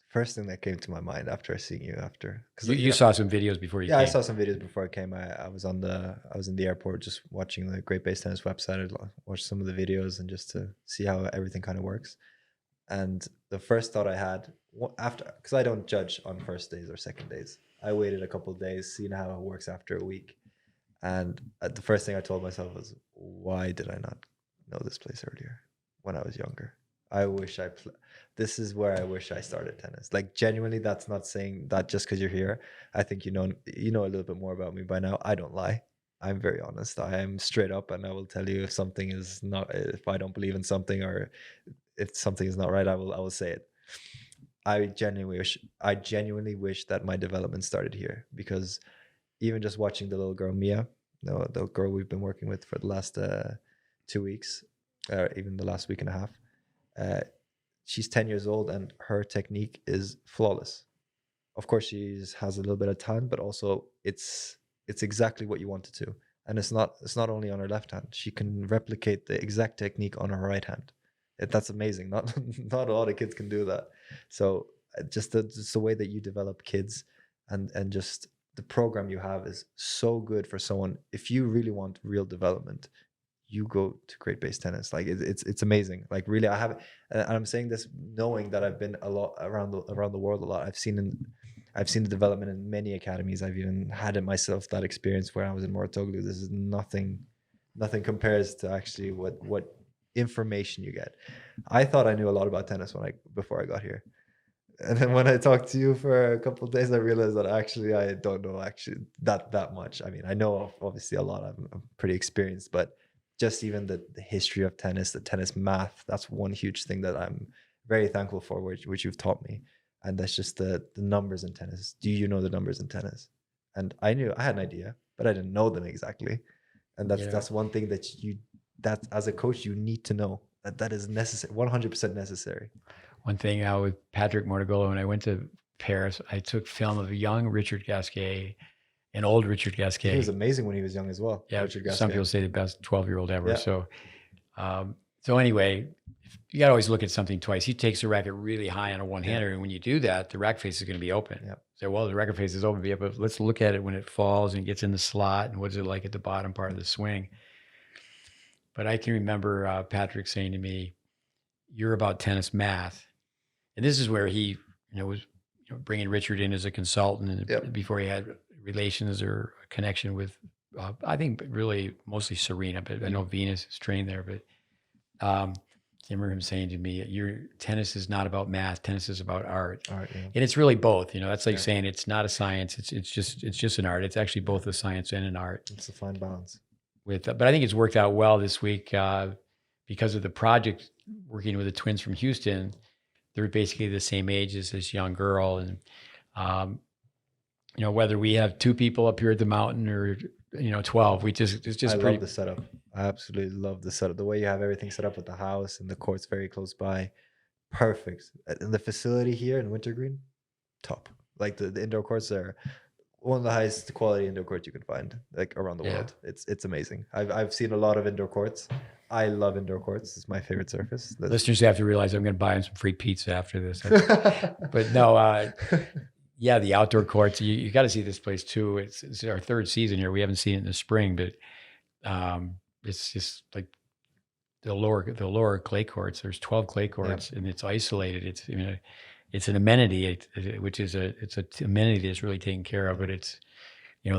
first thing that came to my mind after seeing you because you saw some videos before you came. I saw some videos before I came. I was in the airport just watching the GreatBase Tennis website. I watched some of the videos and just to see how everything kind of works. And the first thought I had because I don't judge on first days or second days. I waited a couple of days, seeing how it works after a week. And the first thing I told myself was, why did I not know this place earlier when I was younger? I wish this is where I wish I started tennis. Like, genuinely, that's not saying that just because you're here. I think you know a little bit more about me by now. I don't lie. I'm very honest. I am straight up, and I will tell you if I don't believe in something, or if something is not right, I will say it. I genuinely wish that my development started here, because even just watching the little girl Mia, the girl we've been working with for the last 2 weeks, or even the last week and a half. She's 10 years old, and her technique is flawless. Of course, she has a little bit of talent, but also it's exactly what you want it to. And it's not only on her left hand. She can replicate the exact technique on her right hand. That's amazing. Not a lot of kids can do that. So just the way that you develop kids, and just the program you have is so good for someone. If you really want real development, you go to GreatBase Tennis. Like it's amazing. Like, really, and I'm saying this knowing that I've been a lot around the world a lot. I've seen the development in many academies. I've even had it myself, that experience where I was in Moratoglu. This is nothing compares to actually what information you get. I thought I knew a lot about tennis before I got here. And then when I talked to you for a couple of days, I realized that actually I don't know that much. I mean, I know obviously a lot. I'm pretty experienced, but just even the history of tennis, the tennis math, that's one huge thing that I'm very thankful for, which you've taught me. And that's just the numbers in tennis. Do you know the numbers in tennis? And I knew I had an idea, but I didn't know them exactly. And Yeah. that's one thing that as a coach you need to know, that is necessary, 100% necessary. One thing with Patrick Mortagolo, when I went to Paris, I took film of a young Richard Gasquet, an old Richard Gasquet. He was amazing when he was young as well. Yeah, Richard Gasquet. some people say the best 12-year-old ever. Yeah. So anyway, you got to always look at something twice. He takes the racket really high on a one-hander, and when you do that, the racket face is going to be open. Yeah. So, well, the racket face is open, but let's look at it when it falls and gets in the slot, and what's it like at the bottom part of the swing. But I can remember Patrick saying to me, "You're about tennis math," and this is where he, was bringing Richard in as a consultant, and Yep. before he had relations or a connection with, I think really mostly Serena, but I know Venus is trained there. But I remember him saying to me, "Your tennis is not about math. Tennis is about art." Art, yeah. And it's really both. That's like Yeah. saying it's not a science. It's just an art. It's actually both a science and an art. It's a fine balance. But I think it's worked out well this week because of the project working with the twins from Houston. They're basically the same age as this young girl, and whether we have 2 people up here at the mountain or 12, it's just I pretty. love the setup. I absolutely love the setup. The way you have everything set up with the house and the court's very close by, perfect. And the facility here in Wintergreen, top. Like the indoor courts are one of the highest quality indoor courts you can find, like around the world. It's amazing. I've seen a lot of indoor courts. I love indoor courts. It's my favorite surface. Listeners have to realize I'm going to buy them some free pizza after this. But no, yeah, the outdoor courts. You got to see this place too. It's our 3rd season here. We haven't seen it in the spring, but it's just like the lower clay courts. There's 12 clay courts, and it's isolated. It's an amenity, which is it's an amenity that's really taken care of. But it's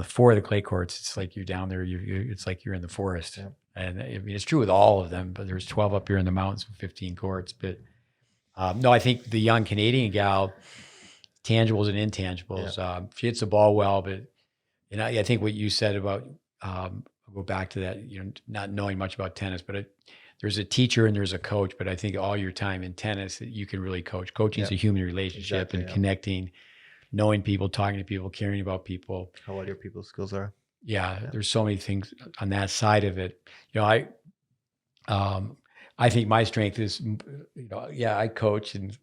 4 of the clay courts. It's like you're down there. It's like you're in the forest. Yeah. And I mean, it's true with all of them, but there's 12 up here in the mountains with 15 courts. But no, I think the young Canadian gal, tangibles and intangibles, she hits the ball well. But I think what you said about, I'll go back to that, not knowing much about tennis, but there's a teacher and there's a coach. But I think all your time in tennis, you can really coach. Coaching is a human relationship and connecting, knowing people, talking to people, caring about people. How well your people skills are. Yeah, there's so many things on that side of it. I think my strength is, I coach, and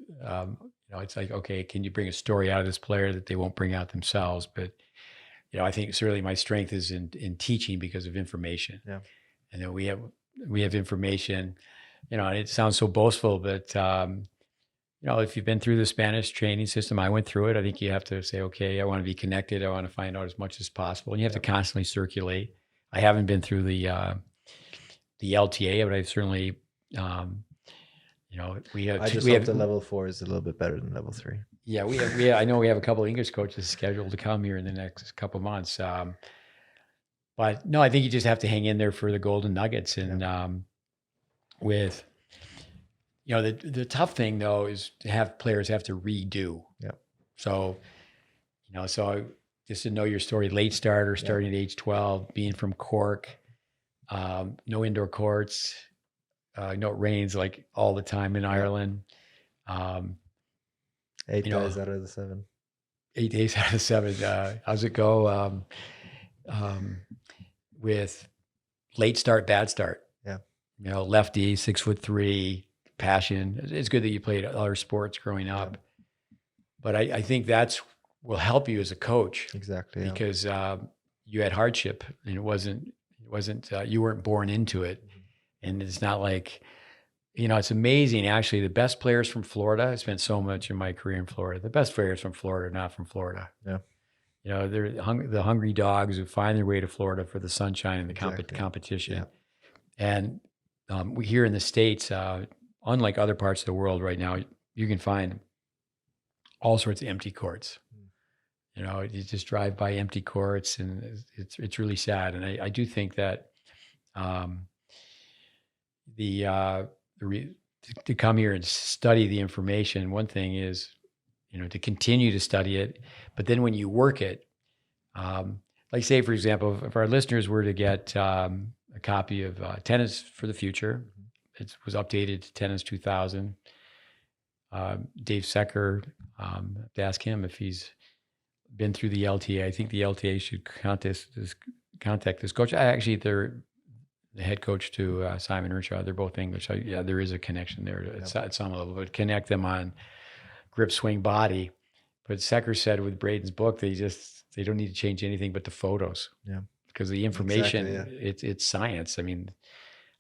it's like, okay, can you bring a story out of this player that they won't bring out themselves? But I think certainly my strength is in teaching because of information. Yeah, and then we have information. And it sounds so boastful, but if you've been through the Spanish training system, I went through it. I think you have to say, okay, I want to be connected. I want to find out as much as possible. And you have to constantly circulate. I haven't been through the LTA, but I've certainly, we have. I just hope the level 4 is a little bit better than level 3. Yeah, we have. I know we have a couple of English coaches scheduled to come here in the next couple of months. But no, I think you just have to hang in there for the golden nuggets. And with the tough thing though is to have players have to redo. Yeah. So, so just to know your story, late starter, starting at age 12, being from Cork, no indoor courts, it rains like all the time in Ireland. 8 days out of the 7. 8 days out of the 7. How's it go with late start, bad start? Yeah. Lefty, 6'3", passion. It's good that you played other sports growing up, but I think that's will help you as a coach. Exactly. Because you had hardship, and it wasn't you weren't born into it. And it's not like, it's amazing. Actually, the best players from Florida, I spent so much in my career in Florida. The best players from Florida are not from Florida. Yeah. They're the hungry dogs who find their way to Florida for the sunshine and the competition. Yeah. And we here in the States, unlike other parts of the world right now, you can find all sorts of empty courts. You just drive by empty courts, and it's really sad. And I do think that to come here and study the information. One thing is, to continue to study it. But then when you work it, like say, for example, if our listeners were to get a copy of Tennis for the Future, it was updated to Tennis 2000. Dave Secker, to ask him if he's been through the LTA. I think the LTA should contact this coach. Actually, they're the head coach to Simon Earnshaw. They're both English. Yeah, there is a connection there at some level, but connect them on grip, swing, body. But Secker said with Braden's book, they don't need to change anything but the photos. Yeah. Because the information, exactly, it's science. I mean,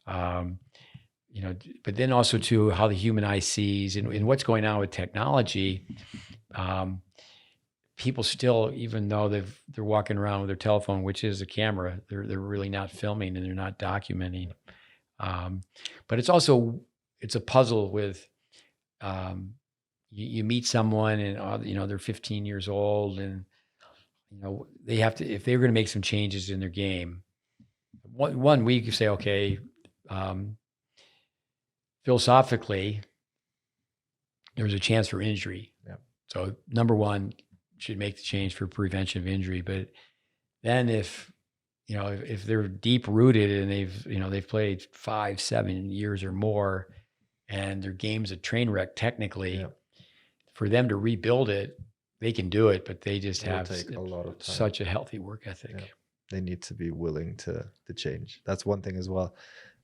but then also to how the human eye sees and what's going on with technology. People still, even though they're walking around with their telephone, which is a camera, they're really not filming and they're not documenting. But it's a puzzle with, you meet someone and, they're 15 years old and, they have to, if they're going to make some changes in their game, one week you say, okay, philosophically, there's a chance for injury. Yeah. So number one, should make the change for prevention of injury. But then if they're deep rooted and they've played 5-7 years or more and their game's a train wreck technically, for them to rebuild it, they can do it, but they just have a lot of time. Such a healthy work ethic. Yeah. They need to be willing to change. That's one thing as well.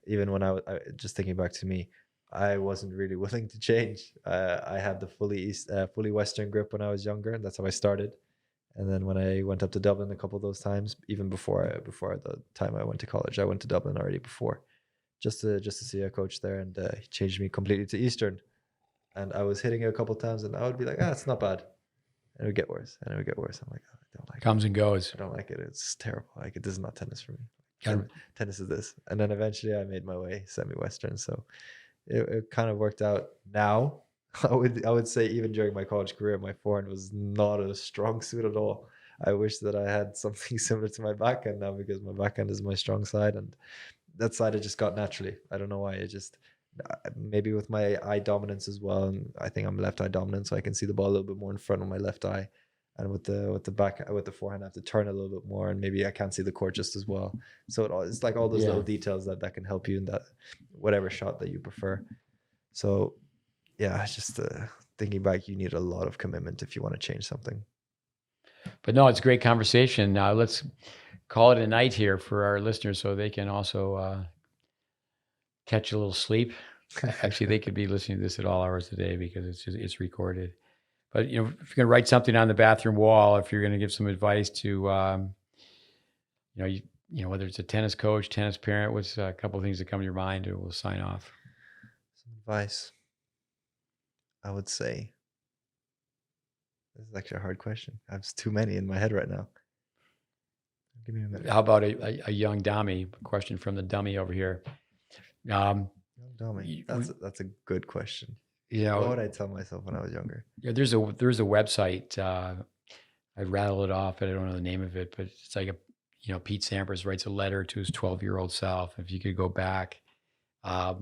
Even when I just thinking back to me, I wasn't really willing to change. I had the fully Western grip when I was younger. That's how I started. And then when I went up to Dublin a couple of those times, even before the time I went to college, I went to Dublin already before, just to see a coach there, and he changed me completely to Eastern. And I was hitting it a couple of times, and I would be like, it's not bad. And it would get worse, and it would get worse. I'm like, I don't like it. Comes and goes. I don't like it. It's terrible. Like, this is not tennis for me. Tennis is this. And then eventually I made my way semi-Western. So it kind of worked out. Now I would say even during my college career, my forehand was not a strong suit at all. I wish that I had something similar to my backhand now, because my backhand is my strong side, and that side I just got naturally. I don't know why. It just, maybe with my eye dominance as well. And I think I'm left eye dominant, so I can see the ball a little bit more in front of my left eye. And with the forehand, I have to turn a little bit more, and maybe I can't see the court just as well. So it's like all those little details that can help you in that whatever shot that you prefer. So yeah, just thinking back, you need a lot of commitment if you want to change something. But no, it's a great conversation. Now let's call it a night here for our listeners, so they can also catch a little sleep. Actually, they could be listening to this at all hours of the day, because it's recorded. But if you're going to write something on the bathroom wall, if you're going to give some advice to, whether it's a tennis coach, tennis parent, what's a couple of things that come to your mind, and we'll sign off. Some advice, I would say. This is actually a hard question. I have too many in my head right now. Give me a minute. How about a young Domi? Question from the dummy over here. Young Domi. That's a good question. What would I tell myself when I was younger? Yeah, there's a website. I rattle it off, but I don't know the name of it. But it's like Pete Sampras writes a letter to his 12-year-old self. If you could go back, I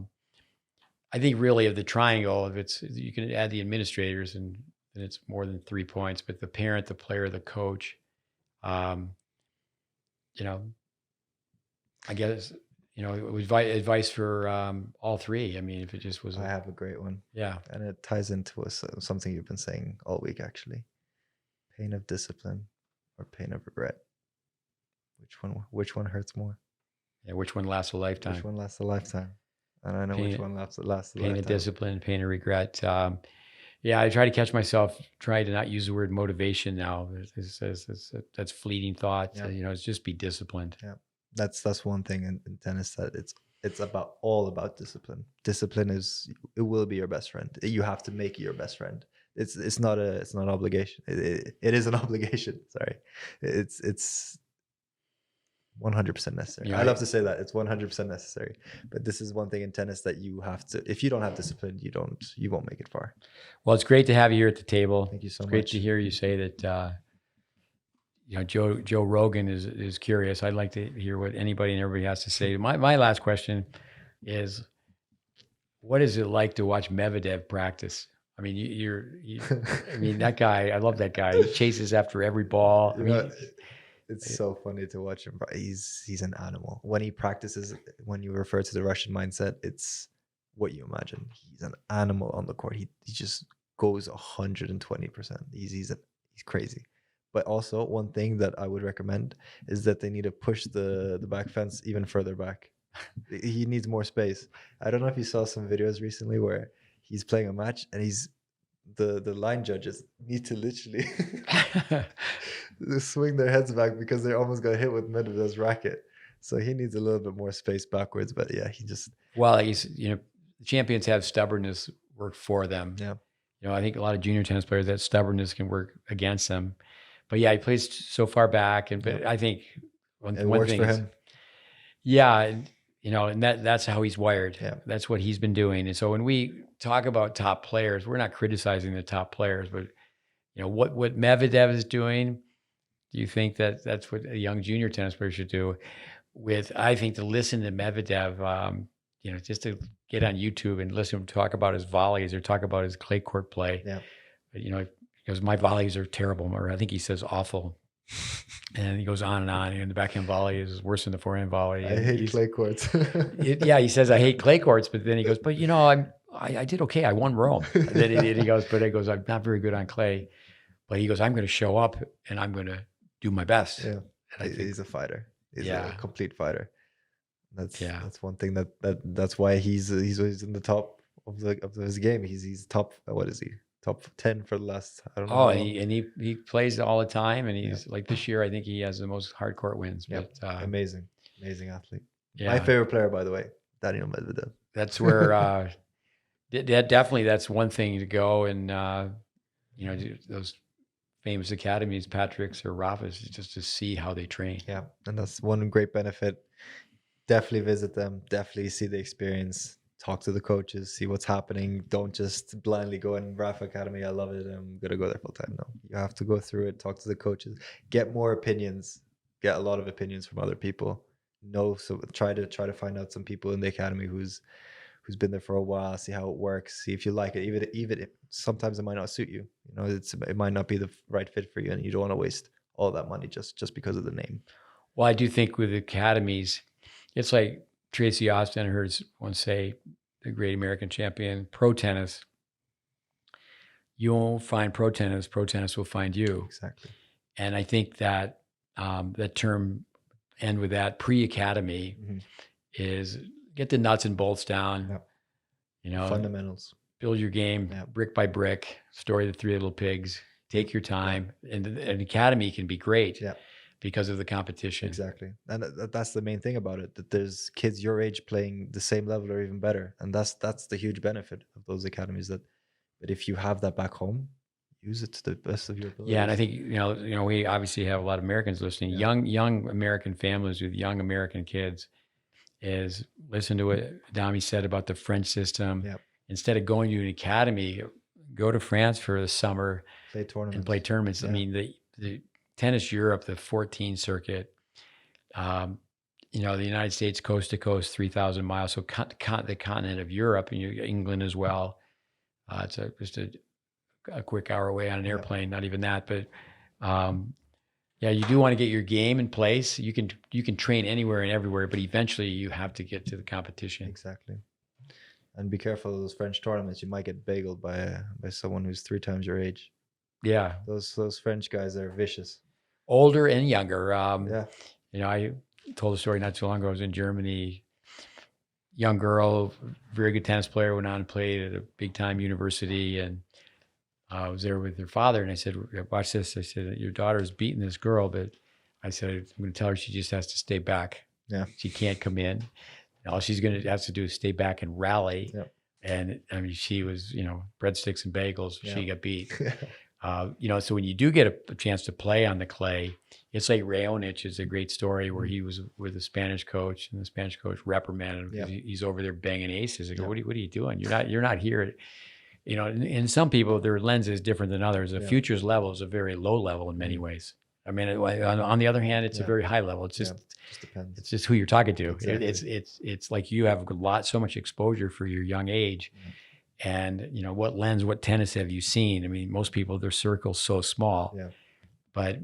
think really of the triangle, you can add the administrators, and it's more than 3 points. But the parent, the player, the coach, I guess. Advice for all three. I mean, if it just was. I have a great one. Yeah. And it ties into something you've been saying all week, actually. Pain of discipline or pain of regret. Which one hurts more? Yeah, which one lasts a lifetime? Which one lasts a lifetime? And I know which one lasts a lifetime. Pain of discipline, pain of regret. I try to catch myself trying to not use the word motivation now. That's fleeting thought. Yeah. It's just be disciplined. Yeah. That's one thing in tennis, that it's all about discipline. Discipline it will be your best friend. You have to make it your best friend. It's not an obligation. It is an obligation. Sorry, it's 100% necessary. Yeah, I love to say that it's 100% necessary. But this is one thing in tennis that you have to. If you don't have discipline, you won't make it far. Well, it's great to have you here at the table. Thank you so much. Great to hear you say that. Joe Rogan is curious. I'd like to hear what anybody and everybody has to say. My last question is, what is it like to watch Medvedev practice? I mean, I mean, that guy, I love that guy. He chases after every ball. I mean, it's so funny to watch him. He's an animal. When he practices, when you refer to the Russian mindset, it's what you imagine. He's an animal on the court. He just goes 120%. He's crazy. But also, one thing that I would recommend is that they need to push the back fence even further back. He needs more space. I don't know if you saw some videos recently where he's playing a match and the line judges need to literally swing their heads back because they almost got hit with Medvedev's racket. So he needs a little bit more space backwards. But yeah, he just well, champions have stubbornness work for them. Yeah. I think a lot of junior tennis players, that stubbornness can work against them. But yeah, he plays so far back, but I think it works for him. Yeah, and that's how he's wired. Yeah. That's what he's been doing. And so when we talk about top players, we're not criticizing the top players, but what Medvedev is doing, do you think that that's what a young junior tennis player should do? I think to listen to Medvedev, just to get on YouTube and listen to him talk about his volleys or talk about his clay court play. Yeah. Because my volleys are terrible, or I think he says awful. And he goes on, and the backhand volley is worse than the forehand volley. I hate clay courts. Yeah, he says I hate clay courts, but then he goes, but I did okay. I won Rome. And then he goes, I'm not very good on clay, but he goes, I'm going to show up and I'm going to do my best. Yeah, he's a fighter. He's a complete fighter. That's one thing that's why he's always in the top of his game. He's top. What is he? Top 10 for the last, I don't know. Oh, and he plays all the time, and he's like this year, I think he has the most hard court wins. Yeah, but, amazing athlete. Yeah. My favorite player, by the way, Daniel Medvedev. That's where definitely that's one thing to go and those famous academies, Patrick's or Rafa's, just to see how they train. Yeah, and that's one great benefit. Definitely visit them. Definitely see the experience. Talk to the coaches, see what's happening. Don't just blindly go in Rafa Academy. I love it. I'm going to go there full time. No, you have to go through it. Talk to the coaches. Get more opinions. Get a lot of opinions from other people. So try to find out some people in the academy who's been there for a while. See how it works. See if you like it. Even if sometimes it might not suit you. It might not be the right fit for you, and you don't want to waste all that money just because of the name. Well, I do think with academies, it's like Tracy Austin, I heard once say, the great American champion, pro tennis, you won't find pro tennis will find you. Exactly. And I think that that term, and with that pre-academy, is get the nuts and bolts down. Yep. Fundamentals. Build your game brick by brick, story of the three little pigs, take your time. And an academy can be great. Yeah. Because of the competition. Exactly. And that's the main thing about it, that there's kids your age playing the same level or even better. And that's the huge benefit of those academies, that if you have that back home, use it to the best of your ability. Yeah, and I think, we obviously have a lot of Americans listening, young American families with young American kids, is listen to what Domi said about the French system. Yep. Instead of going to an academy, go to France for the summer. Play tournaments. And play tournaments. Yeah. I mean, the Tennis Europe, the 14 circuit, the United States coast to coast, 3,000 miles. So the continent of Europe, and England as well. It's just a quick hour away on an airplane, not even that. But you do want to get your game in place. You can train anywhere and everywhere, but eventually you have to get to the competition. Exactly. And be careful of those French tournaments. You might get bageled by someone who's 3 times your age. Yeah. Those French guys are vicious. Older and younger. I told a story not too long ago. I was in Germany. Young girl, very good tennis player, went on and played at a big time university, and I was there with her father. And I said, "Watch this." I said, "Your daughter's beating this girl, but," I said, "I'm going to tell her she just has to stay back. Yeah, she can't come in. All she's going to have to do is stay back and rally." Yep. And I mean, she was, breadsticks and bagels. Yeah. She got beat. So when you do get a chance to play on the clay, it's like Raonic is a great story where he was with a Spanish coach, and the Spanish coach reprimanded him because he's over there banging aces. I go, what are you doing? You're not here. And some people, their lens is different than others. The futures level is a very low level in many ways. I mean, on the other hand, it's a very high level. It's just depends. It's just who you're talking to. Exactly. It's like you have so much exposure for your young age. And, you know, what tennis have you seen? I mean, most people, their circle's so small, Yeah. but,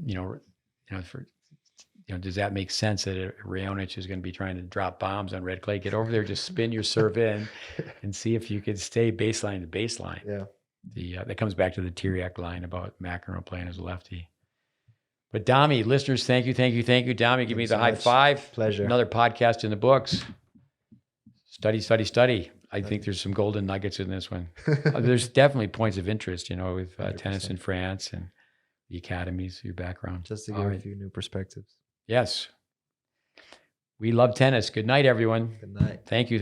does that make sense that Raonic is going to be trying to drop bombs on red clay? Get over there, just spin your serve in and see if you could stay baseline to baseline. Yeah. That comes back to the Tiriac line about McEnroe playing as a lefty. But Domi, listeners, thank you. Domi, give me the high five. Pleasure. Another podcast in the books. Study. I think there's some golden nuggets in this one. There's definitely points of interest, with tennis in France and the academies, your background. Just to give a few new perspectives. Yes. We love tennis. Good night, everyone. Good night. Thank you.